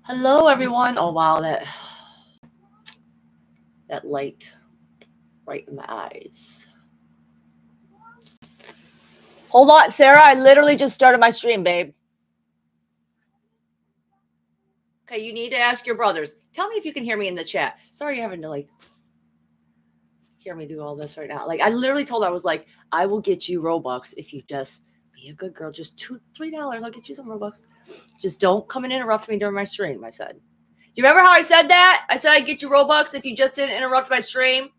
Hello, everyone. Oh, wow, that light right in my eyes. Hold on, Sarah. I literally just started my stream, babe. Okay, you need to ask your brothers. Tell me if you can hear me in the chat. Sorry you're having to, hear me do all this right now. I literally told her, I was like, I will get you Robux if you just be a good girl. Just $3. I'll get you some Robux. Just don't come and interrupt me during my stream, I said. You remember how I said that? I said I'd get you Robux if you just didn't interrupt my stream.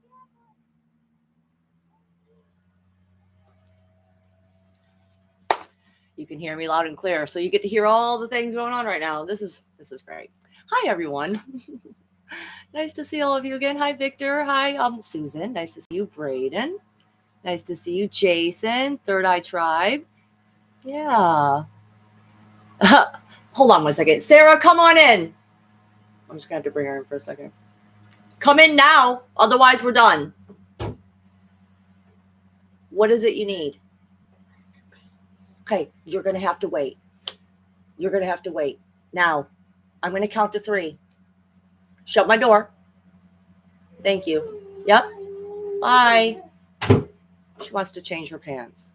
You can hear me loud and clear. So you get to hear all the things going on right now. This is great. Hi, everyone. Nice to see all of you again. Hi, Victor. Hi, Susan. Nice to see you, Braden. Nice to see you, Jason. Third Eye Tribe. Yeah. Hold on one second. Sarah, come on in. I'm just going to have to bring her in for a second. Come in now. Otherwise, we're done. What is it you need? Okay, you're going to have to wait. You're going to have to wait. Now, I'm going to count to 3. Shut my door. Thank you. Yep. Bye. She wants to change her pants.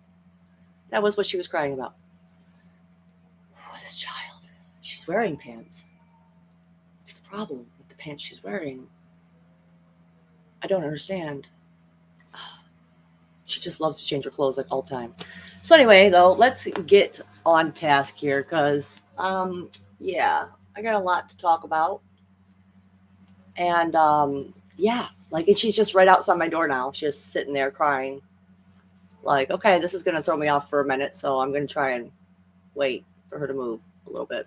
That was what she was crying about. Oh, this child. She's wearing pants. What's the problem with the pants she's wearing? I don't understand. She just loves to change her clothes all the time. So anyway, though, let's get on task here because, yeah, I got a lot to talk about. And, yeah, and she's just right outside my door now. She's just sitting there crying. Okay, this is going to throw me off for a minute, so I'm going to try and wait for her to move a little bit.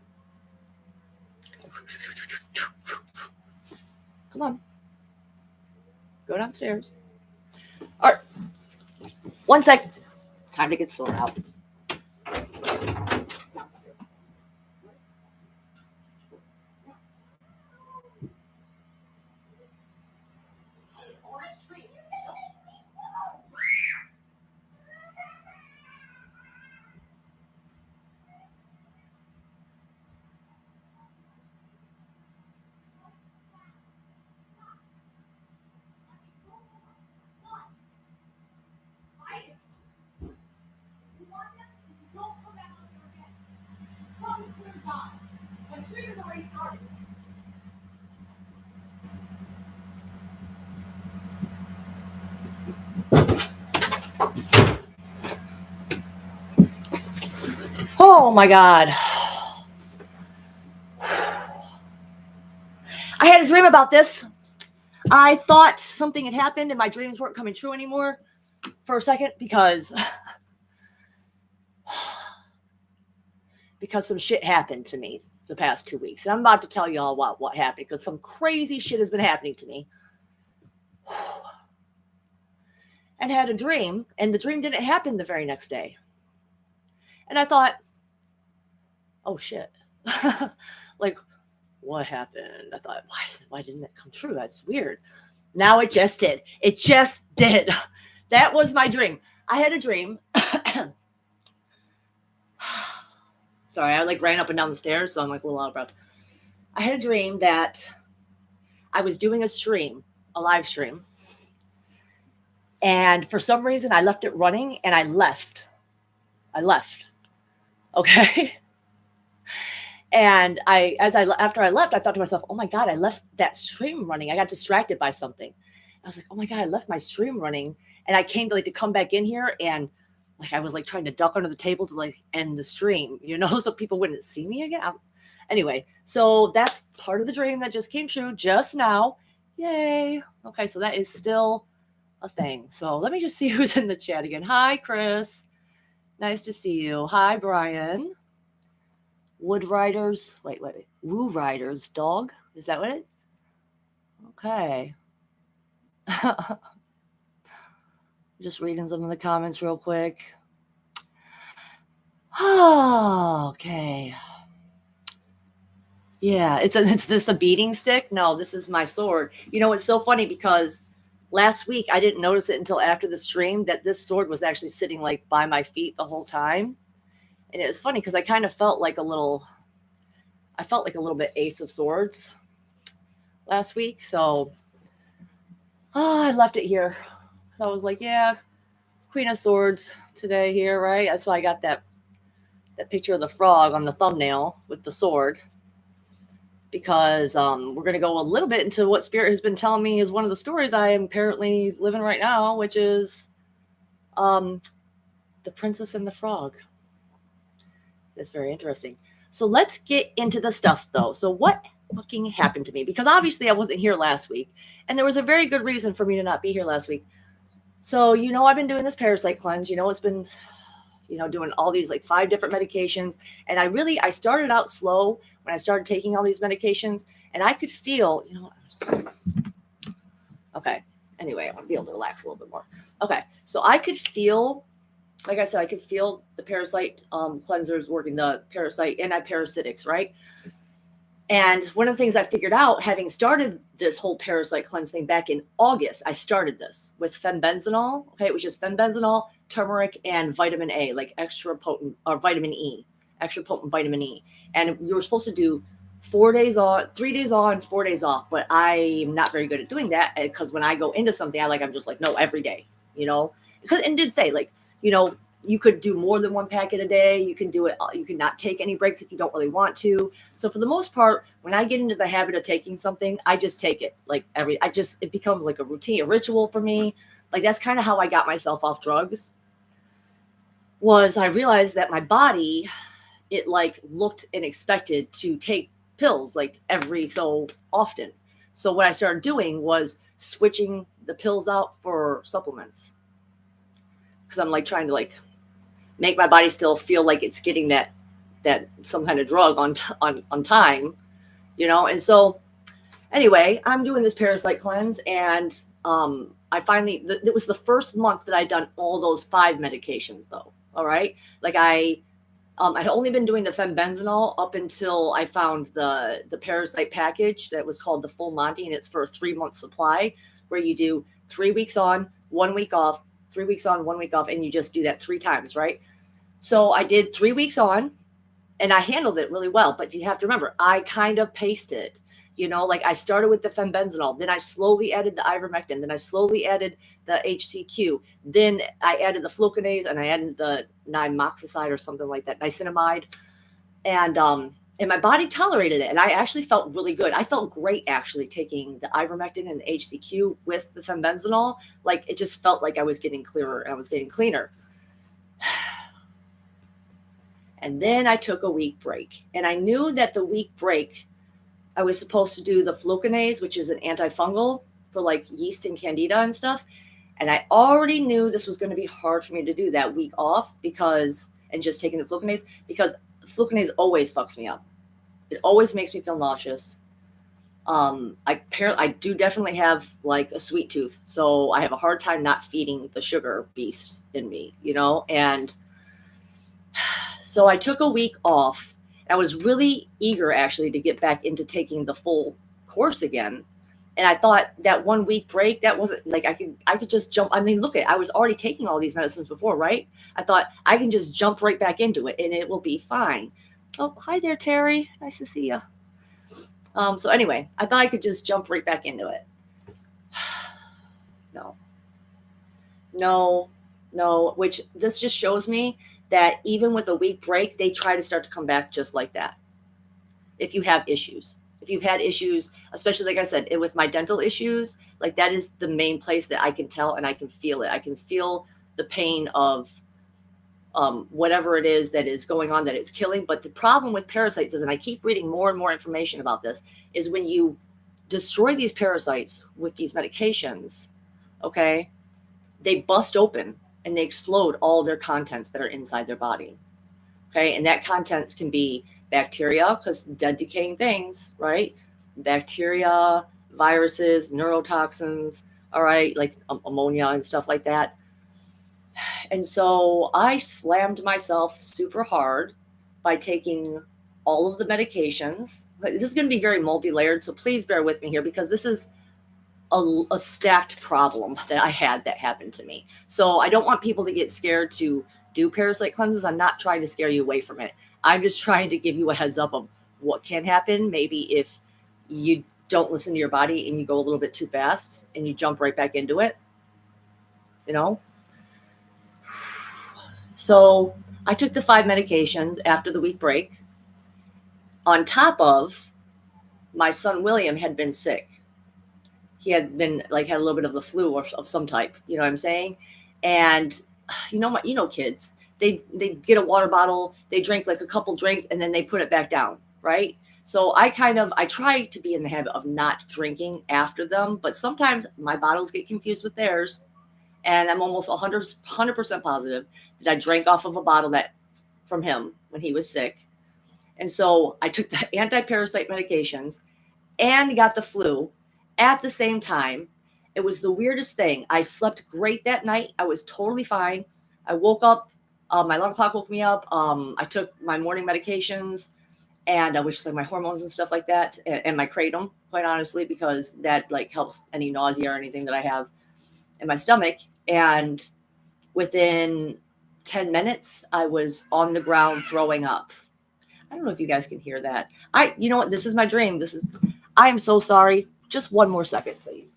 Come on. Go downstairs. All right. 1 sec. Time to get sorted out. Oh my God. I had a dream about this. I thought something had happened and my dreams weren't coming true anymore for a second because some shit happened to me the past 2 weeks. And I'm about to tell you all what happened because some crazy shit has been happening to me. And had a dream, and the dream didn't happen the very next day. And I thought, oh shit. What happened? I thought, why didn't it come true? That's weird. Now it just did. It just did. That was my dream. I had a dream. Sorry, I ran up and down the stairs, so I'm a little out of breath. I had a dream that I was doing a live stream. And for some reason, I left it running and I left. Okay. And after I left, I thought to myself, oh my God, I left that stream running. I got distracted by something. I was like, oh my God, I left my stream running. And I came to come back in here and I was trying to duck under the table to end the stream, so people wouldn't see me again. Anyway, so that's part of the dream that just came true just now. Yay. Okay, so that is still a thing. So let me just see who's in the chat again. Hi, Chris. Nice to see you. Hi, Brian. Wood Riders. Wait. Woo Riders dog. Is that what it? Okay. Just reading some of the comments real quick. Oh, okay. Yeah, is this a beating stick? No, this is my sword. It's so funny because last week I didn't notice it until after the stream that this sword was actually sitting by my feet the whole time. And it was funny because I kind of felt a little, I felt like a little bit Ace of Swords last week. So I left it here. So I was like, yeah, Queen of Swords today here, right? That's why I got that picture of the frog on the thumbnail with the sword. Because we're going to go a little bit into what Spirit has been telling me is one of the stories I am apparently living right now, which is The Princess and the Frog. That's very interesting. So let's get into the stuff, though. So what fucking happened to me? Because obviously I wasn't here last week, and there was a very good reason for me to not be here last week. So, I've been doing this Parasite cleanse. It's been, doing all these like 5 different medications. And I started out slow when I started taking all these medications, and I could feel, okay. Anyway, I want to be able to relax a little bit more. Okay. So I could feel, like I said, I could feel the Parasite cleansers working, the Parasite anti-parasitics, right? And one of the things I figured out, having started this whole Parasite cleanse thing back in August, I started this with fembenzenol. Okay, it was just fembenzenol, turmeric, and vitamin A, like extra potent, or vitamin E, extra potent vitamin E. And you were supposed to do 4 days on, 3 days on, 4 days off. But I'm not very good at doing that because when I go into something, I'm just like, no, every day, Because it did say like, you could do more than 1 packet a day. You can do it. You can not take any breaks if you don't really want to. So for the most part, when I get into the habit of taking something, I just take it. It becomes like a routine, a ritual for me. Like that's kind of how I got myself off drugs. Was I realized that my body, it like looked and expected to take pills like every so often. So what I started doing was switching the pills out for supplements. Because I'm like trying to like make my body still feel like it's getting that some kind of drug on time, And so anyway, I'm doing this Parasite cleanse, and I finally, it was the first month that I'd done all those 5 medications though. All right. Like I had only been doing the fembenzenol up until I found the Parasite package that was called the Full Monty, and it's for a 3-month supply where you do 3 weeks on, 1 week off, 3 weeks on, 1 week off, and you just do that 3 times, right? So I did 3 weeks on, and I handled it really well. But you have to remember, I kind of paced it. Like I started with the fembenzenol, then I slowly added the ivermectin, then I slowly added the HCQ, then I added the fluconase, and I added the nimoxicide or something like that, niacinamide, and my body tolerated it, and I actually felt really good. I felt great actually taking the ivermectin and the HCQ with the fembenzenol. Like it just felt like I was getting clearer and I was getting cleaner. And then I took a week break, and I knew that the week break, I was supposed to do the fluconase, which is an antifungal for like yeast and candida and stuff. And I already knew this was going to be hard for me to do that week off and just taking the fluconase, because fluconase always fucks me up. It always makes me feel nauseous. I do definitely have like a sweet tooth, so I have a hard time not feeding the sugar beast in me, and so I took a week off. I was really eager actually to get back into taking the full course again. And I thought that 1 week break, that wasn't like I could just jump. I mean, look I was already taking all these medicines before, right? I thought I can just jump right back into it and it will be fine. Oh, hi there, Terry. Nice to see you. So anyway, I thought I could just jump right back into it. No, which this just shows me that even with a week break, they try to start to come back just like that. If you have issues, if you've had issues, especially like I said, with my dental issues, like that is the main place that I can tell and I can feel it. I can feel the pain of whatever it is that is going on that it's killing. But the problem with parasites is, and I keep reading more and more information about this, is when you destroy these parasites with these medications, okay, they bust open and they explode all their contents that are inside their body. Okay. And that contents can be bacteria, because dead decaying things, right? Bacteria, viruses, neurotoxins, all right, like ammonia and stuff like that. And so I slammed myself super hard by taking all of the medications. This is going to be very multi-layered, so please bear with me here, because this is a stacked problem that I had that happened to me. So I don't want people to get scared to do parasite cleanses. I'm not trying to scare you away from it. I'm just trying to give you a heads up of what can happen maybe if you don't listen to your body and you go a little bit too fast and you jump right back into it, you know? So I took the 5 medications after the week break. On top of, my son William had been sick. He had been like had a little bit of the flu or of some type, you know what I'm saying? And kids, they get a water bottle, they drink like a couple drinks and then they put it back down, right? So I try to be in the habit of not drinking after them, but sometimes my bottles get confused with theirs, and I'm almost 100% positive that I drank off of a bottle that from him when he was sick. And so I took the anti-parasite medications and got the flu at the same time. It was the weirdest thing. I slept great that night. I was totally fine. I woke up. My alarm clock woke me up. I took my morning medications, and which is like my hormones and stuff like that, and my kratom, quite honestly, because that like helps any nausea or anything that I have in my stomach. And within 10 minutes, I was on the ground throwing up. I don't know if you guys can hear that. You know what? This is my dream. I am so sorry. Just one more second, please.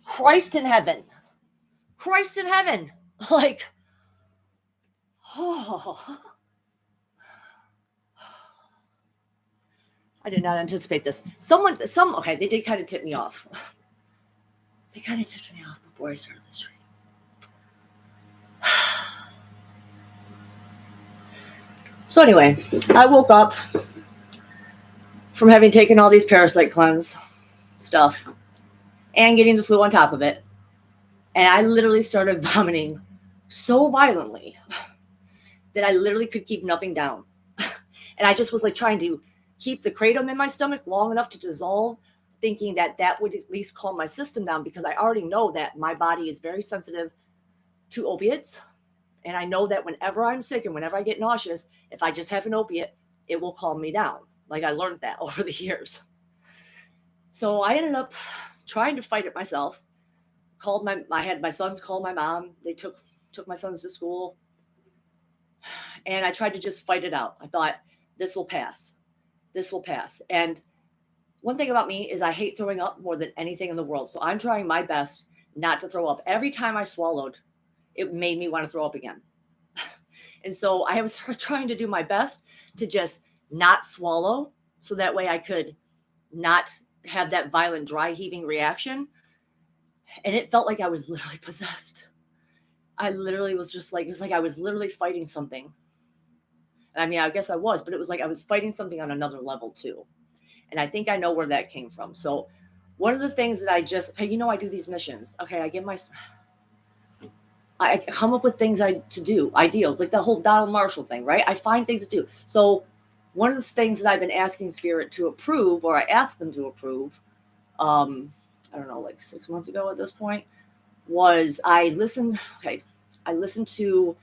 Christ in heaven. Christ in heaven. Like, oh. I did not anticipate this. Okay, they did kind of tip me off. They kind of tipped me off before I started the stream. So anyway, I woke up from having taken all these parasite cleanse stuff and getting the flu on top of it. And I literally started vomiting so violently that I literally could keep nothing down. And I just was like trying to keep the kratom in my stomach long enough to dissolve, thinking that that would at least calm my system down, because I already know that my body is very sensitive to opiates. And I know that whenever I'm sick and whenever I get nauseous, if I just have an opiate, it will calm me down. Like, I learned that over the years. So I ended up trying to fight it myself. I had my sons call my mom. They took my sons to school. And I tried to just fight it out. I thought, this will pass. This will pass. And one thing about me is I hate throwing up more than anything in the world. So I'm trying my best not to throw up. Every time I swallowed, it made me want to throw up again. And so I was trying to do my best to just not swallow, so that way I could not have that violent dry heaving reaction. And it felt like I was literally possessed. I literally was just like, it's like I was literally fighting something. I mean, I guess I was, but it was like I was fighting something on another level too. And I think I know where that came from. So one of the things that I do these missions. Okay, I come up with things to do, ideals, like the whole Donald Marshall thing, right? I find things to do. So one of the things that I've been asking Spirit to approve, or I asked them to approve, I don't know, like 6 months ago at this point, was I listened to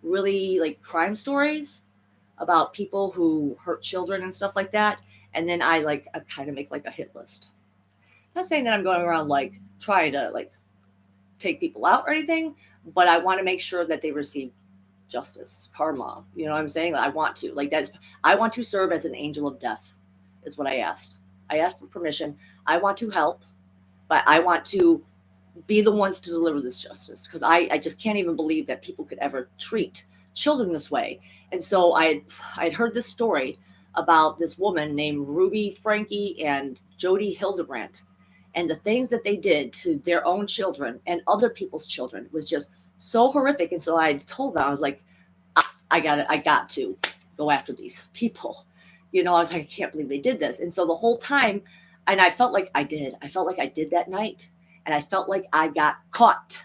really like crime stories about people who hurt children and stuff like that. And then I kind of make like a hit list. Not saying that I'm going around like trying to like take people out or anything, but I want to make sure that they receive justice, karma. You know what I'm saying? I want to serve as an angel of death is what I asked. I asked for permission. I want to help, but I want to be the ones to deliver this justice, because I just can't even believe that people could ever treat children this way. And so I'd heard this story about this woman named Ruby Frankie and Jody Hildebrandt, and the things that they did to their own children and other people's children was just so horrific. And so I told them, I was like, I got to go after these people. You know, I was like, I can't believe they did this. And so the whole time, and I felt like I did that night. And I felt like I got caught.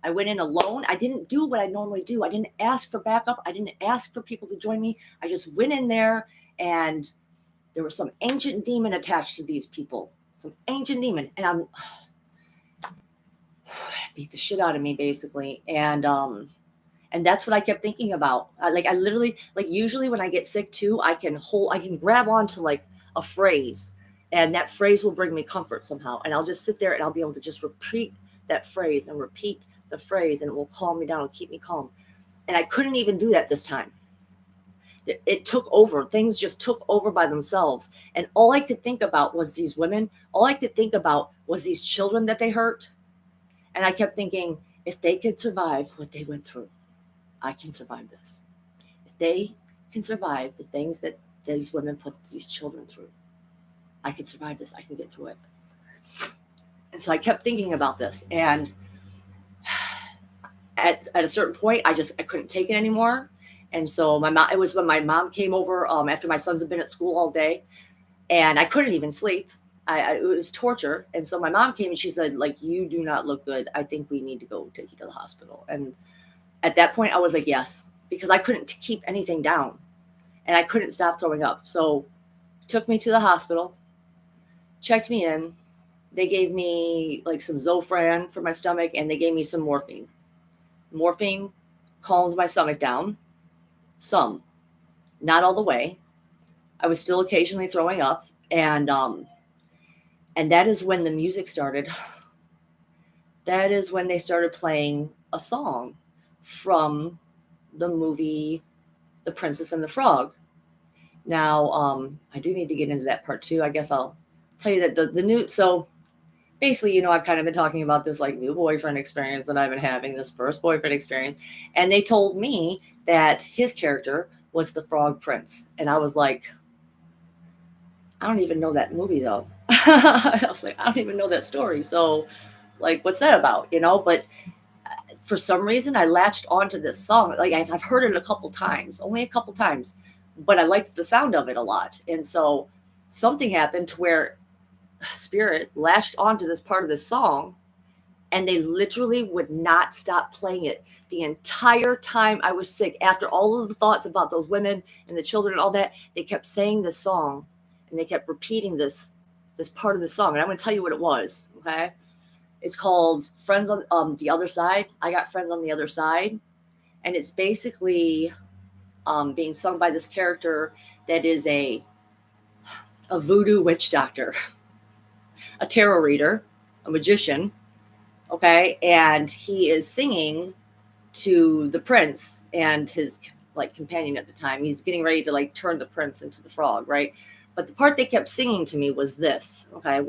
I went in alone. I didn't do what I normally do. I didn't ask for backup. I didn't ask for people to join me. I just went in there, and there was some ancient demon attached to these people. Some ancient demon. And beat the shit out of me, basically. And that's what I kept thinking about. I literally, like, usually when I get sick too, I can grab onto like a phrase, and that phrase will bring me comfort somehow. And I'll just sit there and I'll be able to just repeat that phrase and repeat the phrase, and it will calm me down and keep me calm. And I couldn't even do that this time. It took over. Things just took over by themselves. And all I could think about was these women. All I could think about was these children that they hurt. And I kept thinking, if they could survive what they went through, I can survive this. If they can survive the things that these women put these children through, I can survive this. I can get through it. And so I kept thinking about this. And at a certain point, I couldn't take it anymore. And so it was when my mom came over after my sons had been at school all day, and I couldn't even sleep. It was torture. And so my mom came and she said, like, you do not look good. I think we need to go take you to the hospital. And at that point I was like, yes, because I couldn't keep anything down and I couldn't stop throwing up. So took me to the hospital, checked me in. They gave me like some Zofran for my stomach, and they gave me some morphine. Morphine calmed my stomach down. Some, not all the way. I was still occasionally throwing up, and that is when the music started. That is when they started playing a song from the movie The Princess and the Frog. Now, I do need to get into that part too. I guess I'll tell you that the new, so basically, I've kind of been talking about this like new boyfriend experience that I've been having, this first boyfriend experience. And they told me that his character was the Frog Prince. And I was like, I don't even know that movie though. I was like, I don't even know that story. So like, what's that about? But for some reason I latched onto this song. Like I've heard it a couple times, only a couple times, but I liked the sound of it a lot. And so something happened to where Spirit latched onto this part of the song, and they literally would not stop playing it the entire time I was sick. After all of the thoughts about those women and the children and all that, they kept saying this song, and they kept repeating this part of the song. And I'm going to tell you what it was. Okay. It's called Friends on the Other Side. I Got Friends on the Other Side. And it's basically being sung by this character that is a voodoo witch doctor, a tarot reader, a magician. Okay. And he is singing to the prince and his like companion at the time. He's getting ready to like turn the prince into the frog. Right. But the part they kept singing to me was this. Okay.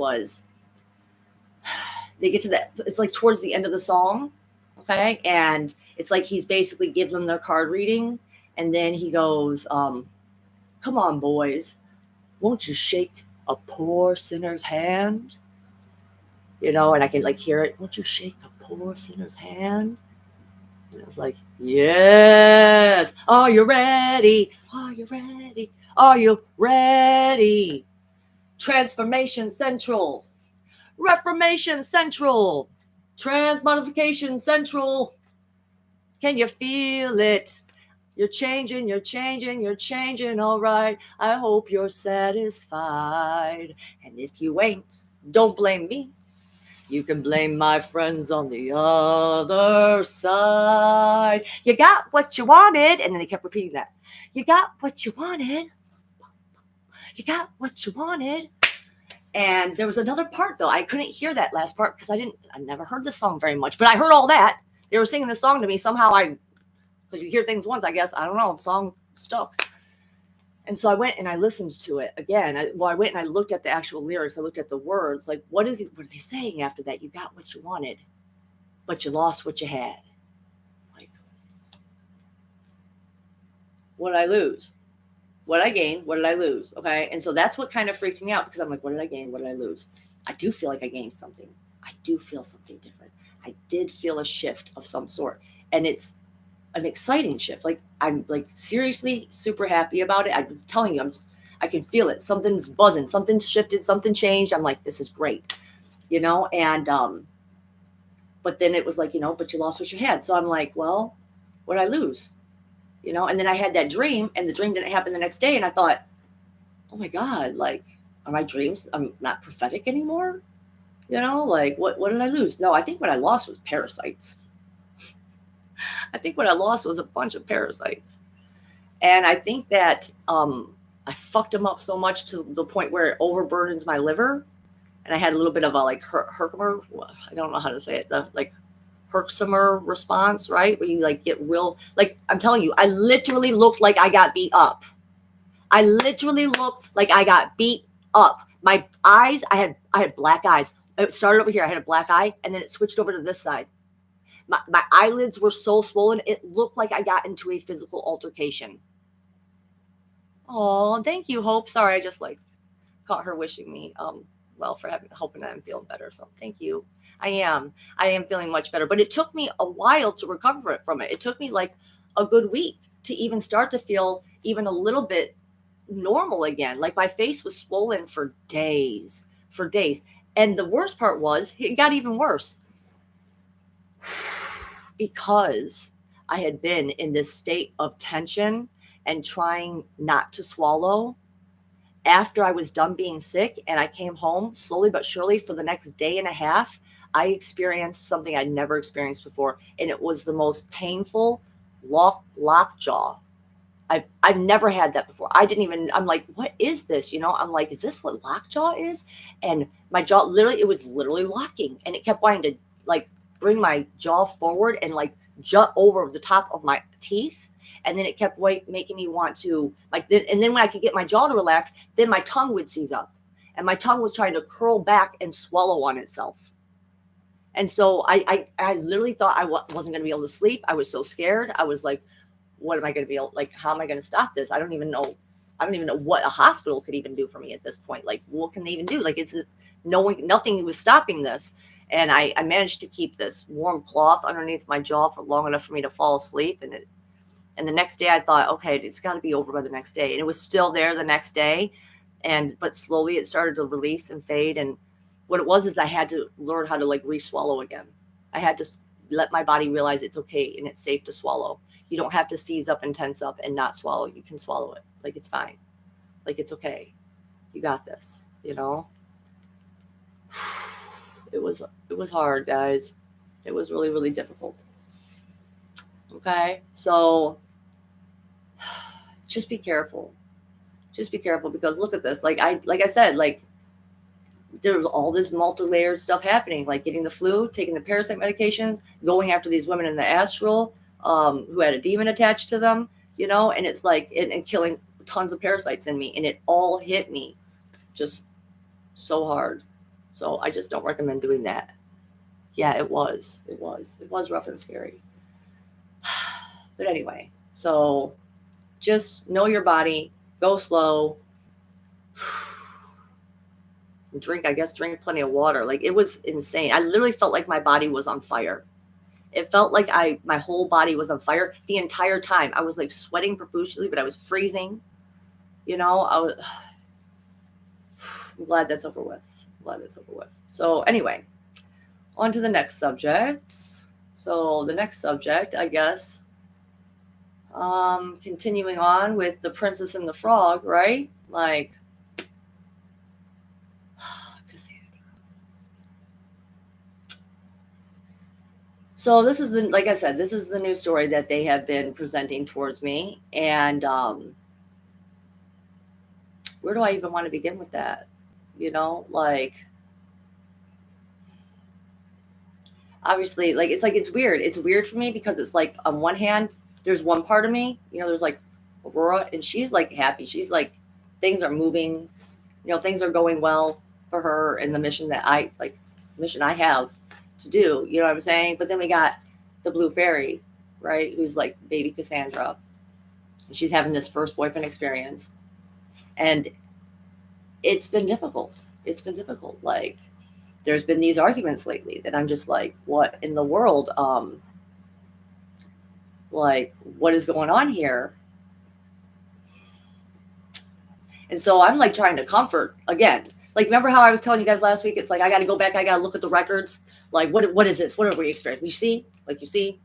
They get to that. It's like towards the end of the song. Okay. And it's like, he's basically gives them their card reading. And then he goes, come on, boys, won't you shake a poor sinner's hand? And I can like hear it. Won't you shake a poor sinner's hand? And I was like, yes. Are you ready? Are you ready? Are you ready? Transformation Central. Reformation Central. Transmodification Central. Can you feel it? You're changing, you're changing, you're changing, all right. I hope you're satisfied. And if you ain't, don't blame me. You can blame my friends on the other side. You got what you wanted. And then they kept repeating that. You got what you wanted. You got what you wanted. And there was another part though. I couldn't hear that last part because I never heard the song very much, but I heard all that. They were singing the song to me. Somehow because you hear things once, I guess, I don't know, the song stuck. And so I went and I listened to it again. I went and I looked at the actual lyrics. I looked at the words. Like, what are they saying after that? You got what you wanted, but you lost what you had. Like, what did I lose? What did I gain? What did I lose? Okay. And so that's what kind of freaked me out, because I'm like, what did I gain? What did I lose? I do feel like I gained something. I do feel something different. I did feel a shift of some sort. And it's an exciting shift. Like, I'm like seriously super happy about it. I'm telling you, I can feel it. Something's buzzing, something shifted, something changed. I'm like, this is great, and, but But then it was like, but you lost what you had. So I'm like, well, what did I lose? And then I had that dream, and the dream didn't happen the next day. And I thought, oh my God, like, are my dreams, I'm not prophetic anymore? Like, what did I lose? No, I think what I lost was parasites. I think what I lost was a bunch of parasites. And I think that I fucked them up so much to the point where it overburdens my liver. And I had a little bit of a like Herkimer, I don't know how to say it, the like Herxheimer response, right? Where you like get real, like I'm telling you, I literally looked like I got beat up. I literally looked like I got beat up. My eyes, I had black eyes. It started over here. I had a black eye, and then it switched over to this side. My eyelids were so swollen, it looked like I got into a physical altercation. Oh, thank you, Hope. Sorry, I just like caught her wishing me well for hoping that I'm feeling better. So thank you. I am feeling much better, but it took me a while to recover from it. It took me like a good week to even start to feel even a little bit normal again. Like my face was swollen for days. And the worst part was it got even worse because I had been in this state of tension and trying not to swallow. After I was done being sick and I came home, slowly but surely for the next day and a half, I experienced something I'd never experienced before. And it was the most painful lockjaw. I've never had that before. I'm like, what is this? I'm like, is this what lockjaw is? And my jaw it was literally locking, and it kept wanting to like bring my jaw forward and like jut over the top of my teeth. And then it kept making me want to and then when I could get my jaw to relax, then my tongue would seize up, and my tongue was trying to curl back and swallow on itself. And so I literally thought I wasn't going to be able to sleep. I was so scared. I was like, what am I going to be able, like, how am I going to stop this? I don't even know what a hospital could even do for me at this point. Like, what can they even do? Like, nothing was stopping this. And I managed to keep this warm cloth underneath my jaw for long enough for me to fall asleep. And the next day I thought, okay, it's got to be over by the next day. And it was still there the next day. But slowly it started to release and fade. And what it was is I had to learn how to like re-swallow again. I had to let my body realize it's okay and it's safe to swallow. You don't have to seize up and tense up and not swallow. You can swallow it. Like, it's fine. Like, it's okay. You got this, It was hard, guys. It was really, really difficult. Okay. So just be careful. Just be careful, because look at this. Like I said, like there was all this multi-layered stuff happening, like getting the flu, taking the parasite medications, going after these women in the astral, who had a demon attached to them, and it's like, and killing tons of parasites in me. And it all hit me just so hard. So I just don't recommend doing that. Yeah, it was rough and scary. But anyway, so just know your body, go slow, drink plenty of water. Like, it was insane. I literally felt like my body was on fire. It felt like my whole body was on fire the entire time. I was like sweating profusely, but I was freezing. I'm glad that's over with. So anyway, on to the next subject. So the next subject, I guess, continuing on with the Princess and the Frog, right? Like, so this is like I said, this is the new story that they have been presenting towards me. And where do I even want to begin with that? Like, obviously, like, it's weird. It's weird for me because it's like, on one hand, there's one part of me, there's like Aurora, and she's like happy. She's like, things are moving, things are going well for her and the mission that I have to do, you know what I'm saying? But then we got the Blue Fairy, right, who's like baby Cassandra. She's having this first boyfriend experience, and it's been difficult. Like, there's been these arguments lately that I'm just like, what in the world? Like, what is going on here? And so I'm like trying to comfort again. Like, remember how I was telling you guys last week? It's like, I got to go back. I got to look at the records. Like, what is this? What are we experiencing? You see? Like, you see?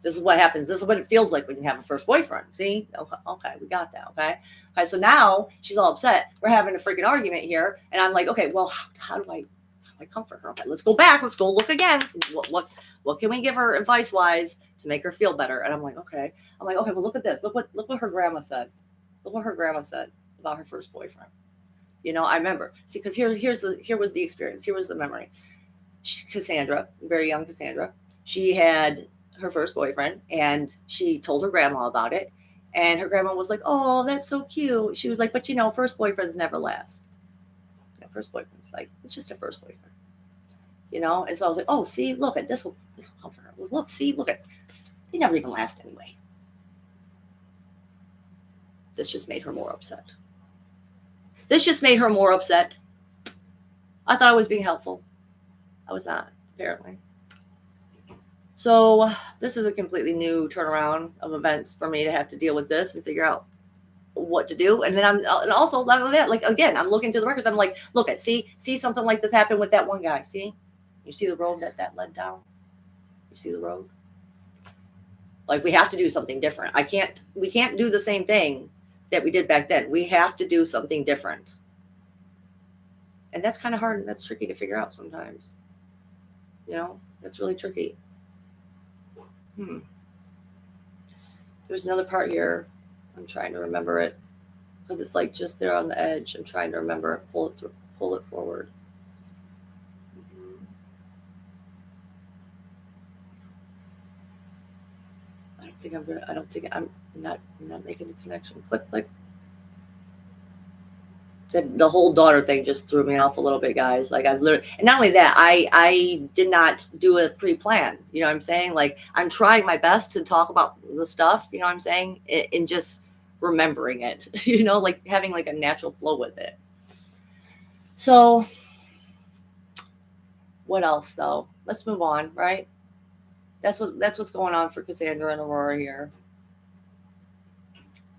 This is what happens. This is what it feels like when you have a first boyfriend. See? Okay, we got that. Okay, so now she's all upset. We're having a freaking argument here. And I'm like, okay, well, how do I comfort her? Okay, let's go back. Let's go look again. So what can we give her advice-wise to make her feel better? And I'm like, okay. Well, look at this. Look what her grandma said. Look what her grandma said about her first boyfriend. I remember. See, because here was the experience. Here was the memory. Cassandra, very young Cassandra, she had her first boyfriend, and she told her grandma about it. And her grandma was like, "Oh, that's so cute." She was like, "But first boyfriends never last. First boyfriends, like, it's just a first boyfriend." And so I was like, "Oh, see, look at this will comfort her. Look, see, look at, they never even last anyway." This just made her more upset. I thought I was being helpful. I was not, apparently. So this is a completely new turnaround of events for me to have to deal with this and figure out what to do. And then and also like, again, I'm looking through the records. I'm like, see something like this happen with that one guy. See, you see the road that led down. You see the road. Like, we have to do something different. We can't do the same thing that we did back then. We have to do something different. And that's kind of hard, and that's tricky to figure out sometimes. That's really tricky. There's another part here. I'm trying to remember it because it's like just there on the edge. I'm trying to remember it. Pull it forward. I'm not making the connection. Click. The whole daughter thing just threw me off a little bit, guys. Like, I've literally, and not only that, I did not do a pre-plan. You know what I'm saying? Like, I'm trying my best to talk about the stuff, you know what I'm saying? And just remembering it, like having like a natural flow with it. So what else though? Let's move on, right? That's what's going on for Cassandra and Aurora here.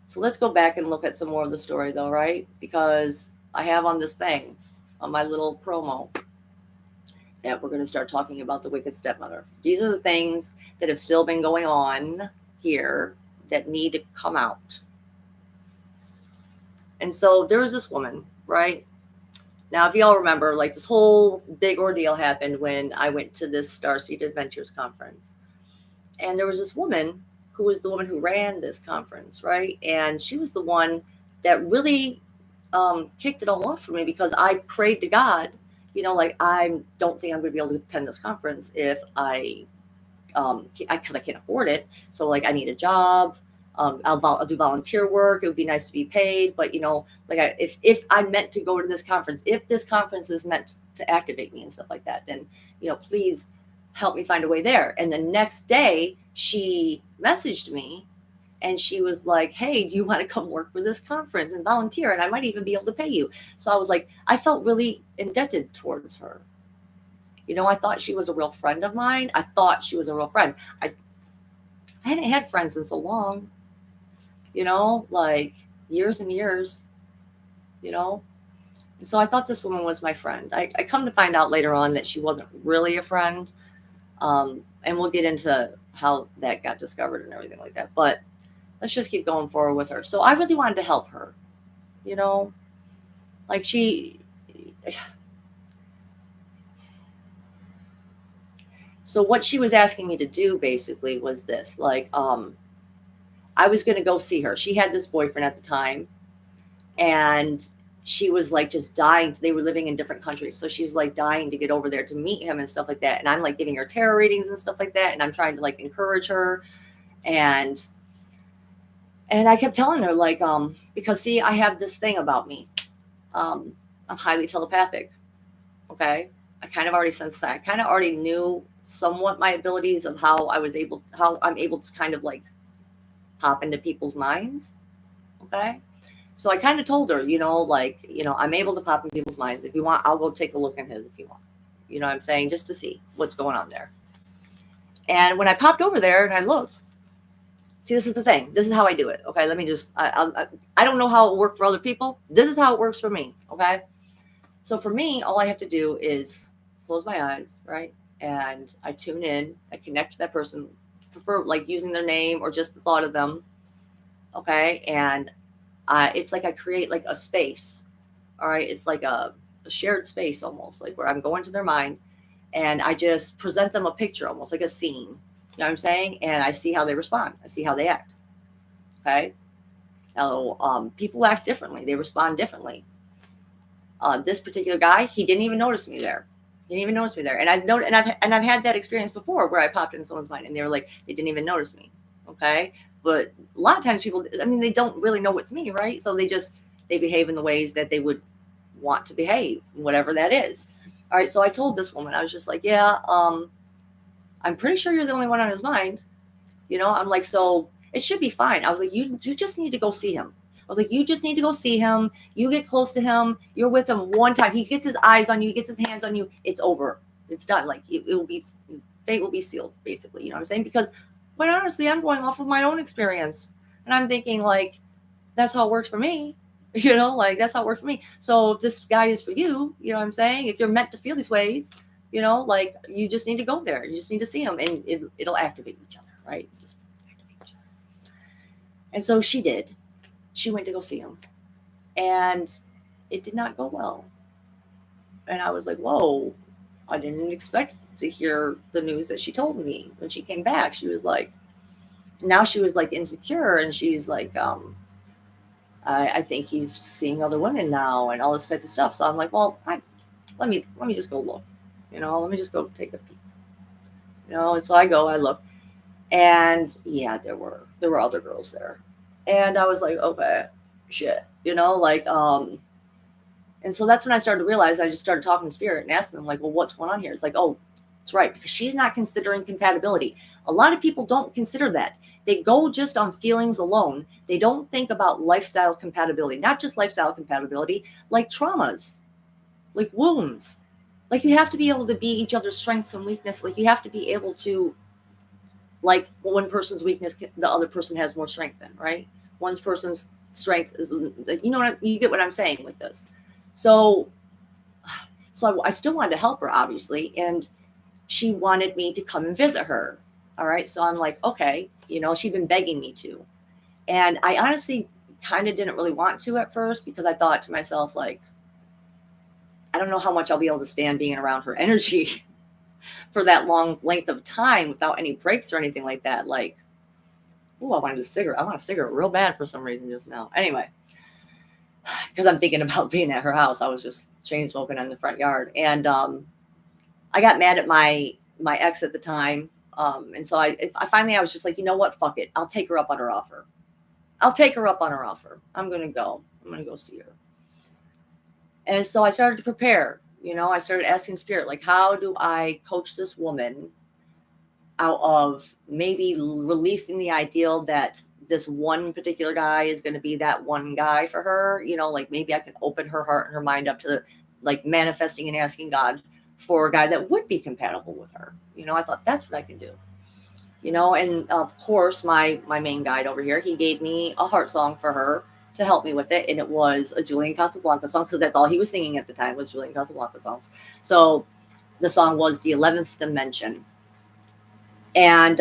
So let's go back and look at some more of the story though, right? Because I have on this thing, on my little promo, that we're going to start talking about the wicked stepmother. These are the things that have still been going on here that need to come out. And so there was this woman, right? Now, if y'all remember, like, this whole big ordeal happened when I went to this Starseed Adventures conference. And there was this woman who was the woman who ran this conference, right? And she was the one that really kicked it all off for me, because I prayed to God, like, I don't think I'm going to be able to attend this conference if because I can't afford it. So, like, I need a job. I'll do volunteer work. It would be nice to be paid, but like, if I'm meant to go to this conference, if this conference is meant to activate me and stuff like that, then please help me find a way there. And the next day, she messaged me, and she was like, "Hey, do you want to come work for this conference and volunteer? And I might even be able to pay you." So I was like, I felt really indebted towards her. I thought she was a real friend of mine. I hadn't had friends in so long. Like years and years, So I thought this woman was my friend. I come to find out later on that she wasn't really a friend. And we'll get into how that got discovered and everything like that. But let's just keep going forward with her. So I really wanted to help her, like so what she was asking me to do basically was this, like, I was going to go see her. She had this boyfriend at the time, and she was like just dying. They were living in different countries. So she's like dying to get over there to meet him and stuff like that. And I'm like giving her tarot readings and stuff like that. And I'm trying to like encourage her. And I kept telling her, like, because see, I have this thing about me. I'm highly telepathic. Okay. I kind of already sensed that. I kind of already knew somewhat my abilities of how I'm able to kind of like pop into people's minds. Okay. So I kind of told her, like, I'm able to pop in people's minds. If you want, I'll go take a look in his if you want. You know what I'm saying? Just to see what's going on there. And when I popped over there and I looked, see, this is the thing. This is how I do it. Okay. Let me just, I don't know how it worked for other people. This is how it works for me. Okay. So for me, all I have to do is close my eyes, right? And I tune in, I connect to that person, prefer like using their name or just the thought of them. Okay. And it's like I create like a space. All right. It's like a shared space almost, like where I'm going to their mind and I just present them a picture, almost like a scene. You know what I'm saying? And I see how they respond. I see how they act. Okay. Now, people act differently. They respond differently. This particular guy, he didn't even notice me there. He didn't even notice me there. And I've noted, and I've had that experience before where I popped into someone's mind and they were like, they didn't even notice me. Okay. But a lot of times people, I mean, they don't really know it's me, right? So they behave in the ways that they would want to behave, whatever that is. All right. So I told this woman, I was just like, yeah, I'm pretty sure you're the only one on his mind. I'm like, so it should be fine. I was like, you just need to go see him. I was like, you just need to go see him. You get close to him. You're with him one time. He gets his eyes on you. He gets his hands on you. It's over. It's done. Like it will be, fate will be sealed, basically. You know what I'm saying? Because quite honestly, I'm going off of my own experience, and I'm thinking like, that's how it works for me. Like that's how it works for me. So if this guy is for you, you know what I'm saying? If you're meant to feel these ways, like you just need to go there. You just need to see him, and it'll activate each other, right? Just activate each other. And so she did. She went to go see him, and it did not go well. And I was like, whoa, I didn't expect to hear the news that she told me when she came back. She was like, now she was like insecure, and she's like, I think he's seeing other women now and all this type of stuff. So I'm like, well, let me just go look, let me just go take a peek, and so I go, I look, and yeah, there were other girls there, and I was like, okay, shit, and so that's when I started to realize. I just started talking to spirit and asking them like, well, what's going on here? It's like, oh, it's right, because she's not considering compatibility. A lot of people don't consider that. They go just on feelings alone. They don't think about lifestyle compatibility, not just lifestyle compatibility, like traumas, like wounds. Like you have to be able to be each other's strengths and weakness. Like you have to be able to, like one person's weakness, the other person has more strength in, right? One person's strength is, you get what I'm saying with this. So, I still wanted to help her, obviously, and she wanted me to come and visit her. All right. So I'm like, okay, she'd been begging me to. And I honestly kind of didn't really want to at first, because I thought to myself, like, I don't know how much I'll be able to stand being around her energy for that long length of time without any breaks or anything like that. Like, oh, I wanted a cigarette. I want a cigarette real bad for some reason just now. Anyway, because I'm thinking about being at her house. I was just chain smoking in the front yard. And I got mad at my ex at the time. And so I finally, I was just like, you know what? Fuck it. I'll take her up on her offer. I'll take her up on her offer. I'm going to go see her. And so I started to prepare, I started asking spirit, like, how do I coach this woman out of maybe releasing the ideal that this one particular guy is going to be that one guy for her, like maybe I can open her heart and her mind up to like manifesting and asking God for a guy that would be compatible with her. I thought that's what I can do. And of course, my main guide over here, he gave me a heart song for her to help me with it. And it was a Julian Casablanca song, because that's all he was singing at the time was Julian Casablanca songs. So the song was The 11th Dimension. And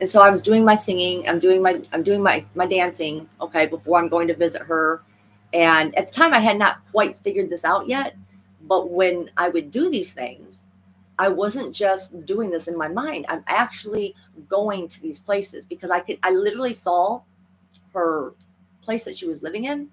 so I was doing my singing, I'm doing my dancing, okay, before I'm going to visit her. And at the time I had not quite figured this out yet. But when I would do these things, I wasn't just doing this in my mind. I'm actually going to these places, because I literally saw her place that she was living in,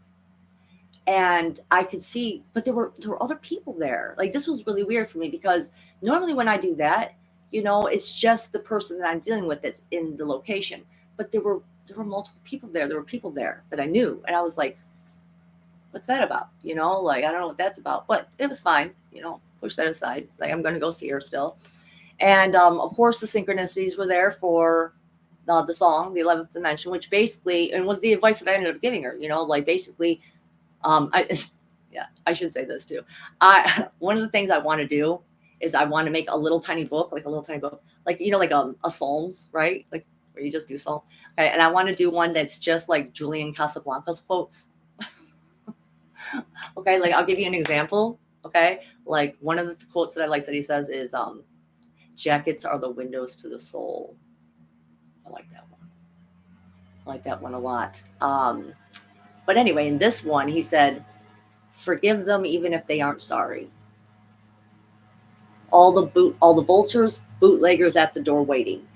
and I could see, but there were other people there. Like, this was really weird for me, because normally when I do that, it's just the person that I'm dealing with that's in the location. But there were multiple people there. There were people there that I knew, and I was like, what's that about? Like, I don't know what that's about, but it was fine. Push that aside. Like, I'm going to go see her still. And of course, the synchronicities were there for the song, The 11th Dimension, which basically, and was the advice that I ended up giving her, like basically, yeah, I should say this too. One of the things I want to do is I want to make a little tiny book, like like a Psalms, right? Like where you just do Psalm. Okay, and I want to do one that's just like Julian Casablanca's quotes. Okay, like I'll give you an example. Okay, like one of the quotes that I like that he says is, "Jackets are the windows to the soul." I like that one. I like that one a lot. But anyway, in this one, he said, "Forgive them even if they aren't sorry. All the vultures, bootleggers at the door waiting."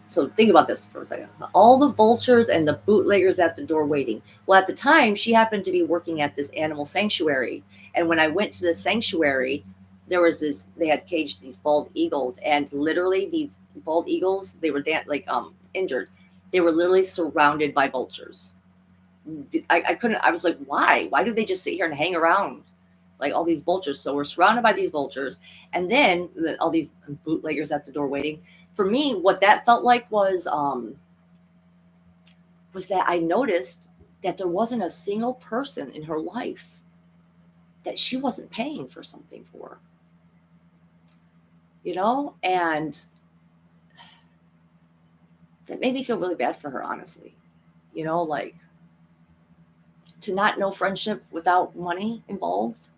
So think about this for a second. All the vultures and the bootleggers at the door waiting. Well, at the time, she happened to be working at this animal sanctuary. And when I went to the sanctuary, there was this, they had caged these bald eagles. And literally, these bald eagles, they were injured. They were literally surrounded by vultures. I couldn't, I was like, why? Why do they just sit here and hang around? Like all these vultures. So we're surrounded by these vultures. And then all these bootleggers at the door waiting. For me, what that felt like was that I noticed that there wasn't a single person in her life that she wasn't paying for something for, and that made me feel really bad for her, honestly. Like to not know friendship without money involved.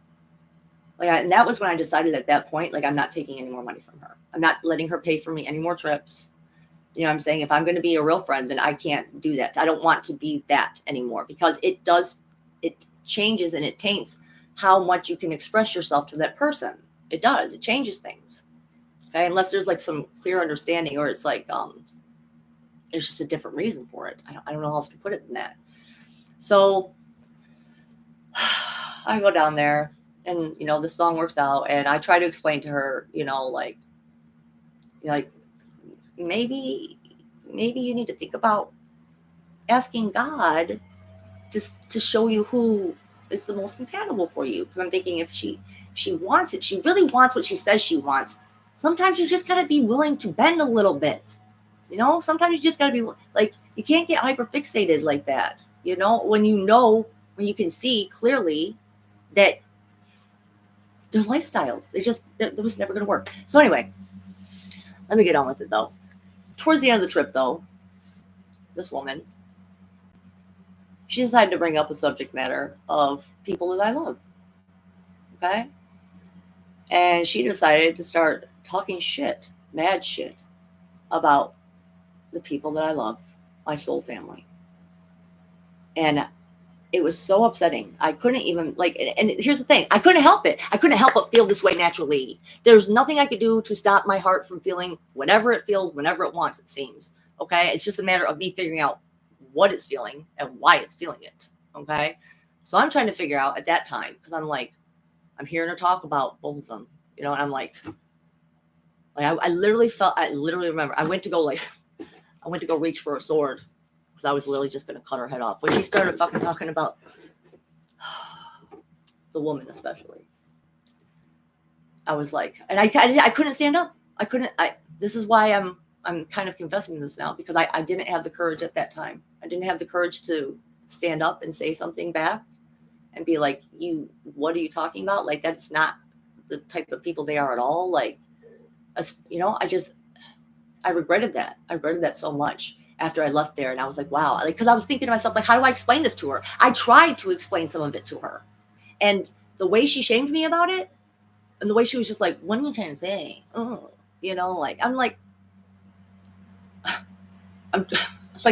And that was when I decided at that point, like, I'm not taking any more money from her. I'm not letting her pay for me any more trips. You know what I'm saying? If I'm going to be a real friend, then I can't do that. I don't want to be that anymore because it changes and it taints how much you can express yourself to that person. It does. It changes things. Okay. Unless there's like some clear understanding or it's like, there's just a different reason for it. I don't know how else to put it than that. So I go down there and, the song works out and I try to explain to her, like maybe you need to think about asking God to show you who is the most compatible for you. Because I'm thinking if she wants it, she really wants what she says she wants. Sometimes you just gotta be willing to bend a little bit. Sometimes you just gotta be like, you can't get hyper fixated like that. When you can see clearly that their lifestyles, that was never gonna work. So anyway, let me get on with it though. Towards the end of the trip though, this woman, she decided to bring up a subject matter of people that I love. Okay? And she decided to start talking shit, mad shit, about the people that I love, my soul family. And it was so upsetting. I couldn't even, and here's the thing, I couldn't help it. I couldn't help but feel this way naturally. There's nothing I could do to stop my heart from feeling whatever it feels, whenever it wants, it seems. Okay? It's just a matter of me figuring out what it's feeling and why it's feeling it. Okay? So I'm trying to figure out at that time, because I'm hearing her talk about both of them, and I'm like I literally remember I went to go reach for a sword because I was literally just going to cut her head off when she started fucking talking about the woman, especially. I was like, and I couldn't stand up. This is why I'm kind of confessing this now, because I didn't have the courage at that time. I didn't have the courage to stand up and say something back and be like, what are you talking about? Like, that's not the type of people they are at all. Like, I regretted that. I regretted that so much after I left there. And I was like, wow, because I was thinking to myself, like, how do I explain this to her? I tried to explain some of it to her. And the way she shamed me about it, and the way she was just like, what are you trying to say? Oh,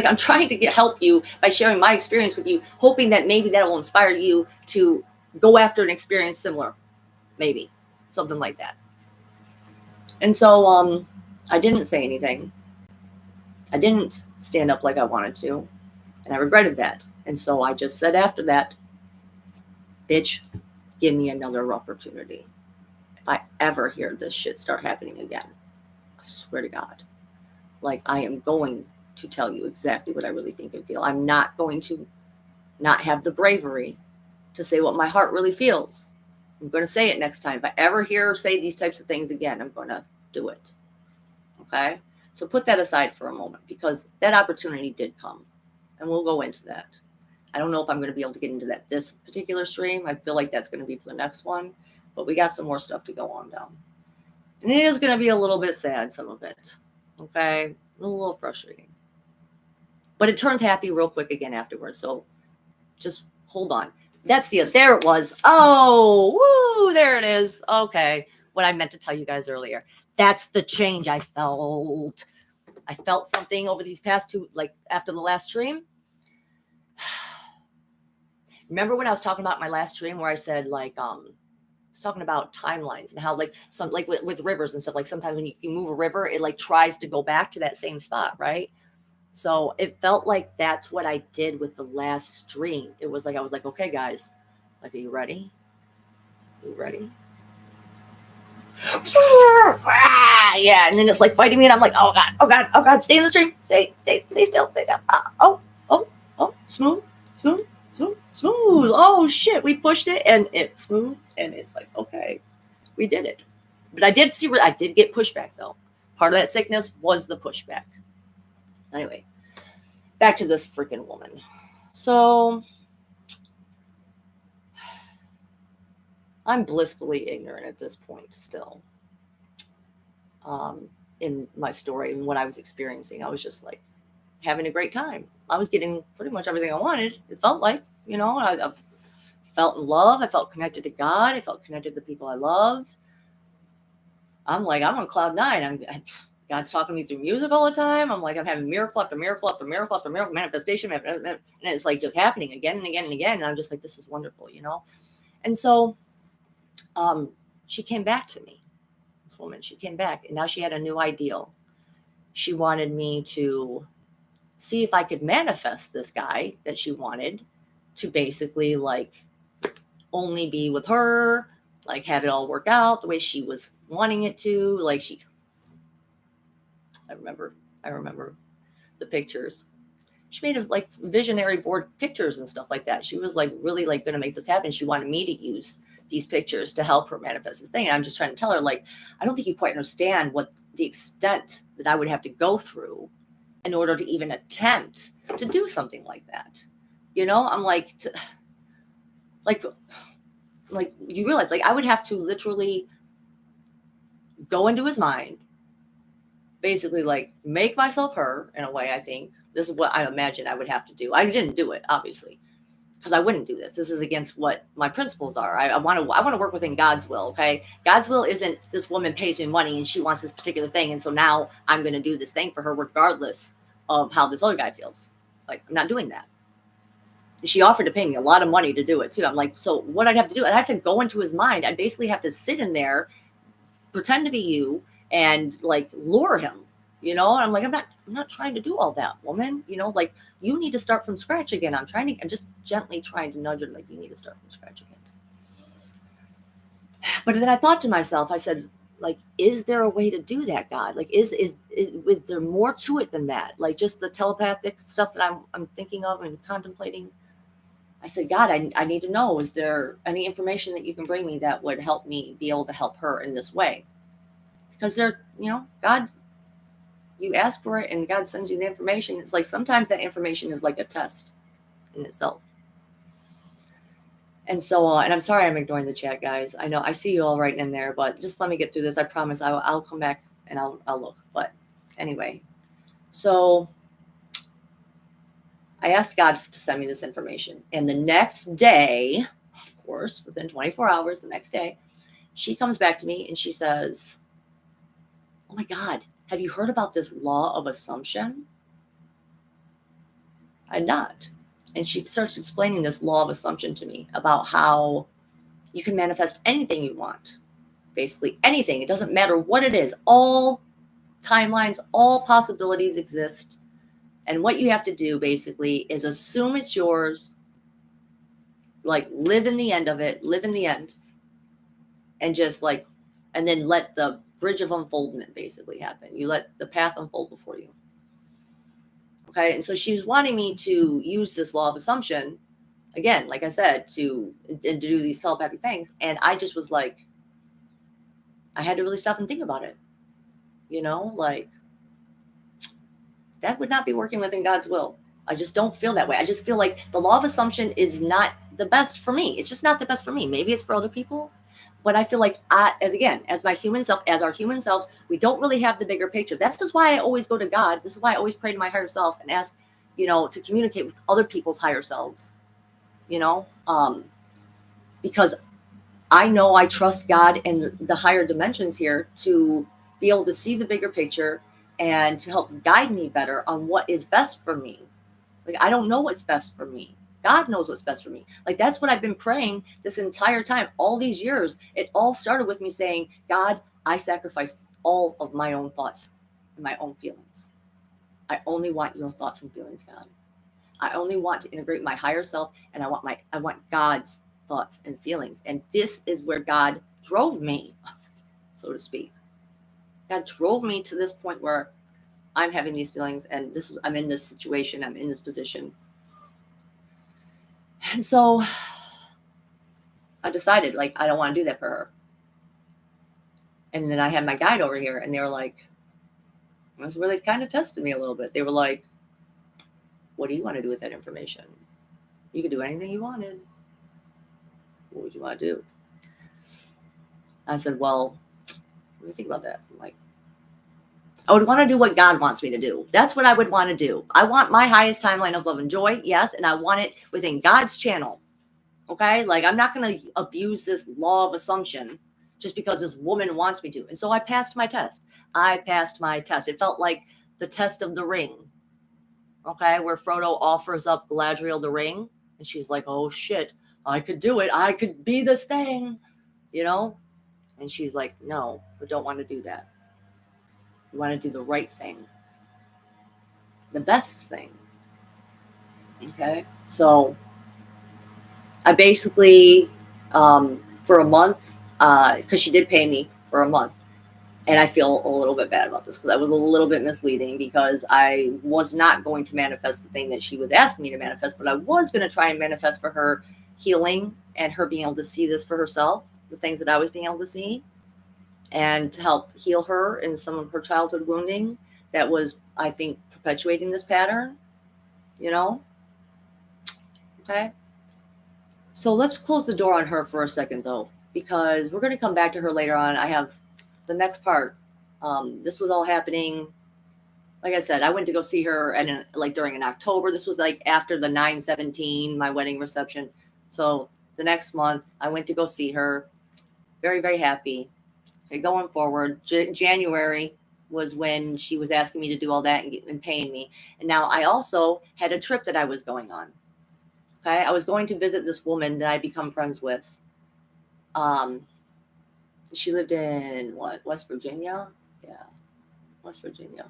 I'm trying to help you by sharing my experience with you, hoping that maybe that will inspire you to go after an experience similar, maybe something like that. And so I didn't say anything. I didn't stand up like I wanted to, and I regretted that. And so I just said after that, bitch, give me another opportunity. If I ever hear this shit start happening again, I swear to God, like, I am going to tell you exactly what I really think and feel. I'm not going to not have the bravery to say what my heart really feels. I'm going to say it next time. If I ever hear her say these types of things again, I'm going to do it. Okay? So put that aside for a moment, because that opportunity did come, and we'll go into that. I don't know if I'm going to be able to get into that this particular stream. I feel like that's going to be for the next one, but we got some more stuff to go on down. And it is going to be a little bit sad, some of it. Okay? A little frustrating. But it turns happy real quick again afterwards. So just hold on. there it was. Oh, woo, there it is. Okay. What I meant to tell you guys earlier. That's the change I felt. I felt something over these past two, like after the last stream. Remember when I was talking about my last stream where I said like, I was talking about timelines and how like some, like with rivers and stuff, like sometimes when you move a river, it like tries to go back to that same spot, right? So it felt like that's what I did with the last stream. It was like, I was like, okay, guys, like, are you ready? Are you ready? Yeah, and then it's like fighting me, and I'm like, oh god, oh god, oh god, stay in the stream, stay still, stay still. Oh, smooth. Oh shit, we pushed it, and it smooth, and it's like, okay, we did it. But I did get pushback though. Part of that sickness was the pushback. Anyway, back to this freaking woman. So I'm blissfully ignorant at this point still. In my story and what I was experiencing, I was just like having a great time. I was getting pretty much everything I wanted. It felt like, I felt in love. I felt connected to God. I felt connected to the people I loved. I'm like, I'm on cloud nine. God's talking to me through music all the time. I'm like, I'm having miracle after miracle after miracle after miracle, manifestation, and it's like just happening again and again and again. And I'm just like, this is wonderful, And so, she came back to me. This woman, she came back, and now she had a new ideal. She wanted me to see if I could manifest this guy that she wanted to basically like only be with her, like have it all work out the way she was wanting it to. Like I remember the pictures. She made like visionary board pictures and stuff like that. She was like really like going to make this happen. She wanted me to use these pictures to help her manifest this thing. And I'm just trying to tell her, like, I don't think you quite understand what the extent that I would have to go through in order to even attempt to do something like that. I'm like, like you realize, like, I would have to literally go into his mind, basically like make myself her in a way. I think this is what I imagine I would have to do. I didn't do it, obviously, because I wouldn't do this. This is against what my principles are. I want to work within God's will. Okay. God's will isn't this woman pays me money and she wants this particular thing. And so now I'm going to do this thing for her, regardless of how this other guy feels. Like, I'm not doing that. She offered to pay me a lot of money to do it too. I'm like, so what I'd have to do, I'd have to go into his mind. I'd basically have to sit in there, pretend to be you, and like lure him, and I'm like, I'm not trying to do all that, woman. Like, you need to start from scratch again. I'm just gently trying to nudge her, like, you need to start from scratch again. But then I thought to myself, I said, like, is there a way to do that, God? Like, is there more to it than that? Like, just the telepathic stuff that I'm thinking of and contemplating. I said, God, I need to know, is there any information that you can bring me that would help me be able to help her in this way? Because God, you ask for it and God sends you the information. It's like sometimes that information is like a test in itself. And so, and I'm sorry I'm ignoring the chat, guys. I know I see you all right in there, but just let me get through this. I promise I'll come back and I'll look. But anyway, so I asked God to send me this information. And the next day, of course, within 24 hours, the next day, she comes back to me and she says, oh my God, have you heard about this law of assumption? I had not. And she starts explaining this law of assumption to me about how you can manifest anything you want. Basically anything. It doesn't matter what it is. All timelines, all possibilities exist. And what you have to do basically is assume it's yours. Like, live in the end of it. Live in the end. And just like, and then let the bridge of unfoldment basically happen. You let the path unfold before you. Okay. And so she was wanting me to use this law of assumption again, like I said, to do these telepathic things. And I just was like, I had to really stop and think about it. Like, that would not be working within God's will. I just don't feel that way. I just feel like the law of assumption is not the best for me. It's just not the best for me. Maybe it's for other people. But I feel like as my human self, as our human selves, we don't really have the bigger picture. That's just why I always go to God. This is why I always pray to my higher self and ask, to communicate with other people's higher selves. because I know I trust God and the higher dimensions here to be able to see the bigger picture and to help guide me better on what is best for me. Like, I don't know what's best for me. God knows what's best for me. Like, that's what I've been praying this entire time, all these years. It all started with me saying, God, I sacrifice all of my own thoughts and my own feelings. I only want your thoughts and feelings, God. I only want to integrate my higher self, and I want God's thoughts and feelings. And this is where God drove me, so to speak. God drove me to this point where I'm having these feelings, and I'm in this situation, I'm in this position. And so I decided, like, I don't want to do that for her. And then I had my guide over here, and they were like, that's where they kind of tested me a little bit. They were like, what do you want to do with that information? You could do anything you wanted. What would you want to do? I said, well, let me think about that. I'm like, I would want to do what God wants me to do. That's what I would want to do. I want my highest timeline of love and joy, yes, and I want it within God's channel. Okay? Like, I'm not going to abuse this law of assumption just because this woman wants me to. And so I passed my test. It felt like the test of the ring. Okay? Where Frodo offers up Galadriel the ring, and she's like, oh shit, I could do it. I could be this thing, And she's like, no, I don't want to do that. You want to do the right thing, the best thing. Okay. So I basically, for a month, because she did pay me for a month, and I feel a little bit bad about this because I was a little bit misleading because I was not going to manifest the thing that she was asking me to manifest, but I was going to try and manifest for her healing and her being able to see this for herself, the things that I was being able to see, and to help heal her in some of her childhood wounding that was, I think, perpetuating this pattern, Okay. So let's close the door on her for a second, though, because we're going to come back to her later on. I have the next part. This was all happening. Like I said, I went to go see her during an October. This was like after the 9/17, my wedding reception. So the next month, I went to go see her. Very, very happy. Okay, going forward, January was when she was asking me to do all that and paying me. And now I also had a trip that I was going on. Okay, I was going to visit this woman that I become friends with. She lived in West Virginia? Yeah, West Virginia.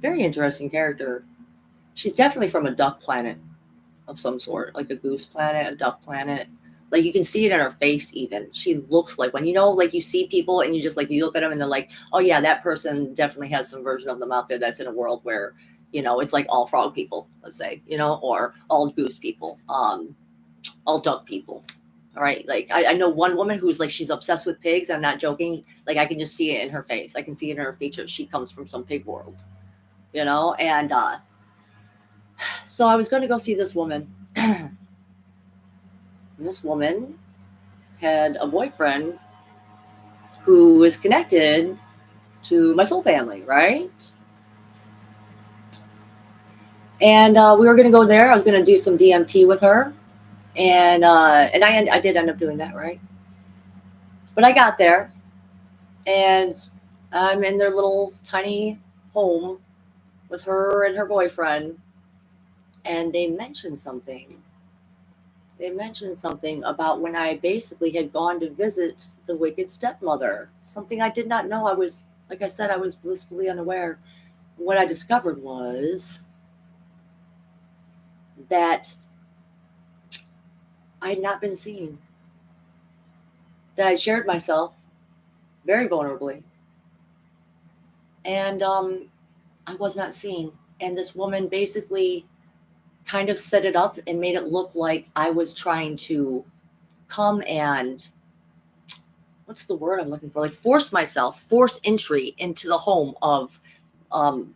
Very interesting character. She's definitely from a duck planet of some sort, like a goose planet, a duck planet. Like, you can see it in her face even. She looks like one. Like, you see people and you just, like, you look at them and they're like, oh yeah, that person definitely has some version of them out there that's in a world where, it's like all frog people, let's say, or all goose people, all duck people. All right. Like, I know one woman who's like, she's obsessed with pigs. I'm not joking. Like, I can just see it in her face. I can see it in her features. She comes from some pig world, and so I was going to go see this woman. This woman had a boyfriend who is connected to my soul family, right? And we were going to go there. I was going to do some DMT with her, and I did end up doing that, right? But I got there, and I'm in their little tiny home with her and her boyfriend, and they mentioned something. They mentioned something about when I basically had gone to visit the wicked stepmother. Something I did not know. Like I said, I was blissfully unaware. What I discovered was that I had not been seen. That I shared myself very vulnerably. And I was not seen. And this woman basically kind of set it up and made it look like I was trying to come and, what's the word I'm looking for? Like, force entry into the home of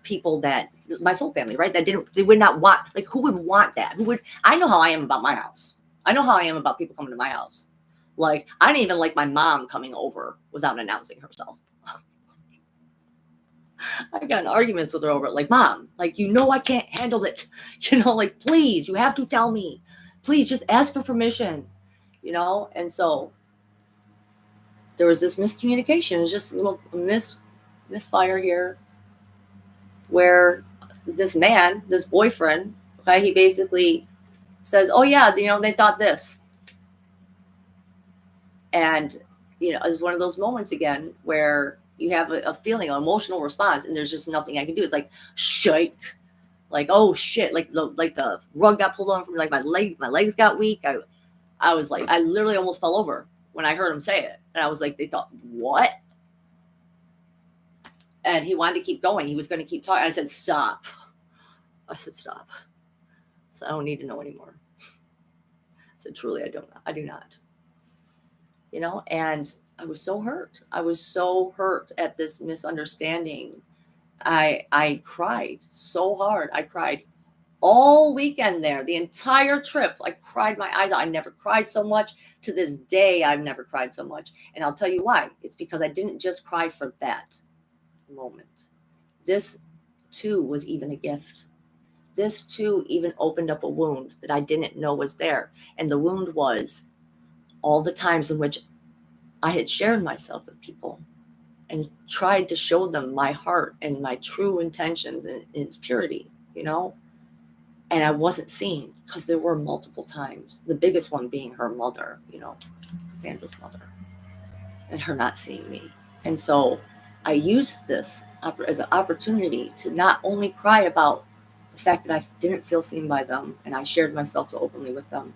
people that my soul family, right? They would not want, like, who would want that? I know how I am about my house. I know how I am about people coming to my house. Like, I didn't even like my mom coming over without announcing herself. I got in arguments with her over it. Like, Mom, like, I can't handle it. Like, please, you have to tell me. Please just ask for permission, And so there was this miscommunication. It was just a little misfire here where this man, this boyfriend, okay, he basically says, oh yeah, they thought this. And, it's one of those moments again where you have a feeling, an emotional response, and there's just nothing I can do. It's like, shake. Like, oh shit, like the rug got pulled on from like my legs got weak. I was like, I literally almost fell over when I heard him say it. And I was like, they thought, what? And he wanted to keep going. He was going to keep talking. I said, stop. Stop. So I don't need to know anymore. I said, truly, I do not. And I was so hurt. I was so hurt at this misunderstanding. I cried so hard. I cried all weekend there, the entire trip. I cried my eyes out. I never cried so much. To this day, I've never cried so much. And I'll tell you why. It's because I didn't just cry for that moment. This too was even a gift. This too even opened up a wound that I didn't know was there. And the wound was all the times in which I had shared myself with people and tried to show them my heart and my true intentions and its purity, And I wasn't seen because there were multiple times. The biggest one being her mother, Sandra's mother, and her not seeing me. And so I used this as an opportunity to not only cry about the fact that I didn't feel seen by them and I shared myself so openly with them,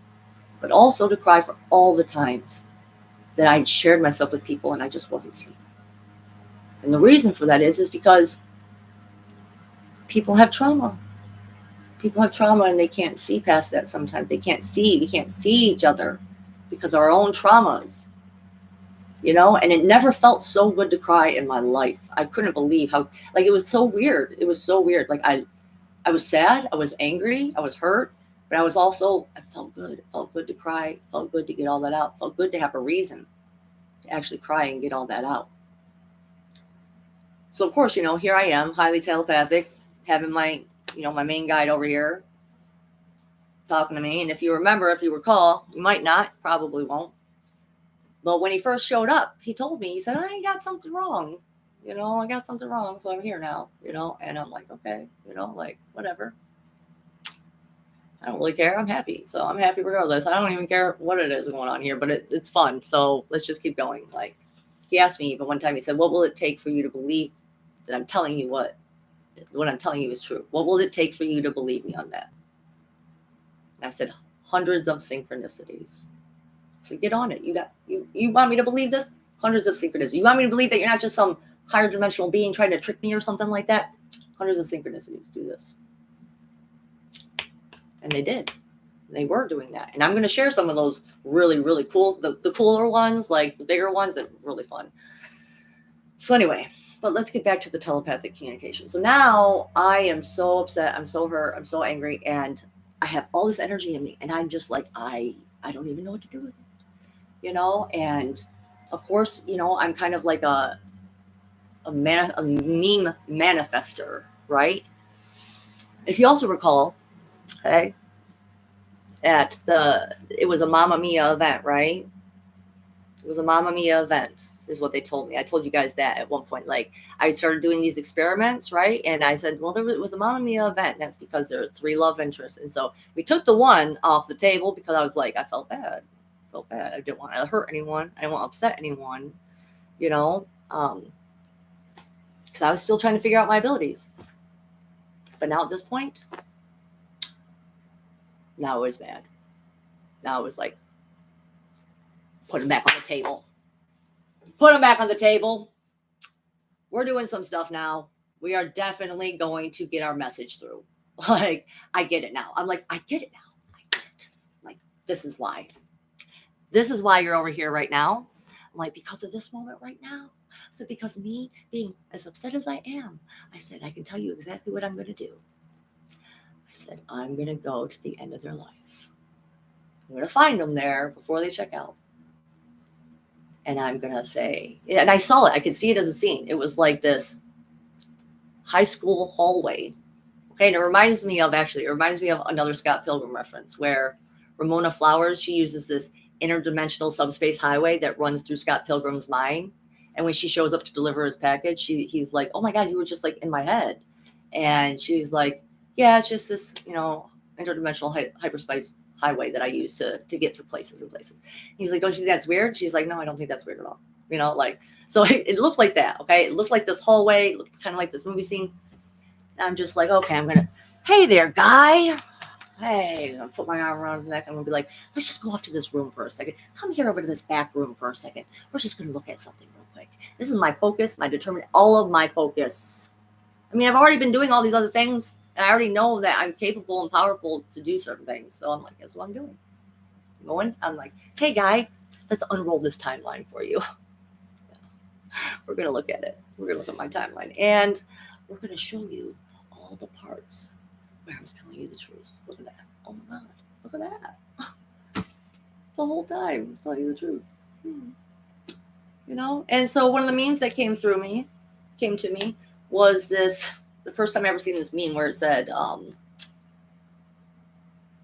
but also to cry for all the times that I shared myself with people and I just wasn't seen. And the reason for that is because people have trauma. People have trauma and they can't see past that sometimes. We can't see each other because of our own traumas, and it never felt so good to cry in my life. I couldn't believe how, it was so weird. It was so weird. I was sad. I was angry. I was hurt, but I felt good. It felt good to cry. It felt good to get all that out. It felt good to have a reason to actually cry and get all that out. So of course, here I am, highly telepathic, having my main guide over here talking to me. And if you recall, you might not, probably won't. But when he first showed up, he told me, he said, I got something wrong. I got something wrong. So I'm here now, and I'm like, okay, whatever. I don't really care. I'm happy. So I'm happy regardless. I don't even care what it is going on here, but it's fun. So let's just keep going. He asked me, but one time he said, what will it take for you to believe that I'm telling you what I'm telling you is true? What will it take for you to believe me on that? And I said, hundreds of synchronicities. So get on it. You want me to believe this? Hundreds of synchronicities. You want me to believe that you're not just some higher dimensional being trying to trick me or something like that? Hundreds of synchronicities. Do this. And they did. They were doing that. And I'm going to share some of those really, really cool, the cooler ones, like the bigger ones that are really fun. So anyway, but let's get back to the telepathic communication. So now I am so upset. I'm so hurt. I'm so angry. And I have all this energy in me. And I'm just like, I don't even know what to do with it, And of course, I'm kind of like a meme manifester, right? If you also recall, okay, it was a Mamma Mia event, right? It was a Mamma Mia event, is what they told me. I told you guys that at one point. I started doing these experiments, right? And I said, well, there was a Mamma Mia event. And that's because there are 3 love interests. And so we took the one off the table because I was like, I felt bad. I didn't want to hurt anyone. I didn't want to upset anyone, because I was still trying to figure out my abilities. But now at this point, now it was bad. Now it was like, put them back on the table. Put them back on the table. We're doing some stuff now. We are definitely going to get our message through. I get it now. I'm like, I get it now. I get it. This is why. This is why you're over here right now. I'm because of this moment right now. So because me being as upset as I am, I said, I can tell you exactly what I'm going to do. I said, I'm going to go to the end of their life. I'm going to find them there before they check out. And I'm going to say, and I saw it. I could see it as a scene. It was like this high school hallway. Okay. And it reminds me of another Scott Pilgrim reference where Ramona Flowers, she uses this interdimensional subspace highway that runs through Scott Pilgrim's mind. And when she shows up to deliver his package, he's like, "Oh my God, you were just like in my head." And she's like, "Yeah, it's just this, interdimensional hyperspace highway that I use to get to places and places." He's like, "Don't you think that's weird?" She's like, "No, I don't think that's weird at all." So it looked like that. Okay. It looked like this hallway, it looked kind of like this movie scene. And I'm just like, okay, hey there, guy. Hey, I'm gonna put my arm around his neck. I'm gonna be like, let's just go off to this room for a second. Come here over to this back room for a second. We're just gonna look at something real quick. This is my focus, all of my focus. I mean, I've already been doing all these other things, and I already know that I'm capable and powerful to do certain things. So I'm like, that's what I'm doing. I'm like, hey, guy, let's unroll this timeline for you. We're gonna look at it. We're gonna look at my timeline, and we're gonna show you all the parts where I was telling you the truth. Look at that. Oh my God. Look at that. The whole time I was telling you the truth. And so one of the memes that came to me was this, the first time I ever seen this meme where it said,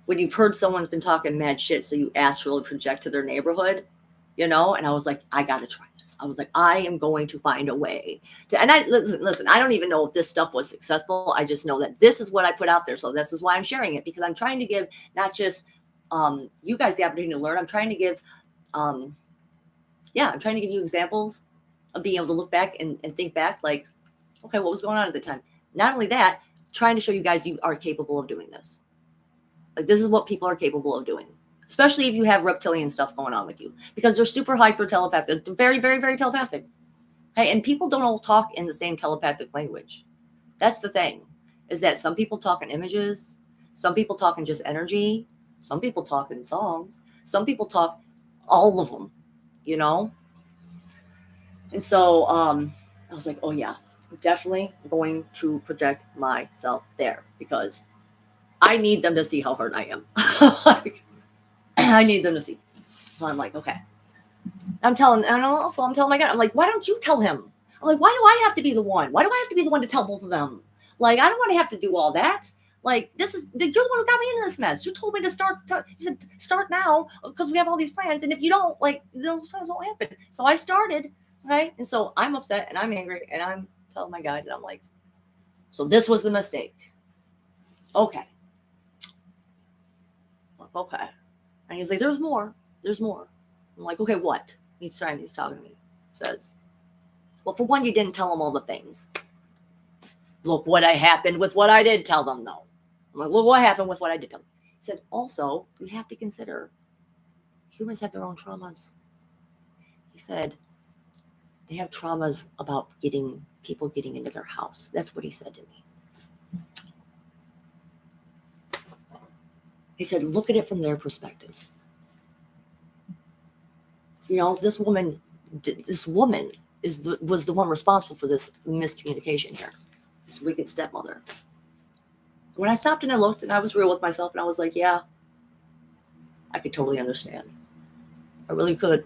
when you've heard someone's been talking mad shit, so you astrally project to their neighborhood, and I was like, I gotta try this. I was like, I am going to find a way to, and I listen, I don't even know if this stuff was successful. I just know that this is what I put out there. So this is why I'm sharing it, because I'm trying to give not just you guys the opportunity to learn. I'm trying to give, I'm trying to give you examples of being able to look back and think back, like, okay, what was going on at the time? Not only that, trying to show you guys you are capable of doing this. Like, this is what people are capable of doing, especially if you have reptilian stuff going on with you, because they're super hyper telepathic. They're very, very, very telepathic. Okay. And people don't all talk in the same telepathic language. That's the thing, is that some people talk in images. Some people talk in just energy. Some people talk in songs. Some people talk all of them, And so I was like, oh yeah, I'm definitely going to project myself there, because I need them to see how hurt I am. I need them to see. So I'm like, okay. I'm telling my God, I'm like, why don't you tell him? I'm like, why do I have to be the one? Why do I have to be the one to tell both of them? Like, I don't want to have to do all that. Like, you're the one who got me into this mess. You told me to start. You said start now because we have all these plans, and if you don't, like, those plans won't happen. So I started, right? And so I'm upset and I'm angry and I'm telling my guide, and I'm like, so this was the mistake. Okay. Okay. And he's like, there's more. There's more. I'm like, okay, what? He's talking to me. He says, well, for one, you didn't tell them all the things. Look what happened with what I did tell them, though. I'm like, look what happened with what I did tell them. He said, also, you have to consider humans have their own traumas. He said, they have traumas about people getting into their house. That's what he said to me. He said, look at it from their perspective. This woman was the one responsible for this miscommunication here. This wicked stepmother. When I stopped and I looked and I was real with myself, and I was like, yeah, I could totally understand. I really could.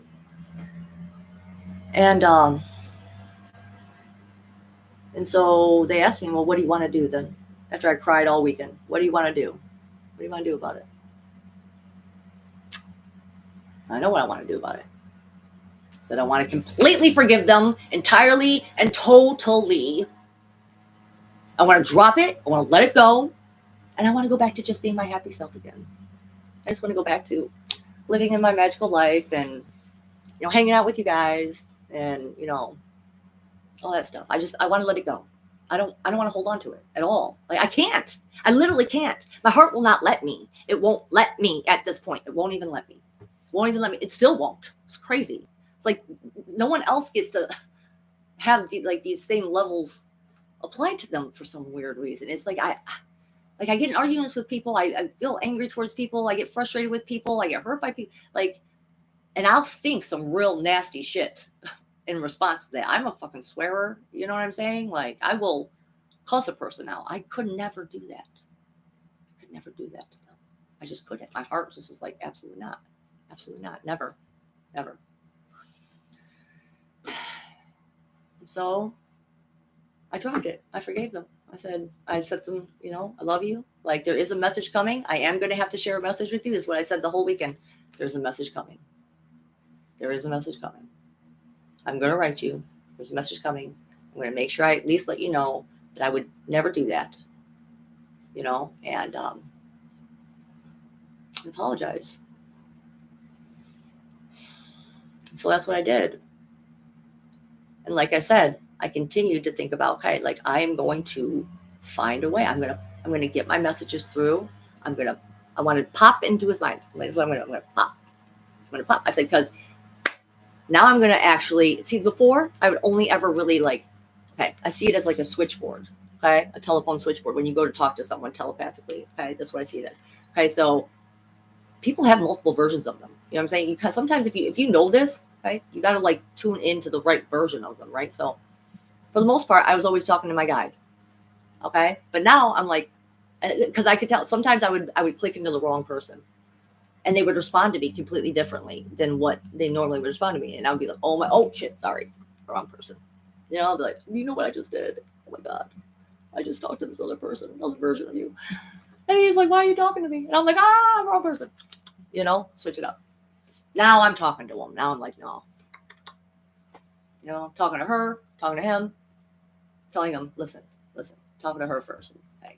And so they asked me, well, what do you want to do then? After I cried all weekend, what do you want to do? What do you want to do about it? I know what I want to do about it. I said, I want to completely forgive them entirely and totally. I want to drop it. I want to let it go. And I want to go back to just being my happy self again. I just want to go back to living in my magical life and, hanging out with you guys and, all that stuff. I want to let it go. I don't want to hold on to it at all. Like, I can't. I literally can't. My heart will not let me. It won't let me at this point. It won't even let me. It still won't. It's crazy. It's like no one else gets to have these same levels applied to them for some weird reason. It's like I get in arguments with people. I feel angry towards people. I get frustrated with people. I get hurt by people. And I'll think some real nasty shit in response to that. I'm a fucking swearer. You know what I'm saying? Like, I will cuss a person out. I could never do that. I could never do that to them. I just couldn't. My heart just is like, absolutely not. Absolutely not. Never. Never. So I dropped it. I forgave them. I said to them, I love you. Like, there is a message coming. I am going to have to share a message with you. This is what I said the whole weekend. There's a message coming. There is a message coming. I'm going to write you. There's a message coming. I'm going to make sure I at least let you know that I would never do that. And apologize. So that's what I did. And like I said, I continued to think about, okay, like, I am going to find a way. I'm gonna get my messages through. I want to pop into his mind. So I'm gonna pop. I said, because now I'm gonna actually see. Before, I would only ever really I see it as like a switchboard. Okay, a telephone switchboard when you go to talk to someone telepathically. Okay, that's what I see it as. Okay, so people have multiple versions of them. You know what I'm saying? Sometimes if you know this, okay, you got to tune into the right version of them, right? So for the most part, I was always talking to my guide. Okay, but now I'm like, because I could tell sometimes I would click into the wrong person, and they would respond to me completely differently than what they normally would respond to me, and I would be like, oh shit, sorry, wrong person. I'll be like, you know what I just did? Oh my god, I just talked to this other person, another version of you. And he's like, why are you talking to me? And I'm like, wrong person. Switch it up. Now I'm talking to him. Now I'm like, no. Talking to her, talking to him, telling him, listen, talking to her first. Hey,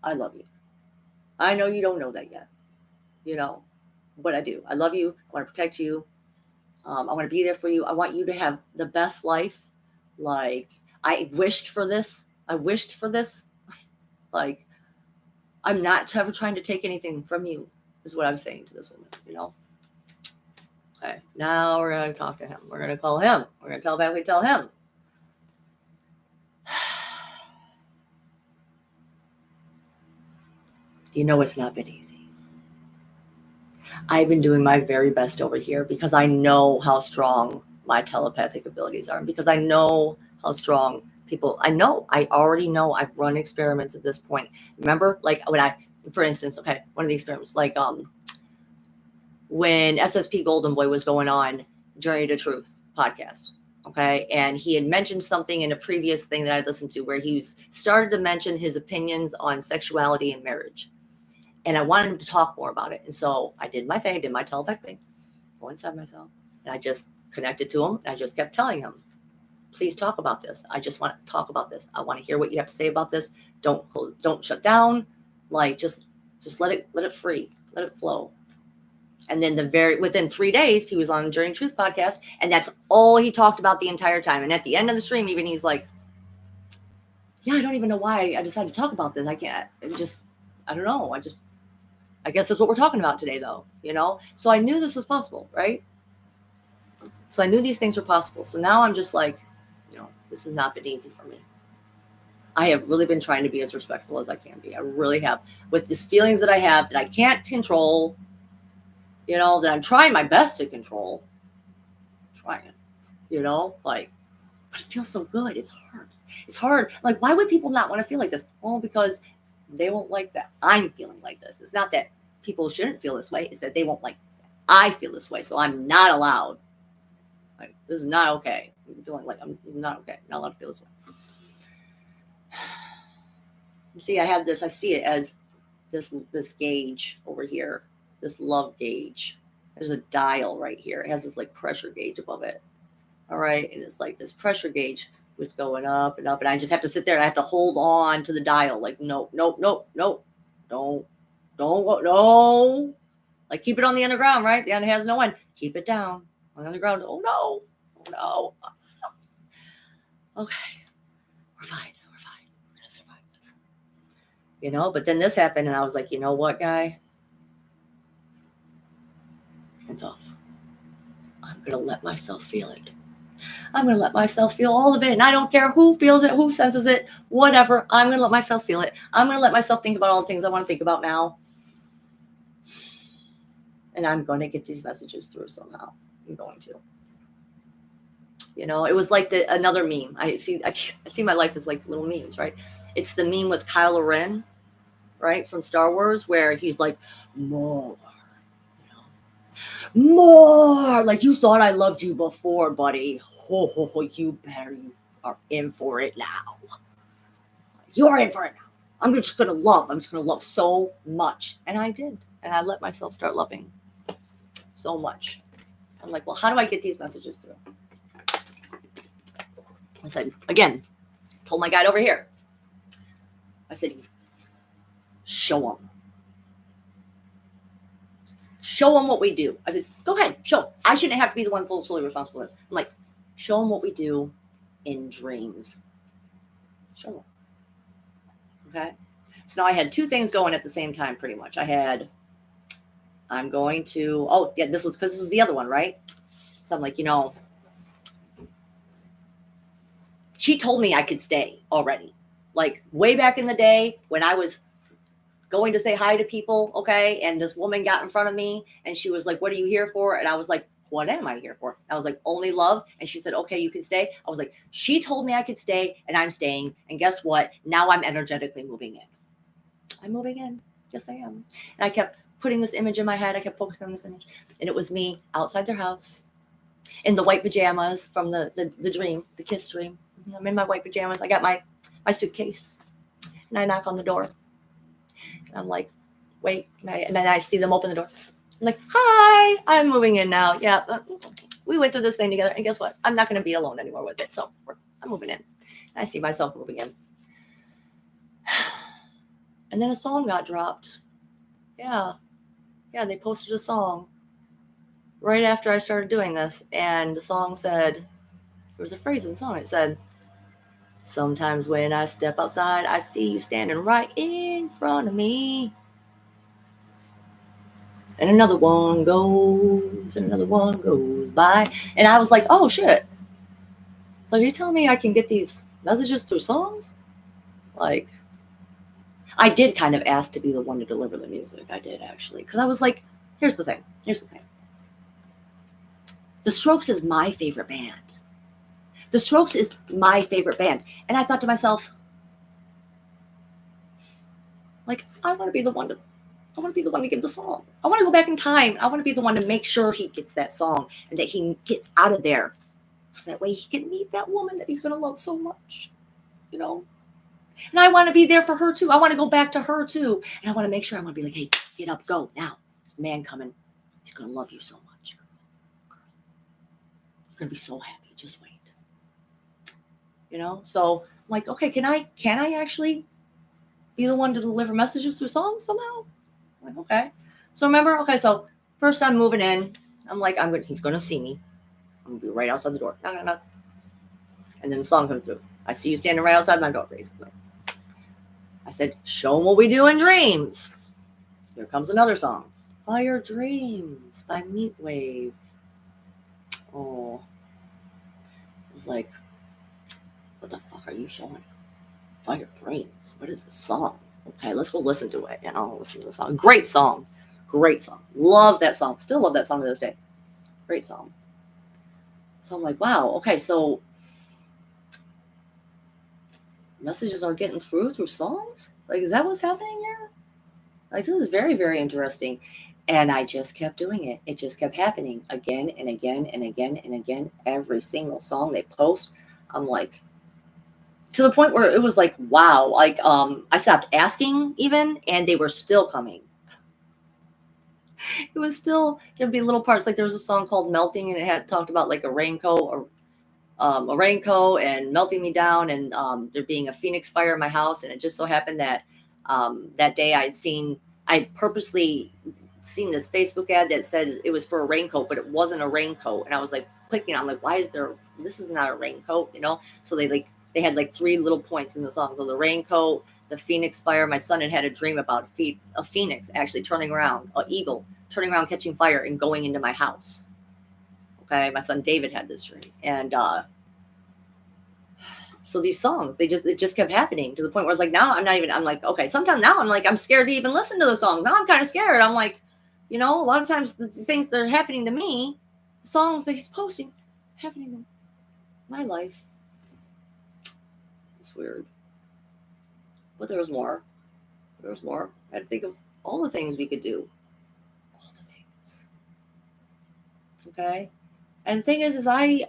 I love you. I know you don't know that yet, but I do. I love you. I want to protect you. I want to be there for you. I want you to have the best life. Like, I wished for this. Like, I'm not ever trying to take anything from you, is what I'm saying to this woman, Okay, now we're going to talk to him. We're going to call him. We're going to telepathically tell him. It's not been easy. I've been doing my very best over here because I know how strong my telepathic abilities are, because I know how strong I already know. I've run experiments at this point. Remember, for instance, okay, one of the experiments, when SSP Golden Boy was going on Journey to Truth podcast, okay, and he had mentioned something in a previous thing that I listened to where he started to mention his opinions on sexuality and marriage. And I wanted him to talk more about it. And so I did my thing, I did my telepathic thing, go inside myself, and I just connected to him, and I just kept telling him, please talk about this. I just want to talk about this. I want to hear what you have to say about this. Don't shut down. Just let it free. Let it flow. And then within 3 days, he was on Journey to Truth podcast, and that's all he talked about the entire time. And at the end of the stream, even he's like, yeah, I don't even know why I decided to talk about this. I don't know. I guess that's what we're talking about today, though, So I knew this was possible, right? So I knew these things were possible. So now I'm just like, this has not been easy for me. I have really been trying to be as respectful as I can be. I really have. With these feelings that I have that I can't control, that I'm trying my best to control. But it feels so good. It's hard. Like, why would people not want to feel like this? Well, because they won't like that I'm feeling like this. It's not that people shouldn't feel this way. It's that they won't like that I feel this way. So I'm not allowed. Like, this is not okay. I'm feeling like I'm not okay. Not allowed to feel this way. See, I see it as this gauge over here, this love gauge. There's a dial right here. It has this pressure gauge above it. All right. And it's this pressure gauge was going up and up. And I just have to sit there and I have to hold on to the dial. No. Keep it on the underground, right? The end has no end. Keep it down on the underground. Oh no. Okay. We're fine. We're going to survive this. But then this happened and I was like, you know what, guy? Hands off. I'm going to let myself feel it. I'm going to let myself feel all of it. And I don't care who feels it, who senses it, whatever. I'm going to let myself feel it. I'm going to let myself think about all the things I want to think about now. And I'm going to get these messages through somehow. I'm going to. It was like another meme. I see my life as like little memes, right? It's the meme with Kylo Ren, right, from Star Wars, where he's like, more. More. Like, you thought I loved you before, buddy. You better. are in for it now. You're in for it now. I'm just going to love. I'm just going to love so much. And I did. And I let myself start loving so much. I'm like, well, how do I get these messages through? I said, again, told my guide over here. I said, show them. Show them what we do. I said, go ahead, show. I shouldn't have to be the one fully responsible for this. I'm like, show them what we do in dreams. Show them. Okay? So now I had two things going at the same time, pretty much. I'm going to, oh, yeah, this was because this was the other one, right? So I'm like, she told me I could stay already. Like way back in the day when I was going to say hi to people, okay? And this woman got in front of me and she was like, what are you here for? And I was like, what am I here for? I was like, only love. And she said, okay, you can stay. I was like, she told me I could stay and I'm staying. And guess what? Now I'm energetically moving in. I'm moving in. Yes, I am. And I kept putting this image in my head. I kept focusing on this image. And it was me outside their house in the white pajamas from the dream, the kiss dream. I'm in my white pajamas. I got my suitcase. And I knock on the door. And I'm like, wait. And then I see them open the door. I'm like, hi, I'm moving in now. Yeah, we went through this thing together. And guess what? I'm not going to be alone anymore with it. So I'm moving in. And I see myself moving in. And then a song got dropped. Yeah, they posted a song right after I started doing this. And the song said, there was a phrase in the song. It said, sometimes when I step outside, I see you standing right in front of me. And another one goes, and another one goes by. And I was like, oh, shit. So you're telling me I can get these messages through songs? Like, I did kind of ask to be the one to deliver the music. I did, actually. Because I was like, here's the thing. The Strokes is my favorite band. The Strokes is my favorite band. And I thought to myself, like, I want to be the one to give the song. I want to go back in time. I want to be the one to make sure he gets that song and that he gets out of there. So that way he can meet that woman that he's going to love so much, And I want to be there for her too. I want to go back to her too. And I want to make sure, I want to be like, hey, get up, go now. There's a man coming. He's going to love you so much, girl. You're going to be so happy. Just wait. So I'm like, okay, can I actually be the one to deliver messages through songs somehow? I'm like, okay. So remember, so first I'm moving in. I'm like, he's going to see me. I'm going to be right outside the door. No. And then the song comes through. I see you standing right outside my door, basically. I said, show them what we do in dreams. Here comes another song. Fire Dreams by Meatwave. Oh. I was like, what the fuck are you showing? Fire Dreams. What is this song? Okay, let's go listen to it. I'll listen to the song. Great song. Love that song. Still love that song to this day. Great song. So I'm like, wow. Okay, so messages are getting through songs? Like, is that what's happening here? Like, this is very, very interesting. And I just kept doing it. It just kept happening again and again and again and again. Every single song they post, I'm like, to the point where it was like, wow. Like, I stopped asking even, and they were still coming. It was still, there'd be little parts. Like, there was a song called Melting, and it had talked about like a raincoat and melting me down, and there being a phoenix fire in my house. And it just so happened that that day I purposely seen this Facebook ad that said it was for a raincoat, but it wasn't a raincoat. And I was like clicking, I'm like, this is not a raincoat, So they had like three little points in the song. So the raincoat, the phoenix fire. My son had a dream about a phoenix actually turning around, an eagle turning around, catching fire and going into my house. Okay. My son David had this dream. And so these songs, it just kept happening to the point where it's like, now I'm like, okay, sometimes now I'm like, I'm scared to even listen to the songs. Now I'm kind of scared. I'm like, a lot of times the things that are happening to me, songs that he's posting, happening in my life. It's weird. But there was more. I had to think of all the things we could do. All the things. Okay? And the thing is I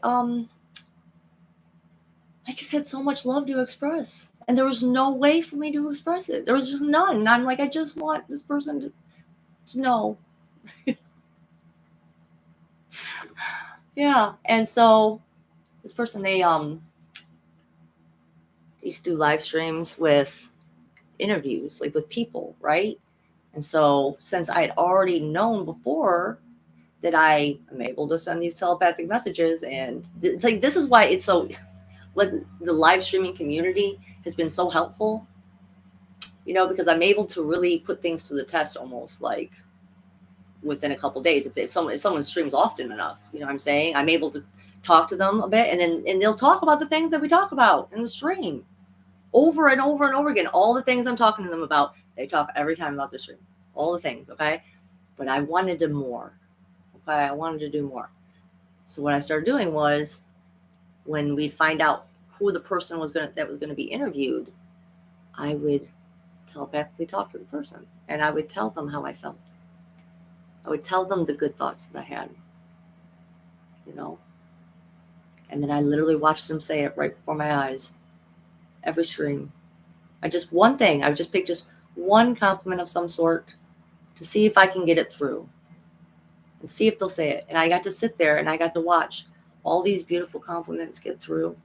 I just had so much love to express. And there was no way for me to express it. There was just none. And I'm like, I just want this person to know. Yeah. And so this person, they used to do live streams with interviews, like with people, right? And so since I had already known before that I am able to send these telepathic messages, and it's like, this is why it's so, like, the live streaming community has been so helpful, because I'm able to really put things to the test almost like within a couple days. If someone streams often enough, what I'm saying, I'm able to talk to them a bit, and they'll talk about the things that we talk about in the stream over and over and over again. All the things I'm talking to them about, they talk every time about the stream, all the things. Okay. But I wanted to more. Okay. I wanted to do more. So what I started doing was, when we'd find out who the person was going to be interviewed, I would telepathically talk to the person, and I would tell them how I felt. I would tell them the good thoughts that I had, and then I literally watched them say it right before my eyes. Every stream. I would just pick just one compliment of some sort to see if I can get it through and see if they'll say it. And I got to sit there and I got to watch all these beautiful compliments get through.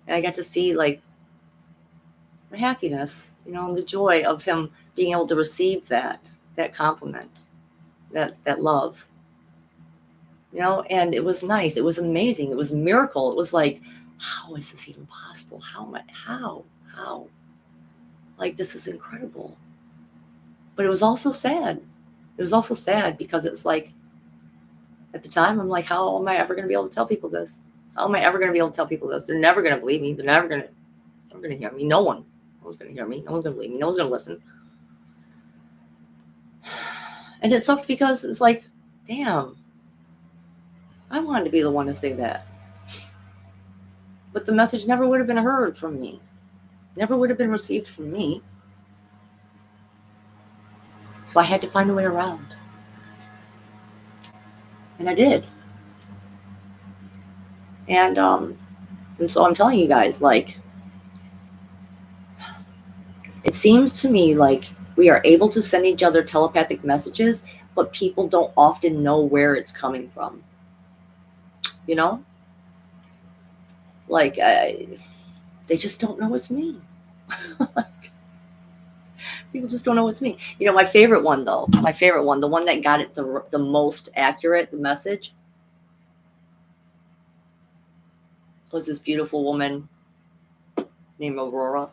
And I got to see, like, the happiness, and the joy of him being able to receive that compliment, that love, and it was nice. It was amazing. It was a miracle. It was like, how is this even possible? How? Like, this is incredible. But it was also sad. It was also sad because it's like, at the time, I'm like, how am I ever going to be able to tell people this? How am I ever going to be able to tell people this? They're never going to believe me. They're never going to hear me. No one's going to hear me. No one's going to believe me. No one's going to listen. And it sucked because it's like, damn, I wanted to be the one to say that. But the message never would have been heard from me. Never would have been received from me. So I had to find a way around. And I did. And so I'm telling you guys, like, it seems to me like we are able to send each other telepathic messages, but people don't often know where it's coming from. Like, they just don't know it's me. People just don't know it's me. My favorite one, the one that got it the most accurate, the message, was this beautiful woman named Aurora.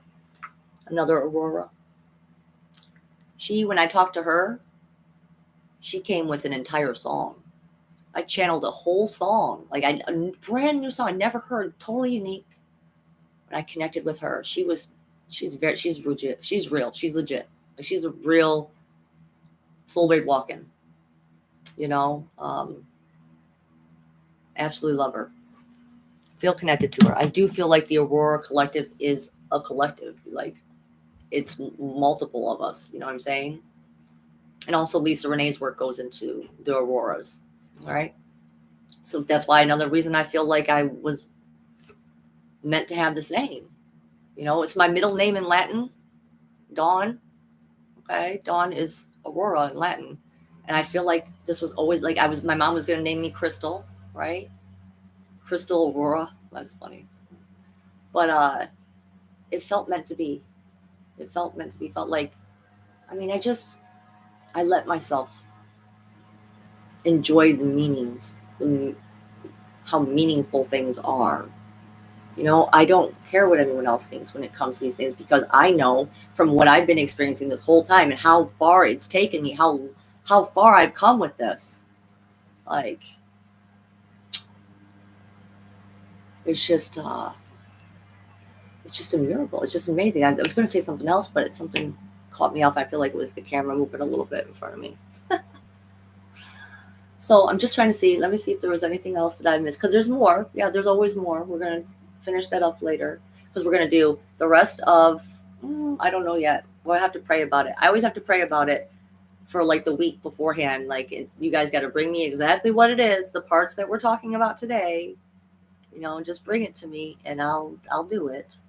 Another Aurora. When I talked to her, she came with an entire song. I channeled a whole song, like a brand new song I never heard, totally unique. When I connected with her, she's legit. She's real. She's legit. Like, she's a real soul blade walking. Absolutely love her. Feel connected to her. I do feel like the Aurora Collective is a collective. Like, it's multiple of us. You know what I'm saying? And also Lisa Renee's work goes into the Auroras. All right. So that's why another reason I feel like I was meant to have this name. It's my middle name in Latin, Dawn. Okay. Dawn is Aurora in Latin. And I feel like this was always like, my mom was going to name me Crystal, right? Crystal Aurora. That's funny. But it felt meant to be. It felt meant to be. Felt like, I let myself enjoy the meanings, how meaningful things are. I don't care what anyone else thinks when it comes to these things, because I know from what I've been experiencing this whole time and how far it's taken me, how far I've come with this. Like, it's just a miracle. It's just amazing. I was going to say something else, but something caught me off. I feel like it was the camera moving a little bit in front of me. So I'm just trying to see. Let me see if there was anything else that I missed, because there's more. Yeah, there's always more. We're going to finish that up later, because we're going to do the rest of, I don't know yet. We'll have to pray about it. I always have to pray about it for like the week beforehand. Like, you guys got to bring me exactly what it is, the parts that we're talking about today. just bring it to me and I'll do it.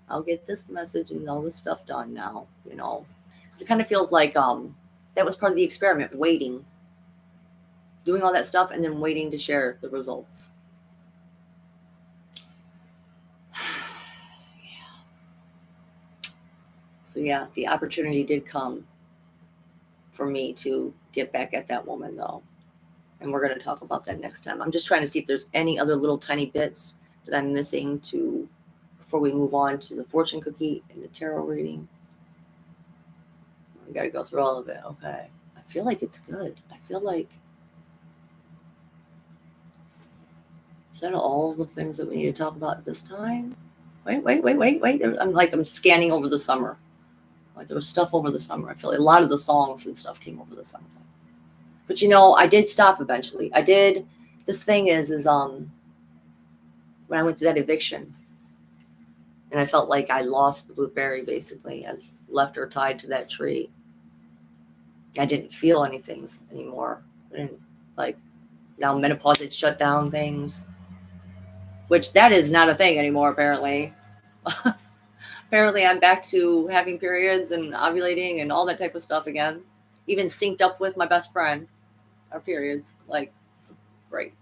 I'll get this message and all this stuff done now, 'Cause it kind of feels like that was part of the experiment, waiting, doing all that stuff and then waiting to share the results. So yeah, the opportunity did come for me to get back at that woman though. And we're going to talk about that next time. I'm just trying to see if there's any other little tiny bits that I'm missing before we move on to the fortune cookie and the tarot reading. We got to go through all of it. Okay. I feel like it's good. I feel like, is that all the things that we need to talk about this time? Wait. I'm scanning over the summer. Like there was stuff over the summer. I feel like a lot of the songs and stuff came over the summer. But I did stop eventually. I did. This thing is when I went to that eviction, and I felt like I lost the blue fairy. Basically, I left her tied to that tree. I didn't feel anything anymore. I didn't now menopause had shut down things, which that is not a thing anymore. Apparently, I'm back to having periods and ovulating and all that type of stuff again. Even synced up with my best friend. Our periods, great.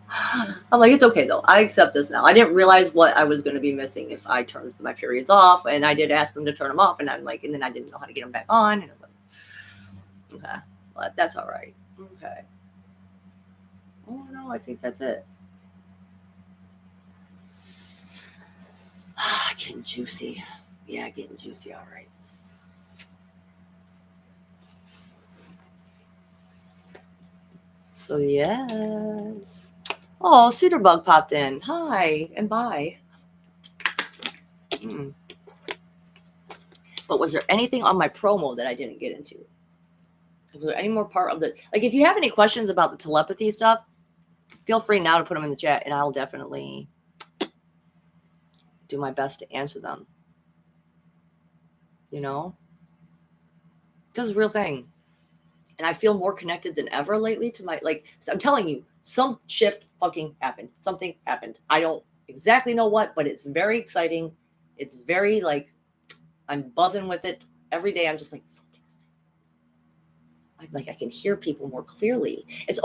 I'm like, it's okay though. I accept this now. I didn't realize what I was going to be missing if I turned my periods off, and I did ask them to turn them off, and I'm like, and then I didn't know how to get them back on, and I was like, okay, but that's all right. Okay. Oh no, I think that's it. Getting juicy. Yeah, getting juicy. All right. So yes. Oh, Suiterbug popped in. Hi and bye. But was there anything on my promo that I didn't get into? Was there any more part of the if you have any questions about the telepathy stuff, feel free now to put them in the chat, and I'll definitely do my best to answer them. Because it's a real thing. And I feel more connected than ever lately to my, I'm telling you, some shift fucking happened. Something happened. I don't exactly know what, but it's very exciting. It's very, I'm buzzing with it every day. I'm just like, something's I can hear people more clearly. It's,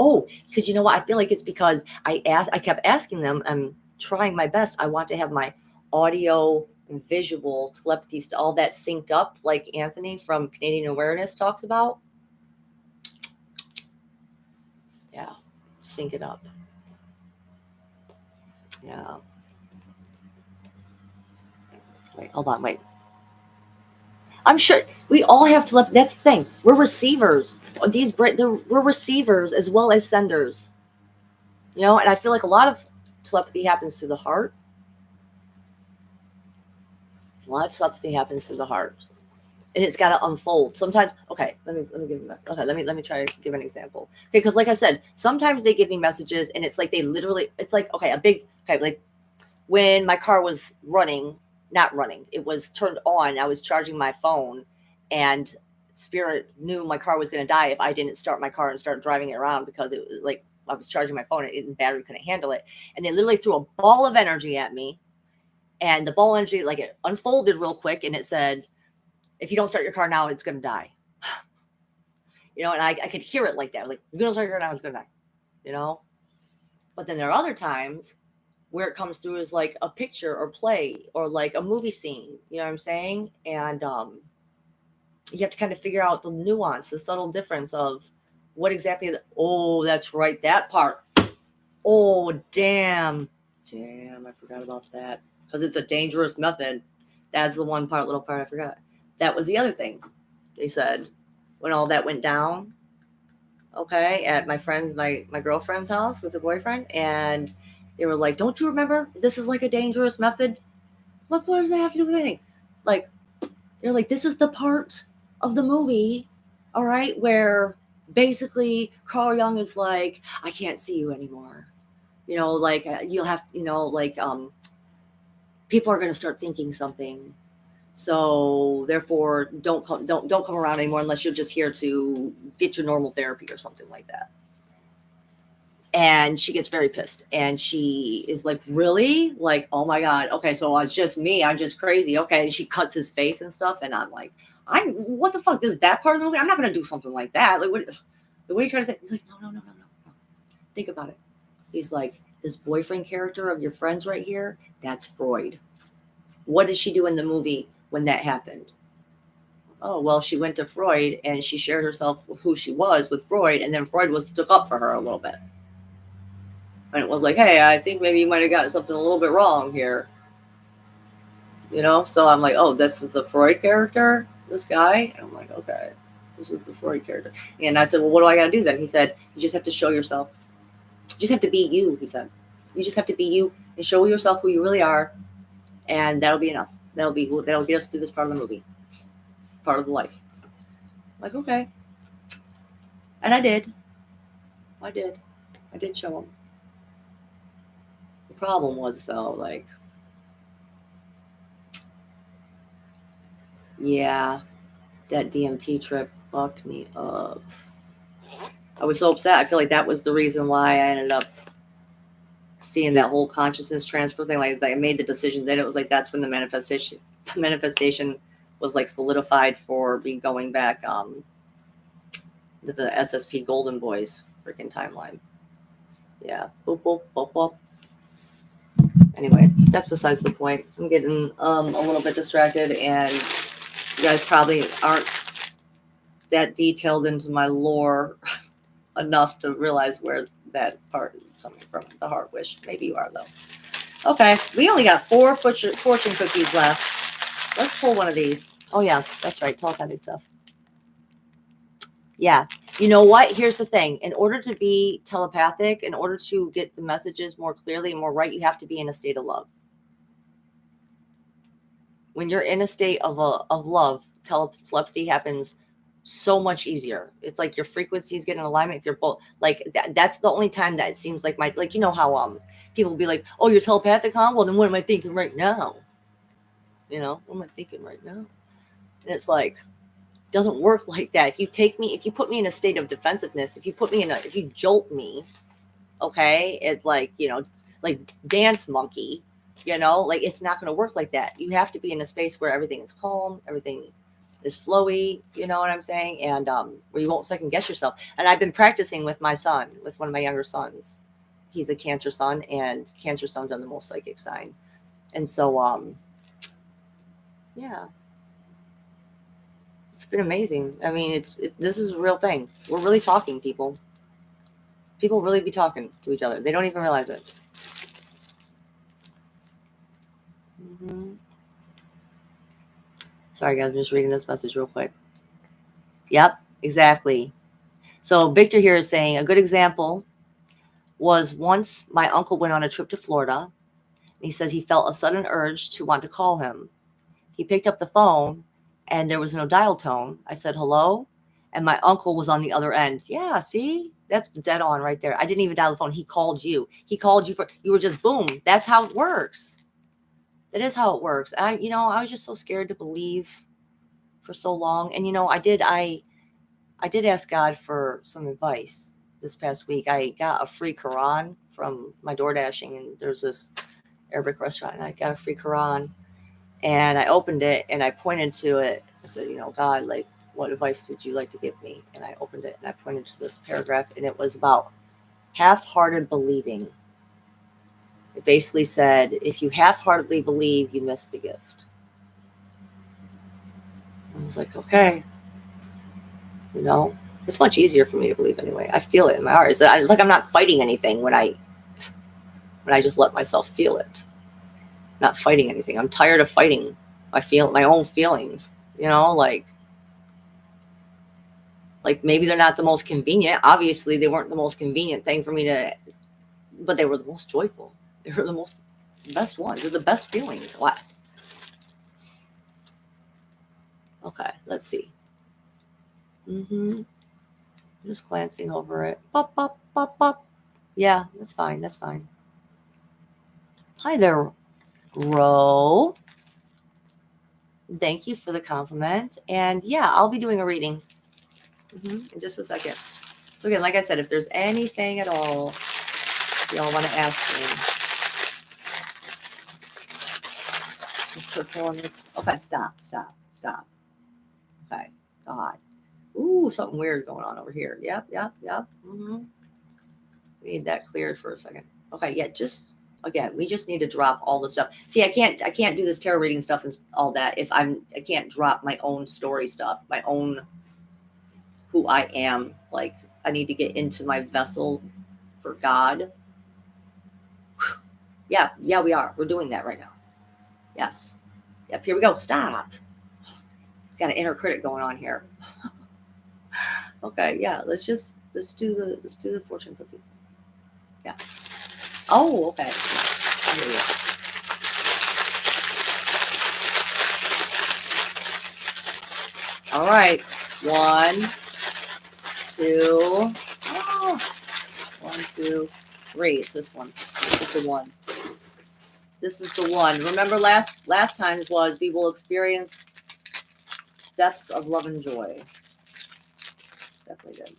because you know what? I feel like it's because I kept asking them, I'm trying my best. I want to have my audio and visual telepathy, all that synced up, like Anthony from Canadian Awareness talks about. Yeah, sync it up. Yeah. Wait, hold on, wait. I'm sure we all have telepathy. That's the thing. We're receivers. We're receivers as well as senders. And I feel like a lot of telepathy happens through the heart. A lot of telepathy happens through the heart, and it's got to unfold. Sometimes, okay, let me give you a message. Okay, let me try to give an example. Okay, because like I said, sometimes they give me messages, and it's like they literally, it's like like when my car was not running, it was turned on. I was charging my phone, and Spirit knew my car was going to die if I didn't start my car and start driving it around, because it was I was charging my phone and the battery couldn't handle it. And they literally threw a ball of energy at me. And the ball of energy, it unfolded real quick, and it said, if you don't start your car now, it's going to die. And I could hear it like that. If you don't start your car now, it's going to die. But then there are other times where it comes through as a picture or play or a movie scene. You know what I'm saying? And you have to kind of figure out the nuance, the subtle difference of what exactly. That's right, that part. Oh, damn, I forgot about that, because it's a dangerous method. That's the little part I forgot. That was the other thing they said when all that went down. Okay, at my girlfriend's house with her boyfriend, and they were like, "Don't you remember? This is a dangerous method." What does that have to do with anything? They're like, "This is the part of the movie, all right, where basically Carl Jung is like, I can't see you anymore. You'll have, people are going to start thinking something. So therefore, don't come around anymore unless you're just here to get your normal therapy or something like that." And she gets very pissed. And she is like, really? Like, oh my God. Okay, so it's just me. I'm just crazy. Okay. And she cuts his face and stuff. And I'm like, what the fuck? This is that part of the movie? I'm not going to do something like that. Like, what are you trying to say? He's like, no. Think about it. He's like, this boyfriend character of your friends right here, that's Freud. What did she do in the movie when that happened? Oh, well, she went to Freud and she shared herself with who she was with Freud, and then Freud stuck up for her a little bit. And it was like, hey, I think maybe you might have gotten something a little bit wrong here. So I'm like, oh, this is the Freud character, this guy? And I'm like, okay, this is the Freud character. And I said, well, what do I got to do then? He said, you just have to show yourself. You just have to be you, he said. You just have to be you and show yourself who you really are, and that'll be enough. That'll get us through this part of the movie, part of the life. Like, okay. And I did. I did show him. The problem was, though, like, yeah, that DMT trip fucked me up. I was so upset. I feel like that was the reason why I ended up seeing that whole consciousness transfer thing. Like, I made the decision that it was like, that's when the manifestation was like solidified for me going back to the SSP Golden Boys freaking timeline. Yeah. Boop, boop, boop, boop. Anyway, that's besides the point. I'm getting a little bit distracted, and you guys probably aren't that detailed into my lore enough to realize where that part is coming from. The heart wish. Maybe you are, though. Okay, we only got 4 fortune cookies left. Let's pull one of these. Oh yeah, that's right, telepathic stuff. Yeah, you know what? Here's the thing. In order to be telepathic, in order to get the messages more clearly and more right, you have to be in a state of love. When you're in a state of love, telepathy happens so much easier. It's like your frequencies get in alignment. If you're both like that's the only time that it seems like you know how people will be like, oh, you're telepathic, huh? Well, then what am I thinking right now? What am I thinking right now? And it's like, doesn't work like that. If you put me in a state of defensiveness, if you jolt me, okay, it's like, like dance monkey, like it's not going to work like that. You have to be in a space where everything is calm, everything is flowy, you know what I'm saying? And where you won't second guess yourself. And I've been practicing with my son, with one of my younger sons. He's a Cancer son, and Cancer sons are the most psychic sign. And so, yeah. It's been amazing. I mean, this is a real thing. We're really talking, people. People really be talking to each other. They don't even realize it. Mm-hmm. Sorry, guys. I'm just reading this message real quick. Yep, exactly. So Victor here is saying, a good example was once my uncle went on a trip to Florida. He says he felt a sudden urge to want to call him. He picked up the phone, and there was no dial tone. I said, hello? And my uncle was on the other end. Yeah, see? That's dead on right there. I didn't even dial the phone. He called you. He called you you were just boom. That's how it works. That is how it works. I was just so scared to believe for so long. And, I did ask God for some advice this past week. I got a free Quran from my door dashing, and there's this Arabic restaurant, and I got a free Quran. And I opened it and I pointed to it. I said, God, like, what advice would you like to give me? And I opened it and I pointed to this paragraph, and it was about half-hearted believing. It basically said, if you half-heartedly believe, you miss the gift. I was like, okay. It's much easier for me to believe anyway. I feel it in my heart. It's like I'm not fighting anything when I just let myself feel it. Not fighting anything. I'm tired of fighting my own feelings, like maybe they're not the most convenient. Obviously they weren't the most convenient thing for me but they were the most joyful. They were the best ones. They're the best feelings. What? Okay, let's see. Just glancing over it. Pop, pop, pop, pop. Yeah, that's fine. That's fine. Hi there, Ro. Thank you for the compliment. And yeah, I'll be doing a reading in just a second. So again, like I said, if there's anything at all Y'all want to ask me. Okay, stop. Okay, God. Ooh, something weird going on over here. Yep. Mm-hmm. We need that cleared for a second. Okay, yeah, just again, we just need to drop all the stuff. See, I can't do this tarot reading stuff and all that if I can't drop my own story stuff, my own who I am. Like, I need to get into my vessel for God. Yeah, we are. We're doing that right now. Yes. Yep, here we go. Stop. Got an inner critic going on here. Okay, yeah, let's do the fortune cookie. Yeah. Oh, okay. I hear you. All right. 1, 2. Oh. 1, 2, 3. It's this one. This is the one. This is the one. Remember last time was we will experience depths of love and joy. Definitely good.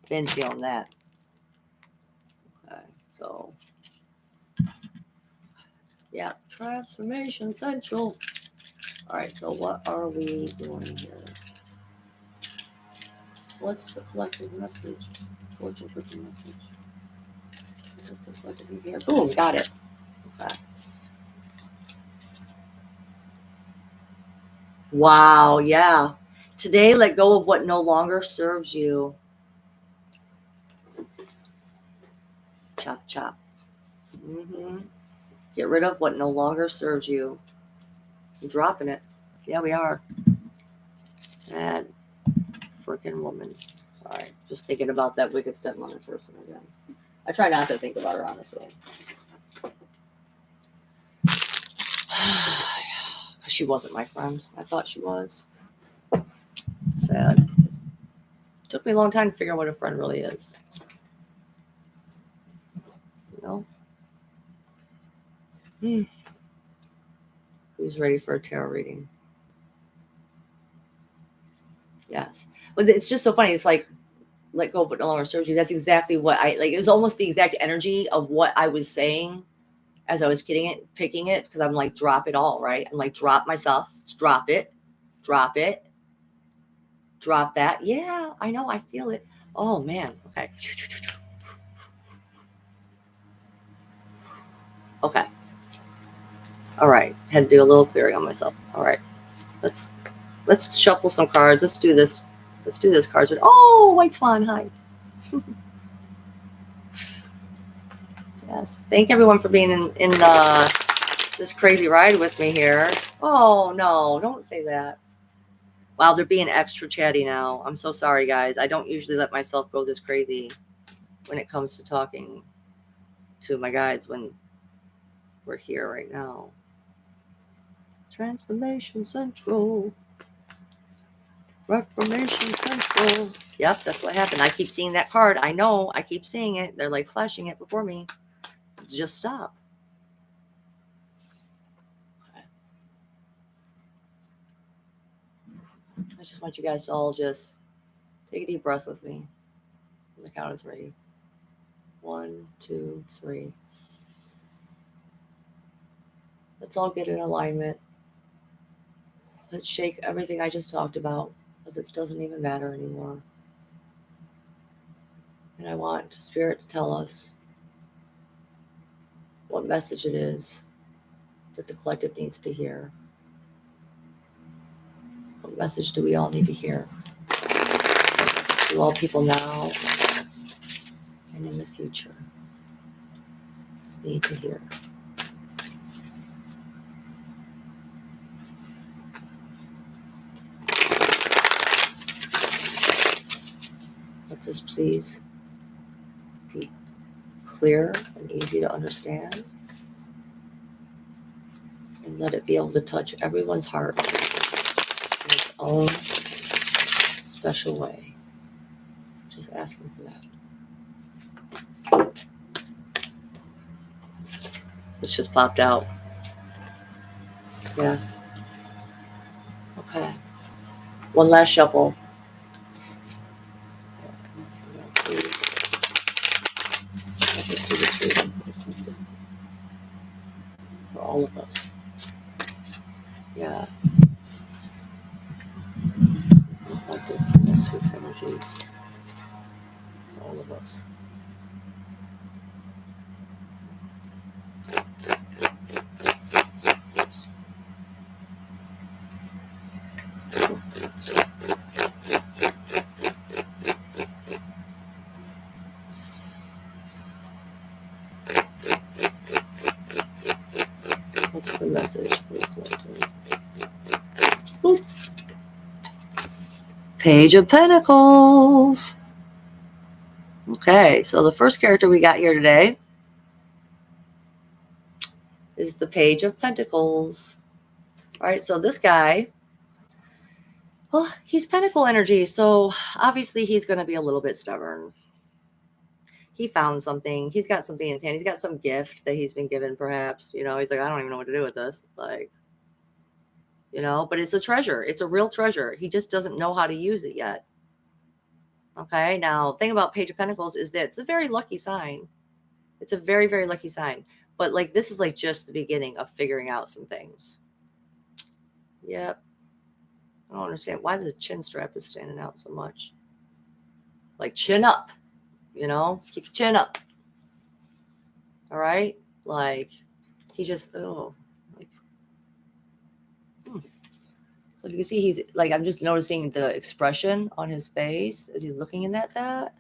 Been feeling that. Okay, so yeah, transformation central. All right, so what are we doing here? What's the collective message? Fortune cookie message. What's the collective in here? Boom, got it. Okay. Wow, yeah. Today, let go of what no longer serves you. Chop, chop. Mm-hmm. Get rid of what no longer serves you. I'm dropping it. Yeah, we are. That freaking woman. Sorry, just thinking about that wicked stepmother person again. I try not to think about her, honestly. Because she wasn't my friend. I thought she was. Sad. Took me a long time to figure out what a friend really is. You know? Who's ready for a tarot reading? Yes. But it's just so funny. It's like, let go of what no longer serves you. That's exactly what I like. It was almost the exact energy of what I was saying as I was picking it, because I'm like, drop it all, right? I'm like, drop myself, drop it, drop that. Yeah, I know, I feel it. Oh man. Okay. Okay. All right. Had to do a little clearing on myself. All right. Let's shuffle some cards. Let's do this. Cards with White Swan. Hi. Yes. Thank everyone for being in this crazy ride with me here. Oh no, don't say that. Wow, they're being extra chatty now. I'm so sorry, guys. I don't usually let myself go this crazy when it comes to talking to my guides when we're here right now. Transformation Central. Reformation Central. Yep, that's what happened. I keep seeing that card. I know. I keep seeing it. They're like flashing it before me. Just stop. Okay. I just want you guys to all just take a deep breath with me on the count of 3. 1, 2, 3. Let's all get in alignment. Let's shake everything I just talked about, because it doesn't even matter anymore. And I want Spirit to tell us what message it is that the collective needs to hear. What message do we all need to hear? Do all people now and in the future need to hear? Let this please be clear and easy to understand. And let it be able to touch everyone's heart in its own special way. Just asking for that. It's just popped out. Yeah. Okay. One last shuffle. all of us. Yeah. Reflected next week's energies. All of us. What's the message for the collective? Oop. Page of Pentacles. Okay, so the first character we got here today is the Page of Pentacles. All right, so this guy, well, he's Pentacle energy, so obviously he's going to be a little bit stubborn. He found something. He's got something in his hand. He's got some gift that he's been given, perhaps. You know, he's like, I don't even know what to do with this. Like, you know, but it's a treasure. It's a real treasure. He just doesn't know how to use it yet. Okay, now, the thing about Page of Pentacles is that it's a very lucky sign. It's a very, very lucky sign. But, like, this is, like, just the beginning of figuring out some things. Yep. I don't understand why the chin strap is standing out so much. Like, chin up. You know? Keep your chin up. All right? Like, he just, oh. Like, So if you can see, he's, like, I'm just noticing the expression on his face as he's looking at that.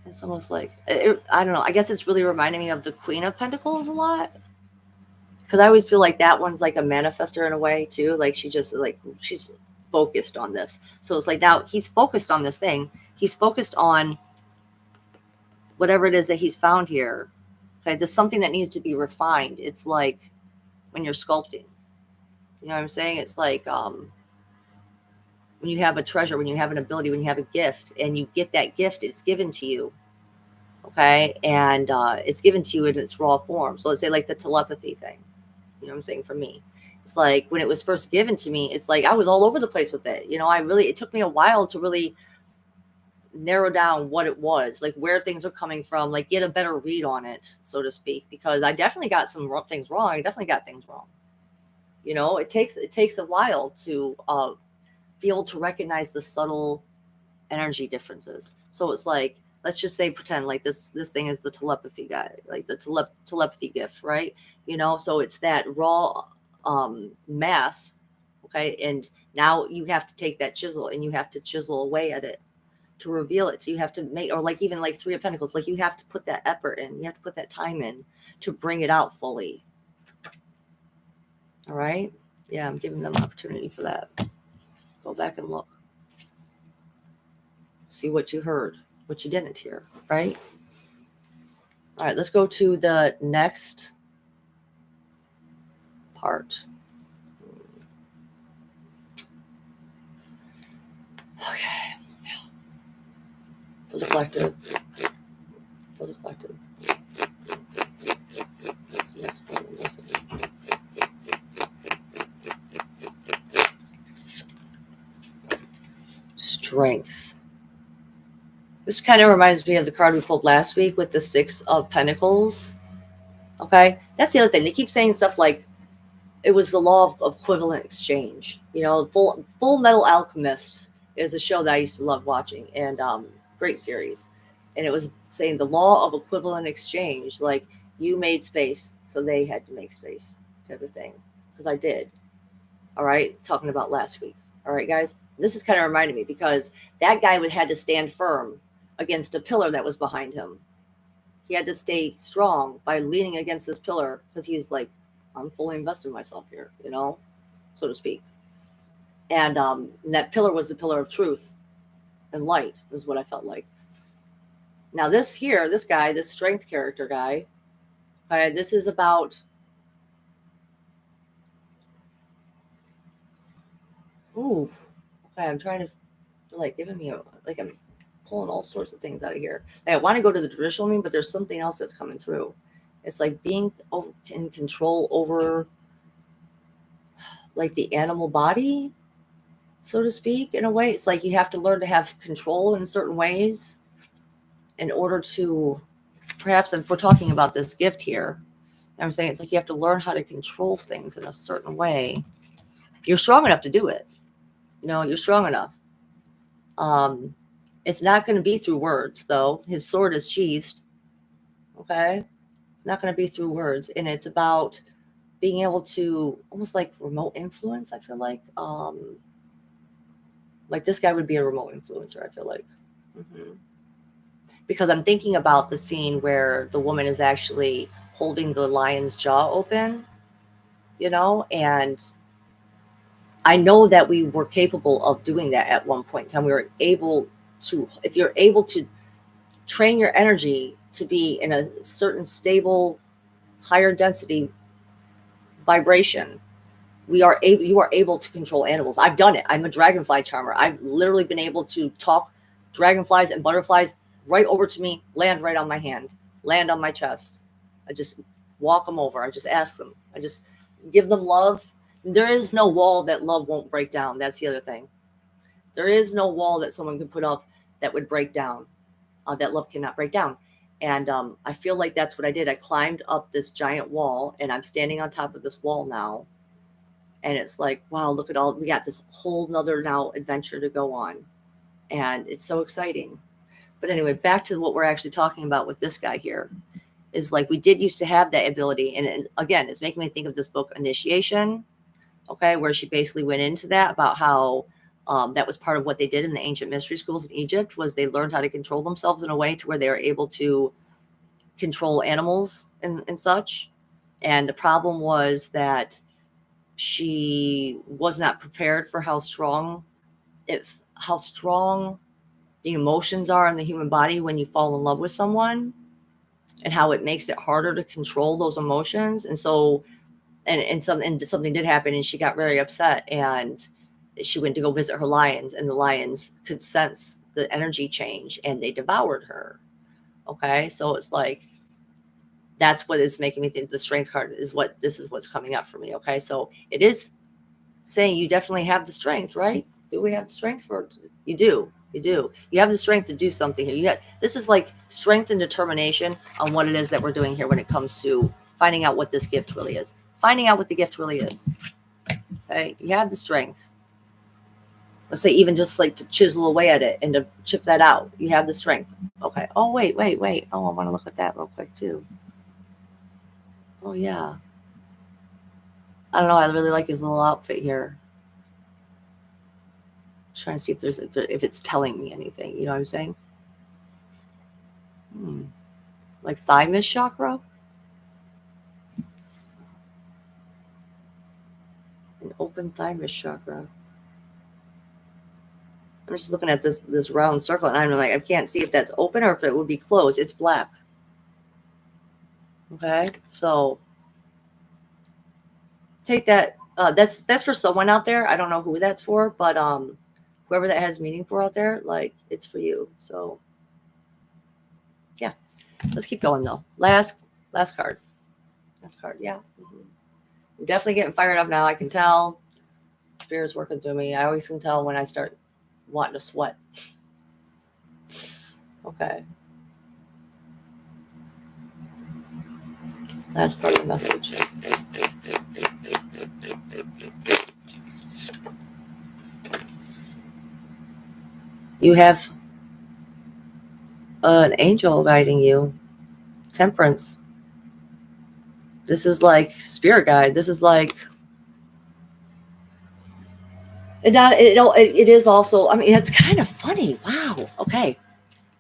It's almost like, I don't know. I guess it's really reminding me of the Queen of Pentacles a lot. Because I always feel like that one's like a manifester in a way too. Like she's focused on this. So it's like now he's focused on this thing. He's focused on whatever it is that he's found here. Okay, there's something that needs to be refined. It's like when you're sculpting. You know what I'm saying? It's like when you have a treasure, when you have an ability, when you have a gift, and you get that gift, it's given to you. Okay, and it's given to you in its raw form. So let's say like the telepathy thing. You know what I'm saying? For me, it's like when it was first given to me, it's like I was all over the place with it. You know, it took me a while to really narrow down what it was, like where things are coming from, like get a better read on it, so to speak, because I definitely got some things wrong. I definitely got things wrong. You know, it takes a while to be able to recognize the subtle energy differences. So it's like, let's just say, pretend like this thing is the telepathy guy, like the telepathy gift, right? You know, so it's that raw mass, okay? And now you have to take that chisel and you have to chisel away at it to reveal it. So you have to make, or like even like Three of Pentacles, like you have to put that effort in, you have to put that time in to bring it out fully. All right? Yeah, I'm giving them opportunity for that. Go back and look. See what you heard, what you didn't hear, right? All right, let's go to the next part. Okay. For the collective. For the collective. That's the next part of the message. Strength. This kind of reminds me of the card we pulled last week with the Six of Pentacles. Okay, that's the other thing. They keep saying stuff like it was the law of equivalent exchange. You know, Full Metal Alchemist is a show that I used to love watching, and great series. And it was saying the law of equivalent exchange, like you made space, so they had to make space, type of thing. Because I did. All right, talking about last week. All right, guys, this is kind of reminding me because that guy had to stand firm against a pillar that was behind him. He had to stay strong by leaning against this pillar because he's like, I'm fully invested in myself here, you know, so to speak. And that pillar was the pillar of truth and light, is what I felt like. Now this guy, this strength character guy, okay, this is about, ooh, okay, I'm trying to, like, giving me like I'm pulling all sorts of things out of here. Like, I want to go to the traditional meaning, but there's something else that's coming through. It's like being in control over like the animal body, so to speak, in a way. It's like you have to learn to have control in certain ways in order to perhaps if we're talking about this gift here, I'm saying it's like you have to learn how to control things in a certain way. You're strong enough to do it. You're strong enough. Um, it's not going to be through words, though. His sword is sheathed. Okay, it's not going to be through words, and it's about being able to almost like remote influence. I feel like this guy would be a remote influencer. I feel like. hmm Because I'm thinking about the scene where the woman is actually holding the lion's jaw open, and I know that we were capable of doing that at one point in time. We were able to, if you're able to train your energy to be in a certain stable, higher density vibration, you are able to control animals. I've done it. I'm a dragonfly charmer. I've literally been able to talk dragonflies and butterflies right over to me, land right on my hand, land on my chest. I just walk them over. I just ask them. I just give them love. There is no wall that love won't break down. That's the other thing. There is no wall that someone can put up that would break down, that love cannot break down. And I feel like that's what I did. I climbed up this giant wall, and I'm standing on top of this wall now. And it's like, wow, look at all, we got this whole nother now adventure to go on. And it's so exciting. But anyway, back to what we're actually talking about with this guy here is like we did used to have that ability. And again, it's making me think of this book, Initiation, okay, where she basically went into that about how that was part of what they did in the ancient mystery schools in Egypt was they learned how to control themselves in a way to where they were able to control animals and such. And the problem was that she was not prepared for how strong the emotions are in the human body when you fall in love with someone, and how it makes it harder to control those emotions. And so and something did happen, and she got very upset, and she went to go visit her lions, and the lions could sense the energy change, and they devoured her. Okay, so it's like that's what is making me think the strength card is what's coming up for me. Okay, so it is saying you definitely have the strength, right? Do we have the strength for it? You do. You have the strength to do something here. This is like strength and determination on what it is that we're doing here when it comes to finding out what this gift really is. Finding out what the gift really is. Okay, you have the strength. Let's say even just like to chisel away at it and to chip that out. You have the strength. Okay. Oh wait. Oh, I want to look at that real quick too. Oh yeah. I don't know. I really like his little outfit here. Trying to see if it's telling me anything. You know what I'm saying? Like thymus chakra, an open thymus chakra. I'm just looking at this round circle, and I'm like, I can't see if that's open or if it would be closed. It's black. Okay, so take that. That's for someone out there. I don't know who that's for, but whoever that has meaning for out there, like it's for you. So yeah, let's keep going though. Last card. Last card. Yeah. I'm definitely getting fired up now. I can tell. Spirit's working through me. I always can tell when I start wanting to sweat. Okay. Last part of the message. You have an angel guiding you. Temperance. This is like spirit guide. This is like it is also. I mean, it's kind of funny. Wow. Okay.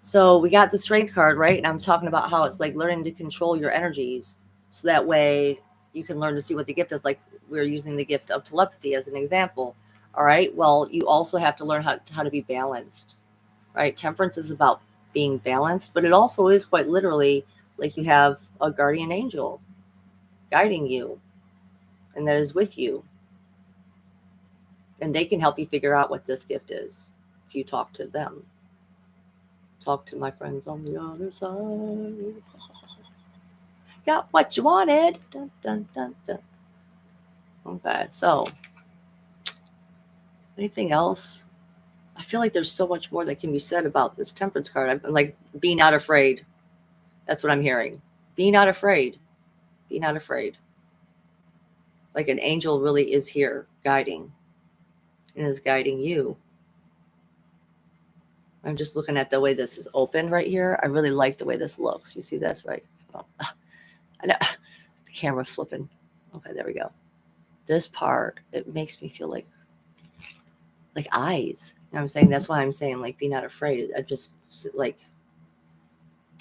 So we got the strength card, right? And I was talking about how it's like learning to control your energies, so that way you can learn to see what the gift is. Like we're using the gift of telepathy as an example. All right. Well, you also have to learn how to be balanced, right? Temperance is about being balanced, but it also is quite literally like you have a guardian angel guiding you, and that is with you, and they can help you figure out what this gift is if you talk to them. Talk to my friends on the other side. Got what you wanted. Dun, dun, dun, dun. Okay, so anything else? I feel like there's so much more that can be said about this temperance card. I'm like being not afraid. That's what I'm hearing. Be not afraid. Be not afraid. Like an angel really is here guiding and is guiding you. I'm just looking at the way this is open right here. I really like the way this looks. You see this, right? Oh, I know. The camera flipping. Okay, there we go. This part, it makes me feel like eyes. You know what I'm saying? That's why I'm saying like be not afraid. I just like,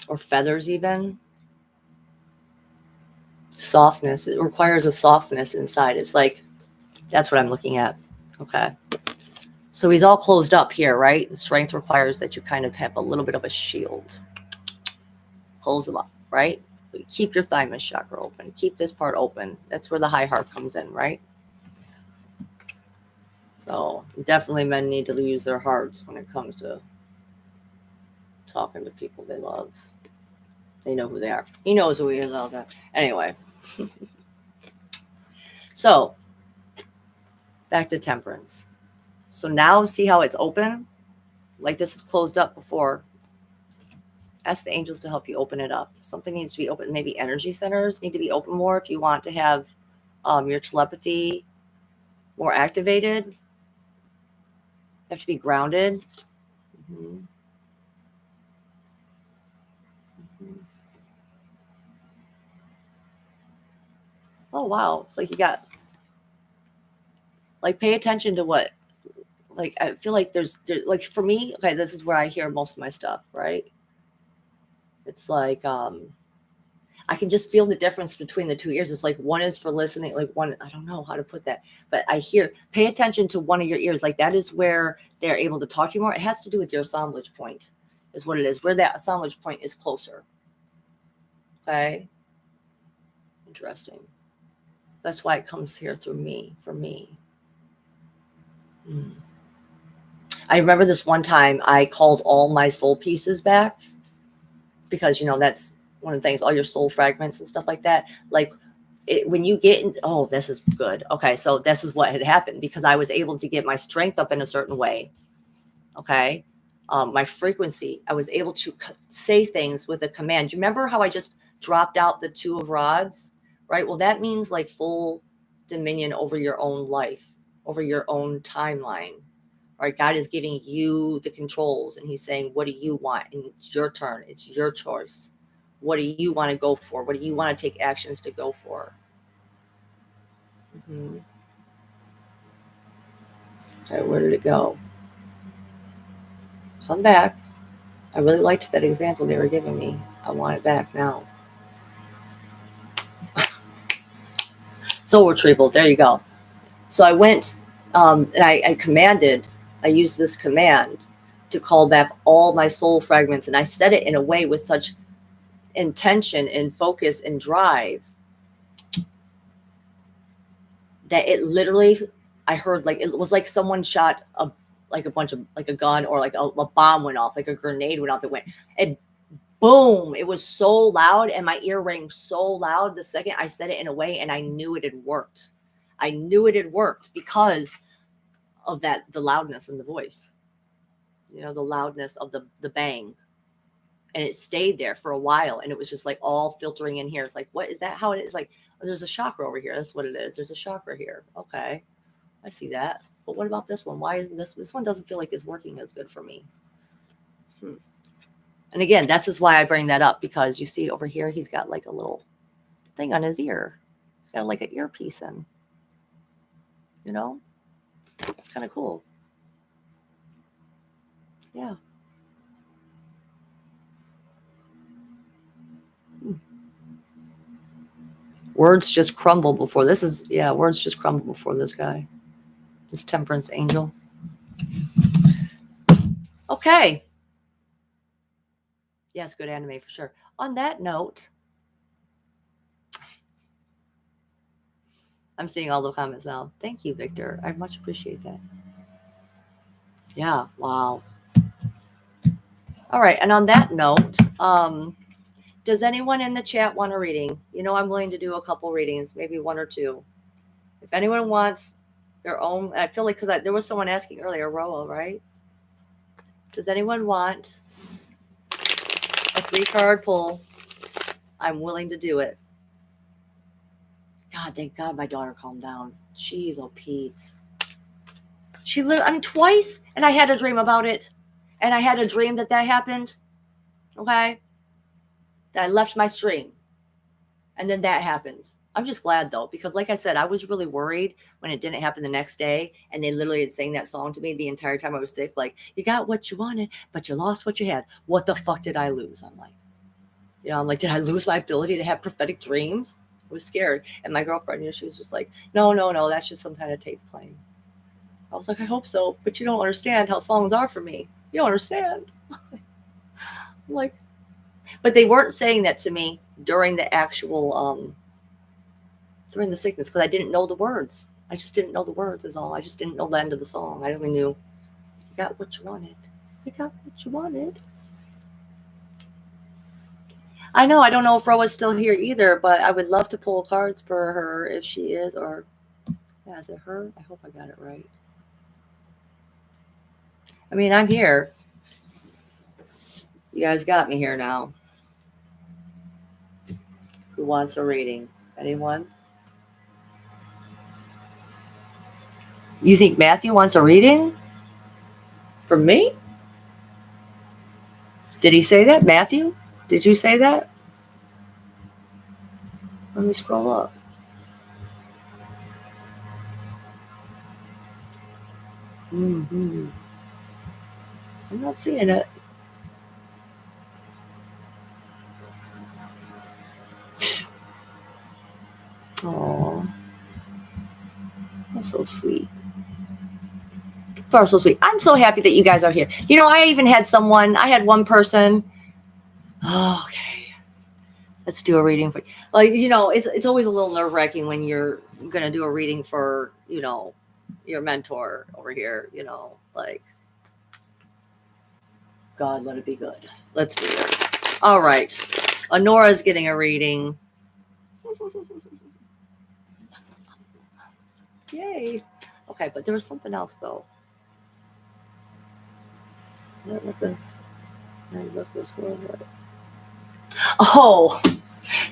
or feathers even. Softness. It requires a softness inside. It's like, that's what I'm looking at. Okay. So he's all closed up here, right? The strength requires that you kind of have a little bit of a shield. Close them up, right? But keep your thymus chakra open. Keep this part open. That's where the high heart comes in, right? So definitely men need to use their hearts when it comes to talking to people they love. They know who they are. He knows who he is, all that. Anyway. So back to temperance. So now see how it's open? Like this is closed up before. Ask the angels to help you open it up. Something needs to be open. Maybe energy centers need to be open more if you want to have your telepathy more activated. You have to be grounded. Mm-hmm. Mm-hmm. Oh, wow. It's like you got, like, pay attention to what, like, I feel like there's like, for me, okay, this is where I hear most of my stuff, right? It's like, I can just feel the difference between the 2 ears. It's like one is for listening, like one, I don't know how to put that, but I hear, pay attention to one of your ears. Like that is where they're able to talk to you more. It has to do with your assemblage point, is what it is, where that assemblage point is closer. Okay. Interesting. That's why it comes here through me, for me. I remember this one time I called all my soul pieces back because, you know, that's one of the things, all your soul fragments and stuff like that. Like when you get in, oh, this is good. Okay. So this is what had happened because I was able to get my strength up in a certain way. Okay. My frequency, I was able to say things with a command. Do you remember how I just dropped out the 2 of rods? Right. Well, that means like full dominion over your own life, over your own timeline. Right. God is giving you the controls and he's saying, what do you want? And it's your turn. It's your choice. What do you want to go for? What do you want to take actions to go for? Mm-hmm. Okay, where did it go? Come back. I really liked that example they were giving me. I want it back now. Soul retrieval. There you go. So I went and I commanded, I used this command to call back all my soul fragments. And I said it in a way with such intention and focus and drive that it literally, I heard like, it was like someone shot like a bunch of, like a gun or like a bomb went off, like a grenade went off. It went, and boom, it was so loud and my ear rang so loud the second I said it in a way, and I knew it had worked. I knew it had worked because of that, the loudness in the voice, you know, the loudness of the bang. And it stayed there for a while and it was just like all filtering in here. It's like, what is that? How it is? Like, oh, there's a chakra over here. That's what it is. There's a chakra here. Okay. I see that. But what about this one? Why isn't this one doesn't feel like it's working as good for me? And again, that's just why I bring that up, because you see over here, he's got like a little thing on his ear. He's got like an earpiece in, you know, it's kind of cool. Yeah. Words just crumble before this is, yeah, words just crumble before this guy, this temperance angel. Okay. Yes, good anime for sure. On that note, I'm seeing all the comments now. Thank you, Victor. I much appreciate that. Yeah, wow. All right, and on that note, does anyone in the chat want a reading? You know, I'm willing to do a couple readings, maybe 1 or 2. If anyone wants their own, I feel like, because there was someone asking earlier, Roa, right? Does anyone want a 3-card pull I'm willing to do it. God, thank God my daughter calmed down. Jeez, oh Pete. She literally, I mean, twice, and I had a dream about it. And I had a dream that happened, okay? That I left my stream. And then that happens. I'm just glad though, because like I said, I was really worried when it didn't happen the next day. And they literally had sang that song to me the entire time I was sick. Like, you got what you wanted, but you lost what you had. What the fuck did I lose? I'm like, did I lose my ability to have prophetic dreams? I was scared. And my girlfriend, she was just like, no, that's just some kind of tape playing. I was like, I hope so, but you don't understand how songs are for me. You don't understand. I'm like, but they weren't saying that to me during the actual during the sickness because I didn't know the words. I just didn't know the words is all. I just didn't know the end of the song. I only knew you got what you wanted. You got what you wanted. I know. I don't know if Roa's still here either, but I would love to pull cards for her if she is, or yeah, is it her? I hope I got it right. I mean, I'm here. You guys got me here now. Who wants a reading? Anyone? You think Matthew wants a reading? From me? Did he say that? Matthew? Did you say that? Let me scroll up. Mm-hmm. I'm not seeing it. Oh, that's so sweet. You are so sweet. I'm so happy that you guys are here. I even had I had one person. Oh, okay. Let's do a reading for it's always a little nerve wracking when you're gonna do a reading for, your mentor over here, like God, let it be good. Let's do this. All right. Honora's getting a reading. Yay. Okay, but there was something else though. What the hands up was for? Oh,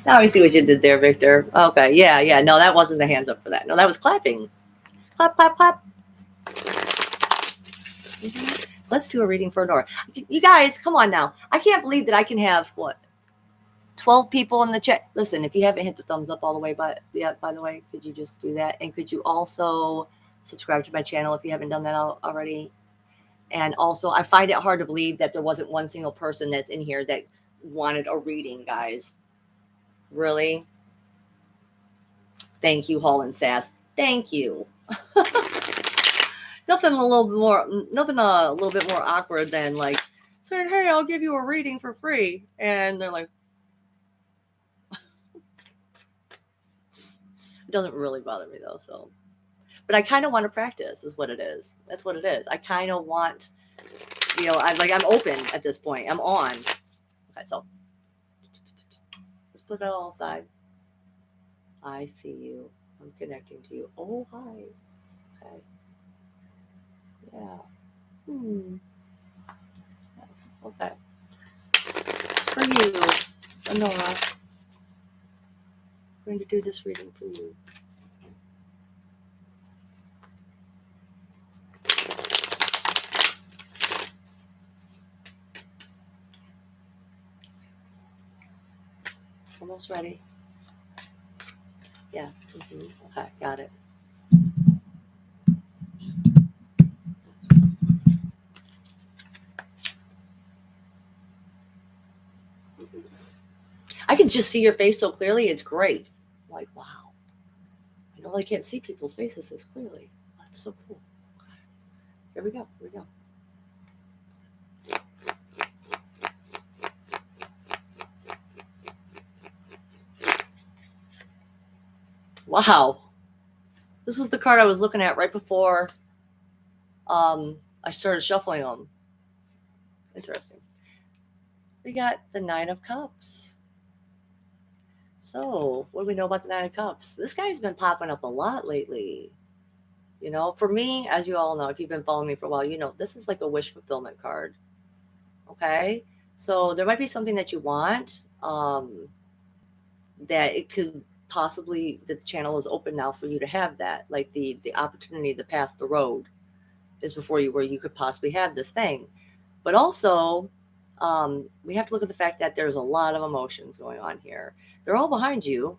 now I see what you did there, Victor. Okay, yeah. No, that wasn't the hands up for that. No, that was clapping. Clap, clap, clap. Mm-hmm. Let's do a reading for Nora. You guys, come on now. I can't believe that I can have 12 people in the chat. Listen, if you haven't hit the thumbs up all the way, but yeah, by the way, could you just do that? And could you also subscribe to my channel if you haven't done that already? And also, I find it hard to believe that there wasn't one single person that's in here that wanted a reading, guys. Really? Thank you, Hall and Sass. Thank you. Nothing a little bit more awkward than like saying, "Hey, I'll give you a reading for free," and they're like, it doesn't really bother me though. So, but I kind of want to practice. Is what it is. That's what it is. I kind of want, I'm open at this point. I'm on. Okay, so let's put it all aside. I see you. I'm connecting to you. Oh, hi. Okay. Yeah. Yes. Okay. For you, Nora, I'm going to do this reading for you. Almost ready. Yeah. Mm-hmm. Okay, got it. I can just see your face so clearly. It's great. I'm like, wow. I normally can't see people's faces as clearly. That's so cool. Okay. Here we go. Wow. This was the card I was looking at right before I started shuffling them. Interesting. We got the Nine of Cups. So, what do we know about the Nine of Cups? This guy's been popping up a lot lately. For me, as you all know, if you've been following me for a while, this is like a wish fulfillment card. Okay? So, there might be something that you want. that it could possibly, the channel is open now for you to have that, like the opportunity, the path, the road is before you, where you could possibly have this thing. But also, we have to look at the fact that there's a lot of emotions going on here. They're all behind you.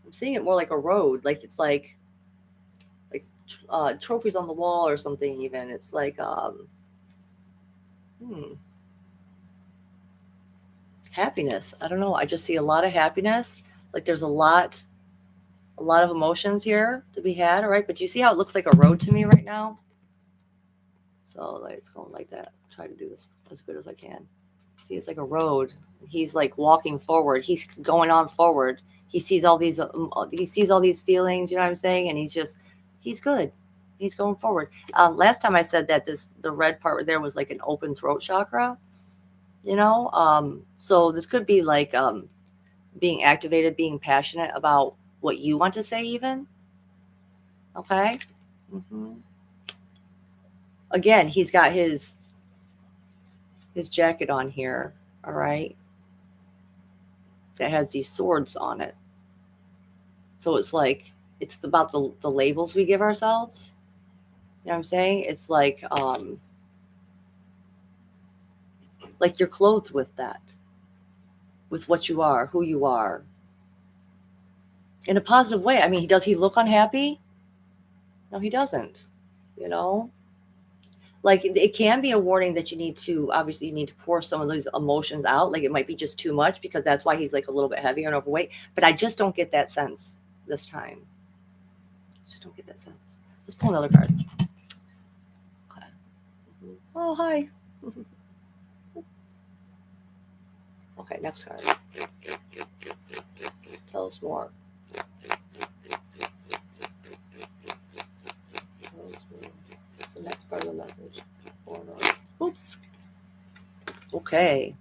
I'm seeing it more like a road, like it's like trophies on the wall or something. Even it's like hmm, happiness. I don't know. I just see a lot of happiness. Like there's a lot of emotions here to be had. All right, but you see how it looks like a road to me right now? So like it's going like that. Try to do this as good as I can. See, it's like a road. He's like walking forward. He's going on forward. He sees all these feelings. You know what I'm saying? And he's good. He's going forward. Last time I said that the red part there was like an open throat chakra. So this could be like being activated, being passionate about what you want to say, even. Okay. hmm Again, he's got his jacket on here. All right, that has these swords on it. So it's like it's about the labels we give ourselves. You know what I'm saying? It's like you're clothed with that, with what you are, who you are, in a positive way. I mean, does he look unhappy? No, he doesn't. You know, like it can be a warning that you need to, obviously you need to pour some of those emotions out. Like it might be just too much, because that's why he's like a little bit heavier and overweight. But I just don't get that sense this time. Just don't get that sense. Let's pull another card. Okay. Oh, hi. Okay, next card. Tell us more. Tell us more. What's the next part of the message? Oop. Okay.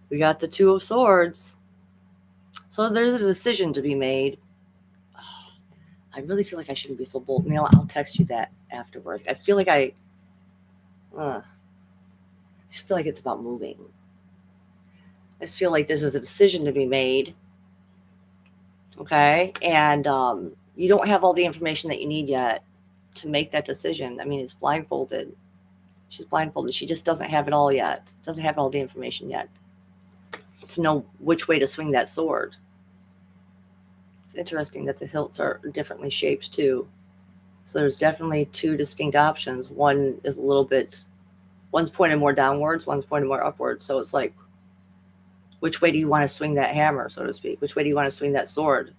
We got the Two of Swords. So there's a decision to be made. I really feel like I shouldn't be so bold. You know, I'll text you that afterward. I feel like I just feel like it's about moving. I just feel like there's a decision to be made. Okay. And you don't have all the information that you need yet to make that decision. I mean, it's blindfolded. She's blindfolded. She just doesn't have it all yet. Doesn't have all the information yet to know which way to swing that sword. It's interesting that the hilts are differently shaped too. So there's definitely two distinct options. One is a little bit, one's pointed more downwards, one's pointed more upwards. So it's like, which way do you want to swing that hammer, so to speak? Which way do you want to swing that sword?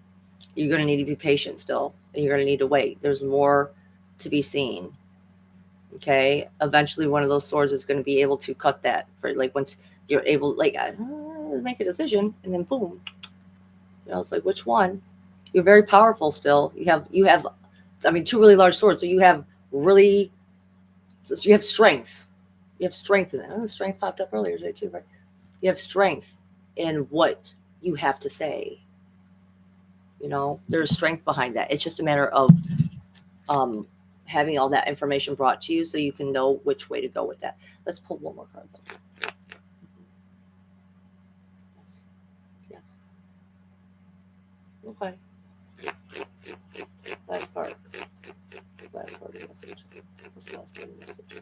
You're going to need to be patient still, and you're going to need to wait. There's more to be seen. Okay. Eventually, one of those swords is going to be able to cut that. For like once you're able, like make a decision, and then boom. It's like, which one? You're very powerful still. You have, I mean, two really large swords. So you have really, so you have strength. You have strength in it. Oh, the strength popped up earlier today too, right? You have strength in what you have to say. There's strength behind that. It's just a matter of um, having all that information brought to you so you can know which way to go with that. Let's pull one more card. Yes. Yes. Okay. Last part. Last part of the message. What's the last part of the message?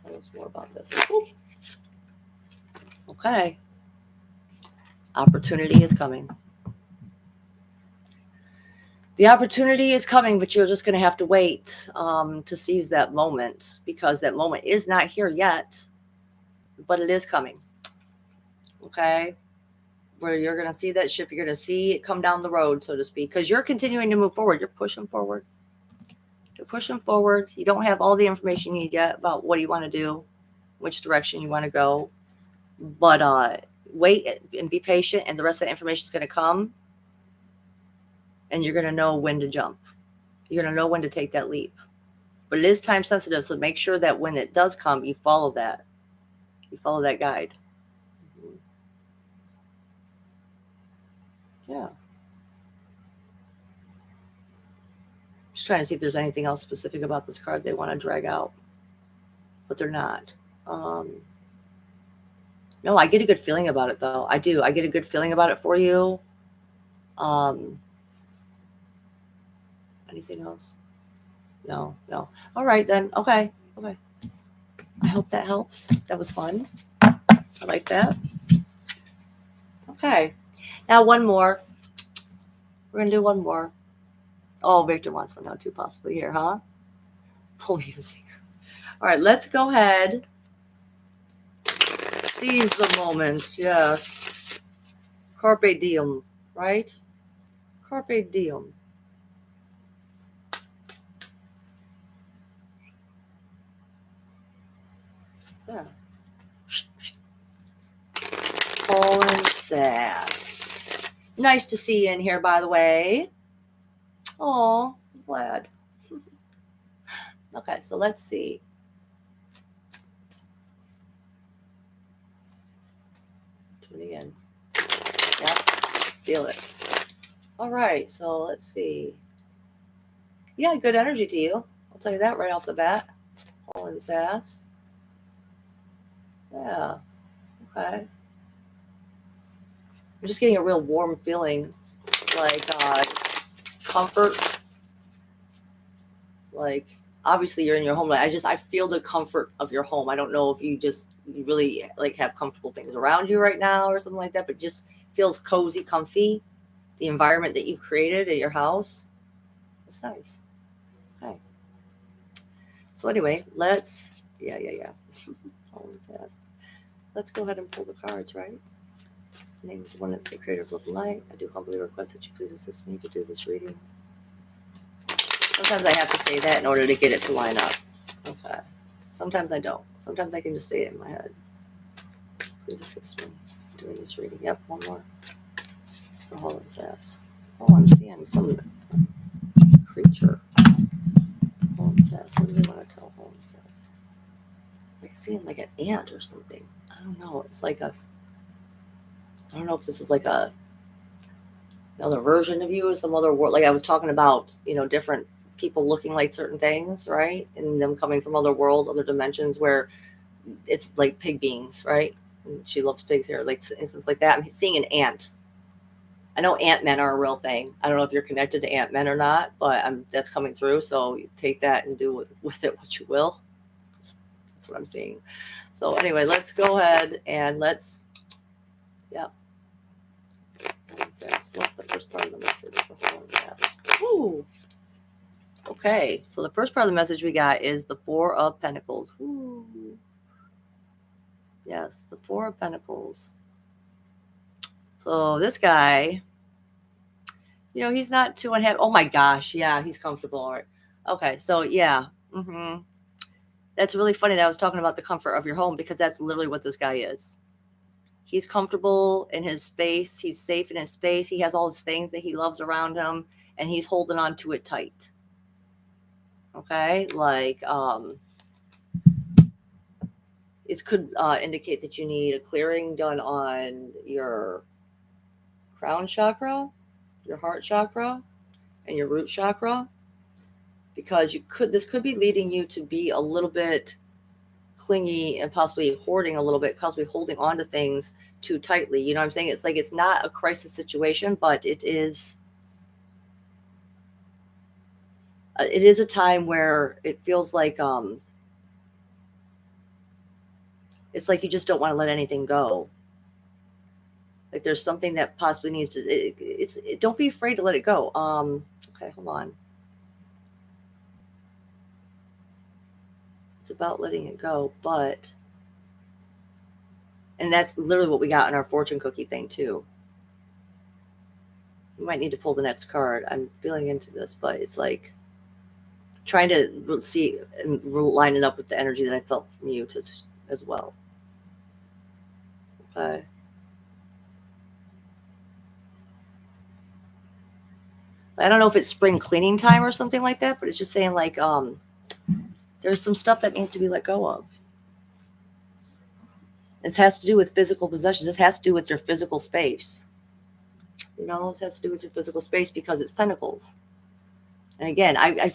Tell us more about this. Ooh. Okay. Opportunity is coming. The opportunity is coming, but you're just going to have to wait to seize that moment, because that moment is not here yet, but it is coming. Okay. Where you're going to see that ship, you're going to see it come down the road, so to speak, because you're continuing to move forward. You're pushing forward. You're pushing forward. You don't have all the information you need yet about what you want to do, which direction you want to go, but wait and be patient, and the rest of the information is going to come, and you're going to know when to jump. You're going to know when to take that leap. But it is time sensitive, so make sure that when it does come, you follow that. You follow that guide. Yeah. Just trying to see if there's anything else specific about this card they want to drag out, but they're not. No, I get a good feeling about it though. I do. I get a good feeling about it for you. Um, anything else? No, no. All right then. Okay. Okay. I hope that helps. That was fun. I like that. Okay. Now one more. We're gonna do one more. Oh, Victor wants one now too, possibly here, huh? Pull me a secret. All right, let's go ahead. Seize the moment. Yes. Carpe diem, right? Carpe diem. Yeah. Colin Sass. Nice to see you in here, by the way. Oh, I'm glad. Okay, so let's see. Do it again. Yep, feel it. All right, so let's see. Yeah, good energy to you. I'll tell you that right off the bat. Colin Sass. Yeah, okay. I'm just getting a real warm feeling, like comfort. Like obviously you're in your home. Like I feel the comfort of your home. I don't know if you really like have comfortable things around you right now or something like that, but just feels cozy, comfy. The environment that you created at your house. It's nice. Okay. So anyway, yeah. Colin says, let's go ahead and pull the cards, right? Name is one of the creators of light. I do humbly request that you please assist me to do this reading. Sometimes I have to say that in order to get it to line up. Okay. Sometimes I don't. Sometimes I can just say it in my head. Please assist me doing this reading. Yep, one more. For Holland says. Oh, I'm seeing some creature. Holland says. What do they want to tell Holland says? It's like seeing like an ant or something. I don't know. It's like I don't know if this is like another version of you or some other world. Like I was talking about, different people looking like certain things, right? And them coming from other worlds, other dimensions where it's like pig beings, right? And she loves pigs here, like instance like that. I'm seeing an ant. I know ant men are a real thing. I don't know if you're connected to ant men or not, but that's coming through. So you take that and do with it what you will. That's what I'm seeing. So anyway, let's go ahead and yeah. What's the first part of the message for Holland says? Ooh. Okay, so the first part of the message we got is the Four of Pentacles. Ooh. Yes, the Four of Pentacles. So this guy, he's not too unhappy. Oh my gosh, yeah, he's comfortable. All right. Okay, so yeah. That's really funny that I was talking about the comfort of your home because that's literally what this guy is. He's comfortable in his space. He's safe in his space. He has all his things that he loves around him, and he's holding on to it tight. Okay, like it could indicate that you need a clearing done on your crown chakra, your heart chakra, and your root chakra, because this could be leading you to be a little bit clingy and possibly hoarding a little bit, possibly holding on to things too tightly. You know what I'm saying? It's like it's not a crisis situation, but it is a time where it feels like it's like you just don't want to let anything go. Like there's something that possibly needs to. Don't be afraid to let it go. Okay, hold on. It's about letting it go, and that's literally what we got in our fortune cookie thing too. We might need to pull the next card. I'm feeling into this, but it's like trying to see and line it up with the energy that I felt from you as well. Okay. I don't know if it's spring cleaning time or something like that, but it's just saying like there's some stuff that needs to be let go of. This has to do with physical possessions. This has to do with your physical space. It has to do with your physical space because it's pentacles. And again, I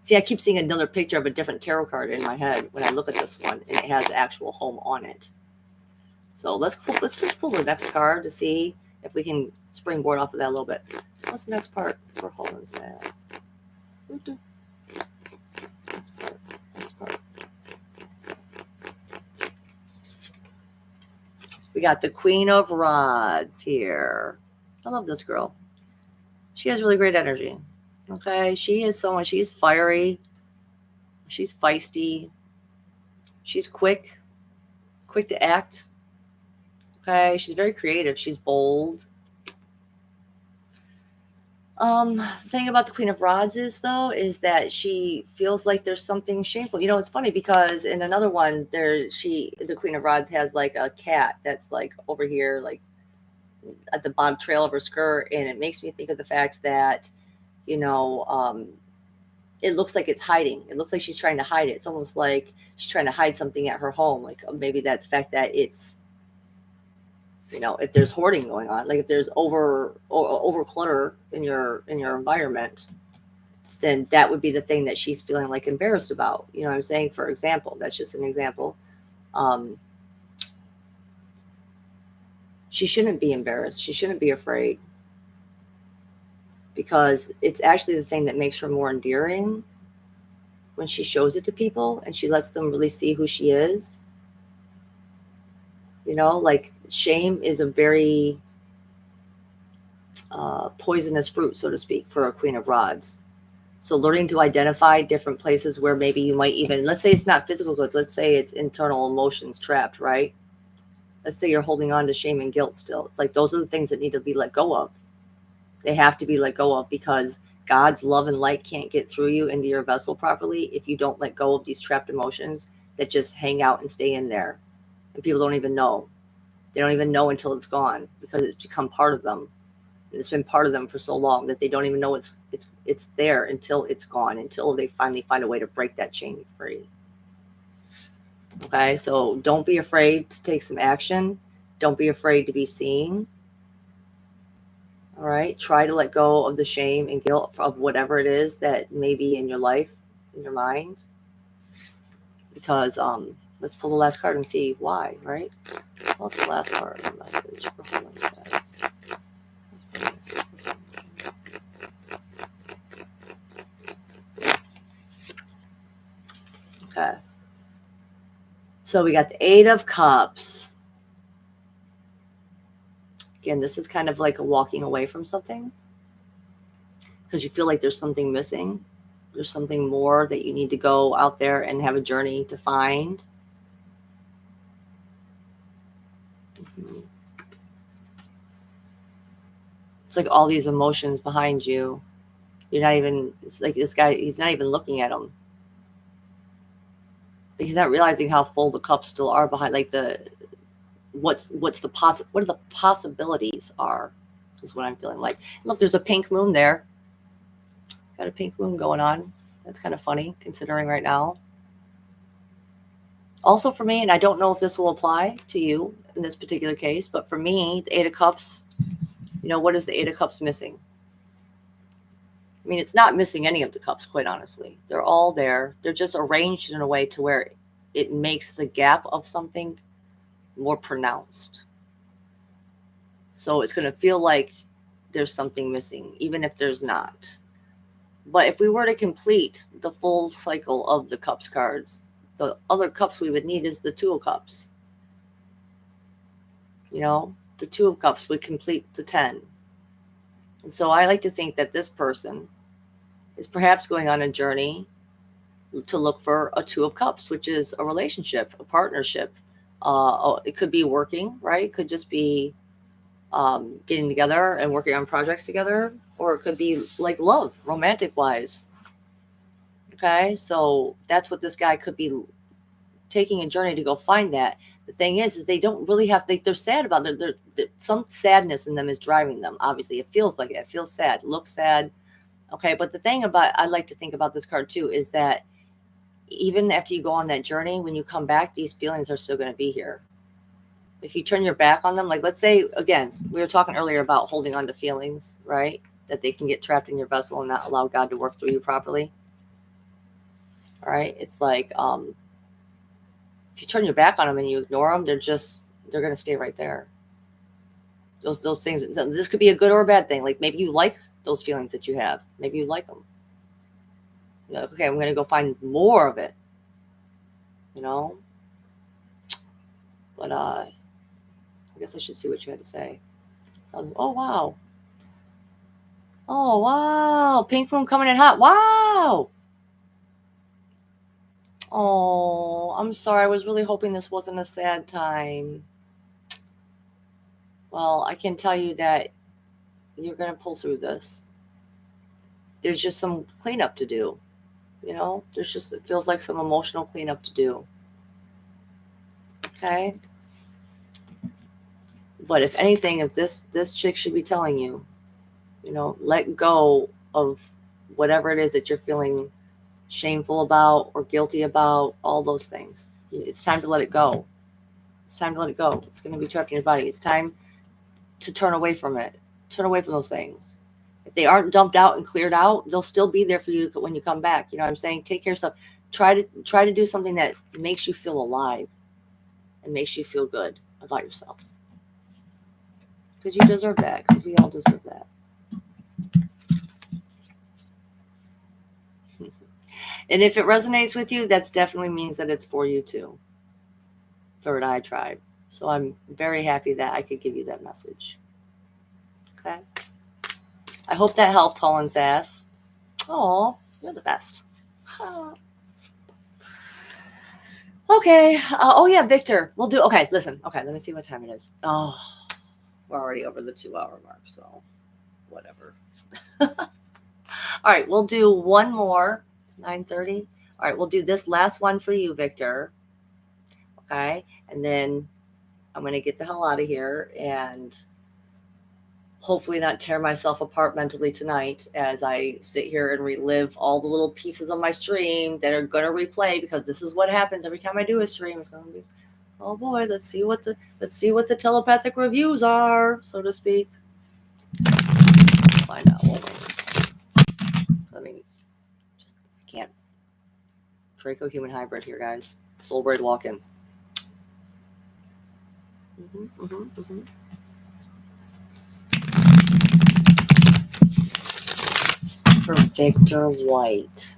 see. I keep seeing another picture of a different tarot card in my head when I look at this one, and it has the actual home on it. So let's just pull the next card to see if we can springboard off of that a little bit. What's the next part for Holland says? Next part. We got the Queen of Rods here. I love this girl. She has really great energy. Okay, she is someone, she's fiery, she's feisty, she's quick to act. Okay, she's very creative, she's bold. Thing about the Queen of Rods is that she feels like there's something shameful. You know, it's funny because in another one, the Queen of Rods has like a cat that's like over here, like at the bottom trail of her skirt, and it makes me think of the fact that, you know, it looks like it's hiding. It looks like she's trying to hide it. It's almost like she's trying to hide something at her home. Like maybe that's the fact that it's, you know, if there's hoarding going on, like if there's over clutter in your environment, then that would be the thing that she's feeling like embarrassed about. You know what I'm saying? For example, that's just an example. She shouldn't be embarrassed. She shouldn't be afraid, because it's actually the thing that makes her more endearing when she shows it to people and she lets them really see who she is. You know, like shame is a very poisonous fruit, so to speak, for a Queen of Rods. So learning to identify different places where maybe you might even, let's say it's not physical goods, let's say it's internal emotions trapped, right? Let's say you're holding on to shame and guilt still. It's like those are the things that need to be let go of. They have to be let go of, because God's love and light can't get through you into your vessel properly if you don't let go of these trapped emotions that just hang out and stay in there. And people don't even know. They don't even know until it's gone, because it's become part of them. It's been part of them for so long that they don't even know it's there until it's gone, until they finally find a way to break that chain free. Okay, so don't be afraid to take some action. Don't be afraid to be seen. All right, try to let go of the shame and guilt of whatever it is that may be in your life, in your mind. Because let's pull the last card and see why, right? What's the last part of the message for Holland says? Let's put a message for Holland. Okay. So we got the Eight of Cups. Again, this is kind of like a walking away from something, because you feel like there's something missing. There's something more that you need to go out there and have a journey to find. It's like all these emotions behind you. You're not even, it's like this guy, he's not even looking at them. He's not realizing how full the cups still are behind, like what are the possibilities are, is what I'm feeling like. Look, there's a pink moon there. Got a pink moon going on. That's kind of funny considering right now. Also for me, and I don't know if this will apply to you in this particular case, but for me, the Eight of Cups, you know, what is the Eight of Cups missing? I mean, it's not missing any of the cups, quite honestly. They're all there. They're just arranged in a way to where it makes the gap of something more pronounced. So it's going to feel like there's something missing, even if there's not. But if we were to complete the full cycle of the Cups cards, the other cups we would need is the Two of Cups. You know, the Two of Cups would complete the 10. And so I like to think that this person is perhaps going on a journey to look for a Two of Cups, which is a relationship, a partnership. It could be working, right? It could just be getting together and working on projects together, or it could be like love, romantic wise. Okay, so that's what this guy could be taking a journey to go find that. The thing is they don't really have, they're sad about it. They're, some sadness in them is driving them. Obviously, it feels like it. It feels sad, looks sad. Okay, but the thing about, I like to think about this card too, is that even after you go on that journey, when you come back, these feelings are still going to be here. If you turn your back on them, like let's say, again, we were talking earlier about holding on to feelings, right? That they can get trapped in your vessel and not allow God to work through you properly. All right, it's like, if you turn your back on them and you ignore them, they're just they're going to stay right there. Those things, this could be a good or a bad thing. Like maybe you like those feelings that you have. Maybe you like them. You're like, okay, I'm going to go find more of it, you know? But I guess I should see what you had to say. Oh, wow. Oh, wow. Pink room coming in hot. Wow. Oh, I'm sorry. I was really hoping this wasn't a sad time. Well, I can tell you that you're going to pull through this. There's just some cleanup to do. You know, there's just, it feels like some emotional cleanup to do. Okay. But if anything, if this chick should be telling you, you know, let go of whatever it is that you're feeling shameful about or guilty about, all those things. It's time to let it go. It's time to let it go. It's going to be trapped in your body. It's time to turn away from it. Turn away from those things. If they aren't dumped out and cleared out, they'll still be there for you when you come back. You know what I'm saying? Take care of yourself. Try to do something that makes you feel alive and makes you feel good about yourself. Because you deserve that. Because we all deserve that. And if it resonates with you, that definitely means that it's for you too. Third Eye Tribe. So I'm very happy that I could give you that message. Okay. I hope that helped, Tall and Sass. Oh, you're the best. Okay. Oh yeah, Victor. We'll do. Okay, listen. Okay, let me see what time it is. Oh, we're already over the 2-hour mark, so whatever. All right, we'll do one more. It's 9:30. All right, we'll do this last one for you, Victor. Okay, and then I'm gonna get the hell out of here and hopefully not tear myself apart mentally tonight as I sit here and relive all the little pieces of my stream that are gonna replay, because this is what happens every time I do a stream. It's gonna be, oh boy, let's see what the telepathic reviews are, so to speak. Find out. I mean, just can't. Draco human hybrid here, guys. Soul braid walk in. For Victor White.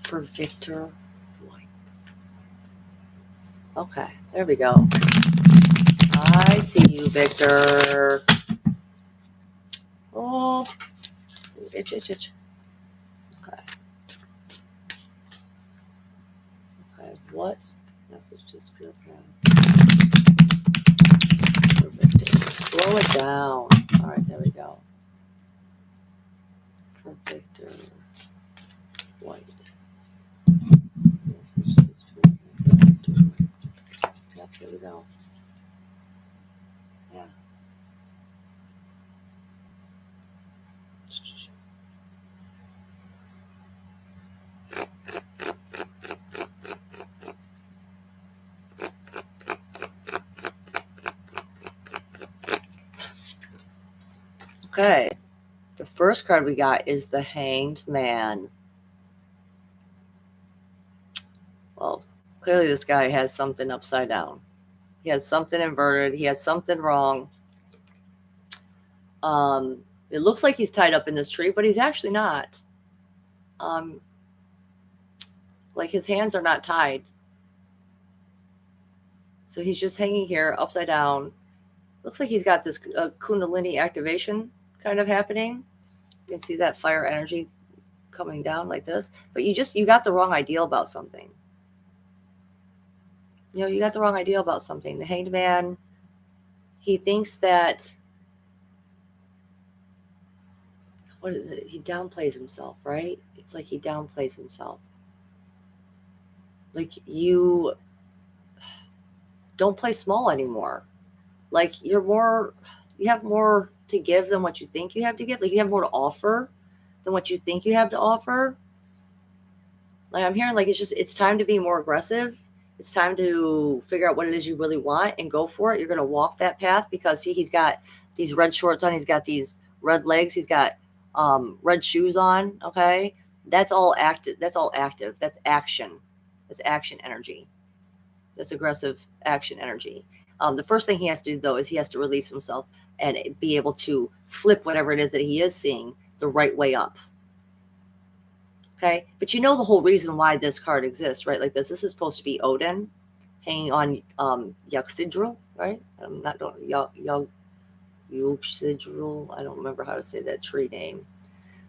For Victor White. Okay, there we go. I see you, Victor. Oh, itch. Okay. Okay, what message does Spirit have for Victor? Slow it down. All right, there we go. For Victor White. Message does Spirit have for Victor White? Yep, there we go. Yeah. Okay, the first card we got is the Hanged Man. Well, clearly this guy has something upside down. He has something inverted. He has something wrong. It looks like he's tied up in this tree, but he's actually not. Like his hands are not tied. So he's just hanging here upside down. Looks like he's got this Kundalini activation kind of happening. You can see that fire energy coming down like this. But you got the wrong idea about something. You know, you got the wrong idea about something. The Hanged Man, he thinks that he downplays himself, right? It's like he downplays himself. Like you don't play small anymore. Like you have more to give than what you think you have to give. Like you have more to offer than what you think you have to offer. Like I'm hearing like it's time to be more aggressive. It's time to figure out what it is you really want and go for it. You're going to walk that path because see, he's got these red shorts on. He's got these red legs. He's got red shoes on. Okay. That's all active. That's action. That's action energy. That's aggressive action energy. The first thing he has to do, though, is he has to release himself and be able to flip whatever it is that he is seeing the right way up. Okay? But you know the whole reason why this card exists, right? Like this. This is supposed to be Odin hanging on Yuxidril, right? I'm not Yuxidril. I don't remember how to say that tree name.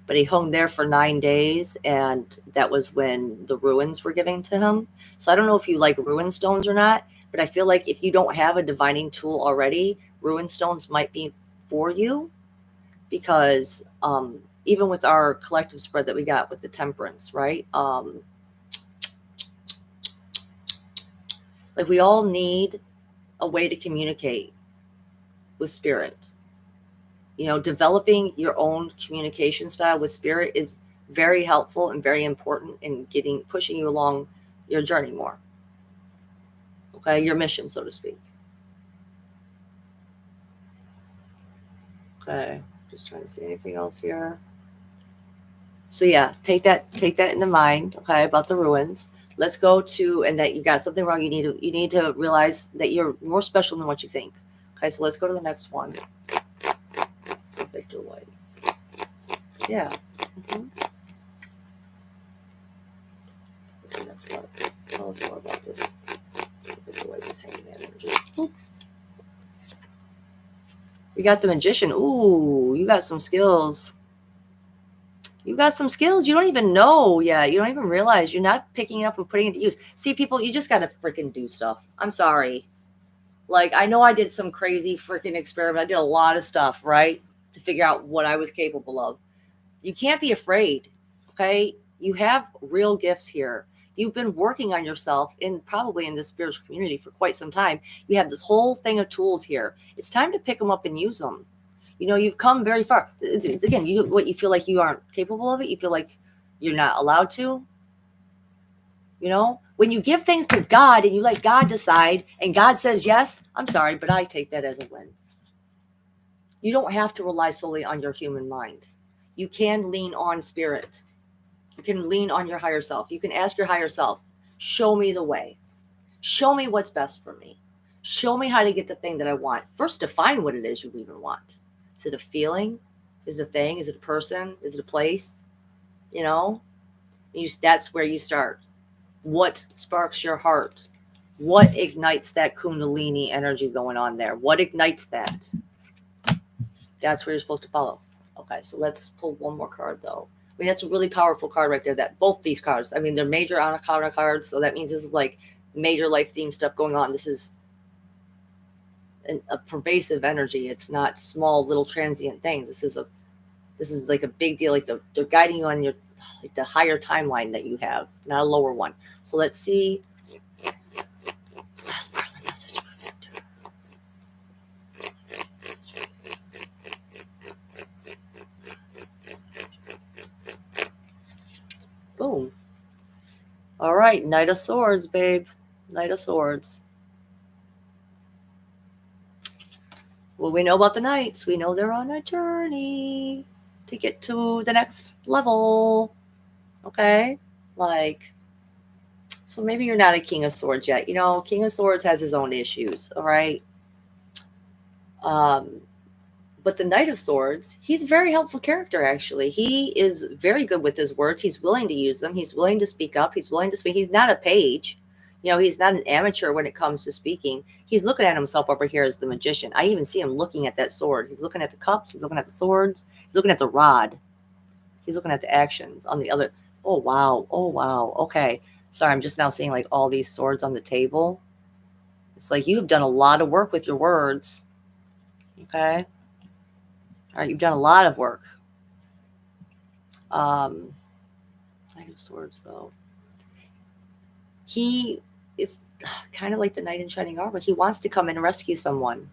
But he hung there for 9 days, and that was when the ruins were given to him. So I don't know if you like ruin stones or not, but I feel like if you don't have a divining tool already, ruin stones might be for you, because even with our collective spread that we got with the temperance, right? Like we all need a way to communicate with spirit. You know, developing your own communication style with spirit is very helpful and very important in pushing you along your journey more. Okay, your mission, so to speak. Okay, just trying to see anything else here. So yeah, take that into mind, okay, about the ruins. Let's go to, and that you got something wrong. You need to realize that you're more special than what you think. Okay, so let's go to the next one. Victor White. Yeah. Let's see, that's what. Tell us more about this. Victor White is hanging energy. We got the Magician. Ooh, you got some skills. You got some skills you don't even know yet. You don't even realize. You're not picking it up and putting it to use. See, people, you just got to freaking do stuff. I'm sorry. Like, I know I did some crazy freaking experiment. I did a lot of stuff, right, to figure out what I was capable of. You can't be afraid, okay? You have real gifts here. You've been working on yourself probably in this spiritual community for quite some time. You have this whole thing of tools here. It's time to pick them up and use them. You know, you've come very far. It's again, you feel like you aren't capable of it. You feel like you're not allowed to. You know, when you give things to God and you let God decide and God says yes, I'm sorry, but I take that as a win. You don't have to rely solely on your human mind. You can lean on spirit. You can lean on your higher self. You can ask your higher self, show me the way. Show me what's best for me. Show me how to get the thing that I want. First, define what it is you even want. Is it a feeling? Is it a thing? Is it a person? Is it a place? You know, that's where you start. What sparks your heart? What ignites that Kundalini energy going on there? What ignites that? That's where you're supposed to follow. Okay, so let's pull one more card, though. I mean, that's a really powerful card right there. That both these cards, I mean, they're major Anakara cards, so that means this is like major life theme stuff going on. This is a pervasive energy. It's not small little transient things. This is like a big deal. Like they're guiding you on your like the higher timeline that you have, not a lower one. So let's see. Last part of the message for Victor. Boom. All right, Knight of Swords, babe. Knight of Swords. Well, we know about the knights. We know they're on a journey to get to the next level. Okay? Like, so maybe you're not a King of Swords yet. You know, King of Swords has his own issues, all right? But the Knight of Swords, he's a very helpful character, actually. He is very good with his words. He's willing to use them. He's willing to speak up. He's willing to speak. He's not a page. You know, he's not an amateur when it comes to speaking. He's looking at himself over here as the magician. I even see him looking at that sword. He's looking at the cups. He's looking at the swords. He's looking at the rod. He's looking at the actions on the other. Oh, wow. Oh, wow. Okay. Sorry, I'm just now seeing like all these swords on the table. It's like you've done a lot of work with your words. Okay. All right, you've done a lot of work. Knight of Swords, though. He is kind of like the knight in shining armor. He wants to come in and rescue someone.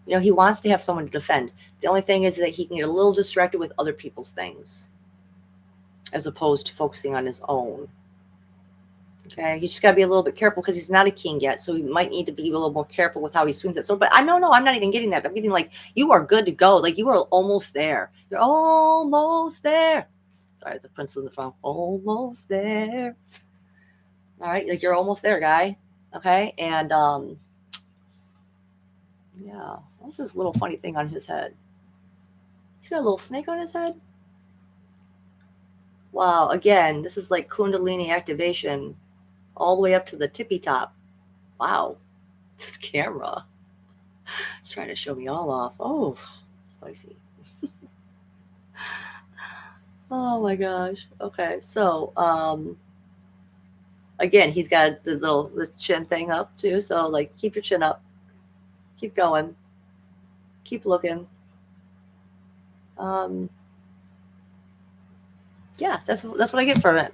You know, he wants to have someone to defend. The only thing is that he can get a little distracted with other people's things as opposed to focusing on his own. Okay, you just got to be a little bit careful because he's not a king yet, so he might need to be a little more careful with how he swings that sword. But no, I'm not even getting that. I'm getting like, you are good to go. Like, you are almost there. You're almost there. Sorry, it's a Prince in the phone. Almost there. All right, like you're almost there, guy. Okay, and yeah, what's this little funny thing on his head? He's got a little snake on his head. Wow, again, this is like Kundalini activation all the way up to the tippy top. Wow, this camera. It's trying to show me all off. Oh, spicy. Oh my gosh. Okay, so again, he's got the chin thing up too. So like, keep your chin up, keep going, keep looking. Um, yeah, that's what I get from it.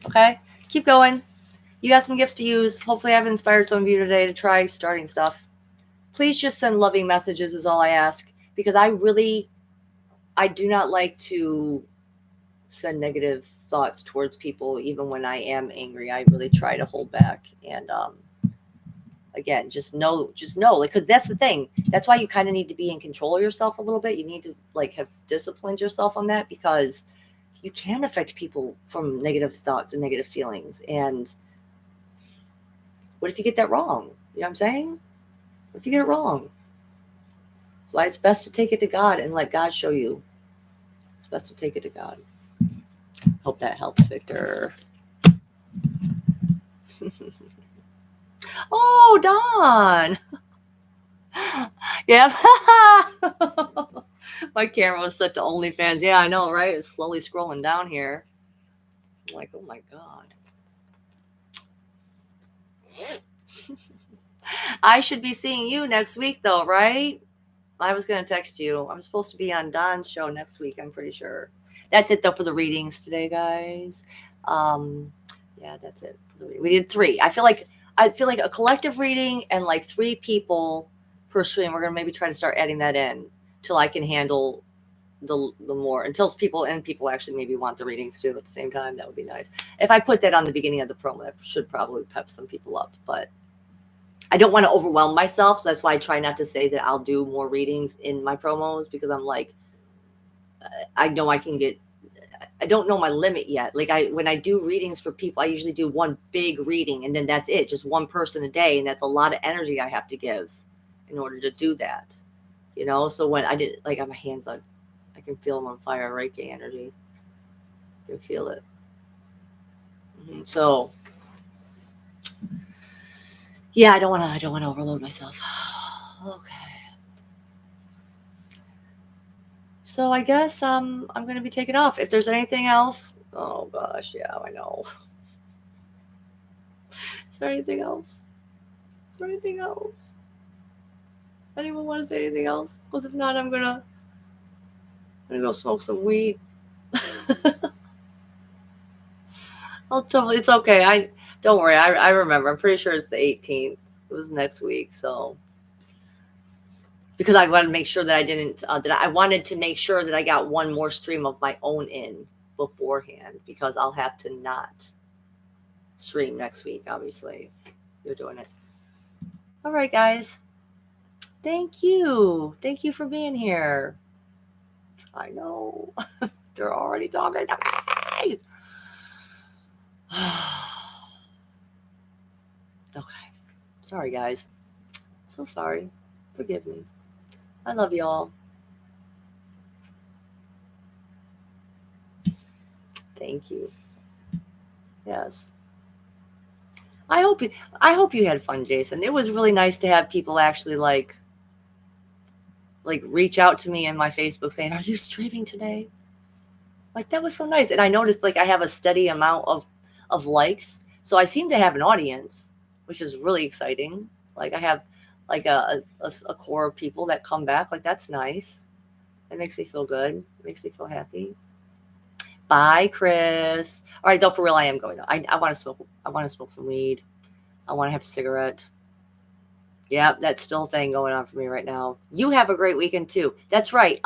Okay, keep going. You got some gifts to use. Hopefully, I've inspired some of you today to try starting stuff. Please just send loving messages is all I ask, because I do not like to send negative thoughts towards people even when I am angry. I really try to hold back. And again, just know like, because that's the thing. That's why you kind of need to be in control of yourself a little bit. You need to like have disciplined yourself on that, because you can affect people from negative thoughts and negative feelings. And what if you get that wrong? You know what I'm saying? What if you get it wrong? That's why it's best to take it to God and let God show you. It's best to take it to God. Hope that helps, Victor. Oh, Don. Yeah. My camera was set to OnlyFans. Yeah, I know, right? It's slowly scrolling down here. I'm like, oh my God. I should be seeing you next week, though, right? I was going to text you. I'm supposed to be on Don's show next week, I'm pretty sure. That's it, though, for the readings today, guys. Um, yeah, that's it. We did 3. I feel like a collective reading and like 3 people per stream. We're gonna maybe try to start adding that in till I can handle the more, until people actually maybe want the readings too at the same time. That would be nice. If I put that on the beginning of the promo, that should probably pep some people up. But I don't want to overwhelm myself, so that's why I try not to say that I'll do more readings in my promos, because I'm like, I know I can get. I don't know my limit yet. Like when I do readings for people, I usually do one big reading and then that's it, just one person a day, and that's a lot of energy I have to give in order to do that. So when I did, like, on my hands, I can feel them on fire, Reiki energy. I can feel it. So yeah, I don't want to overload myself. Okay. So I guess I'm gonna be taking off. If there's anything else, oh gosh, yeah, I know. Is there anything else? Is there anything else? Anyone want to say anything else? Because if not, I'm gonna go smoke some weed. I'll tell you, it's okay. I don't worry. I remember. I'm pretty sure it's the 18th. It was next week. So because I wanted to make sure that I didn't that I wanted to make sure that I got one more stream of my own in beforehand, because I'll have to not stream next week. Obviously, you're doing it. All right, guys. Thank you. Thank you for being here. I know they're already talking to me. Okay. Sorry, guys. So sorry. Forgive me. I love y'all. Thank you. Yes. I hope I hope you had fun, Jason. It was really nice to have people actually like reach out to me in my Facebook saying, "Are you streaming today?" Like, that was so nice. And I noticed like I have a steady amount of likes. So I seem to have an audience, which is really exciting. Like, I have like a core of people that come back. Like, that's nice. It makes me feel good. It makes me feel happy. Bye, Chris. All right, though, for real, I am going. I want to smoke. I want to smoke some weed. I want to have a cigarette. Yeah, that's still a thing going on for me right now. You have a great weekend too. That's right.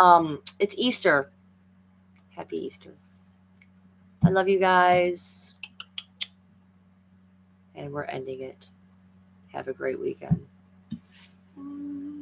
It's Easter. Happy Easter. I love you guys. And we're ending it. Have a great weekend.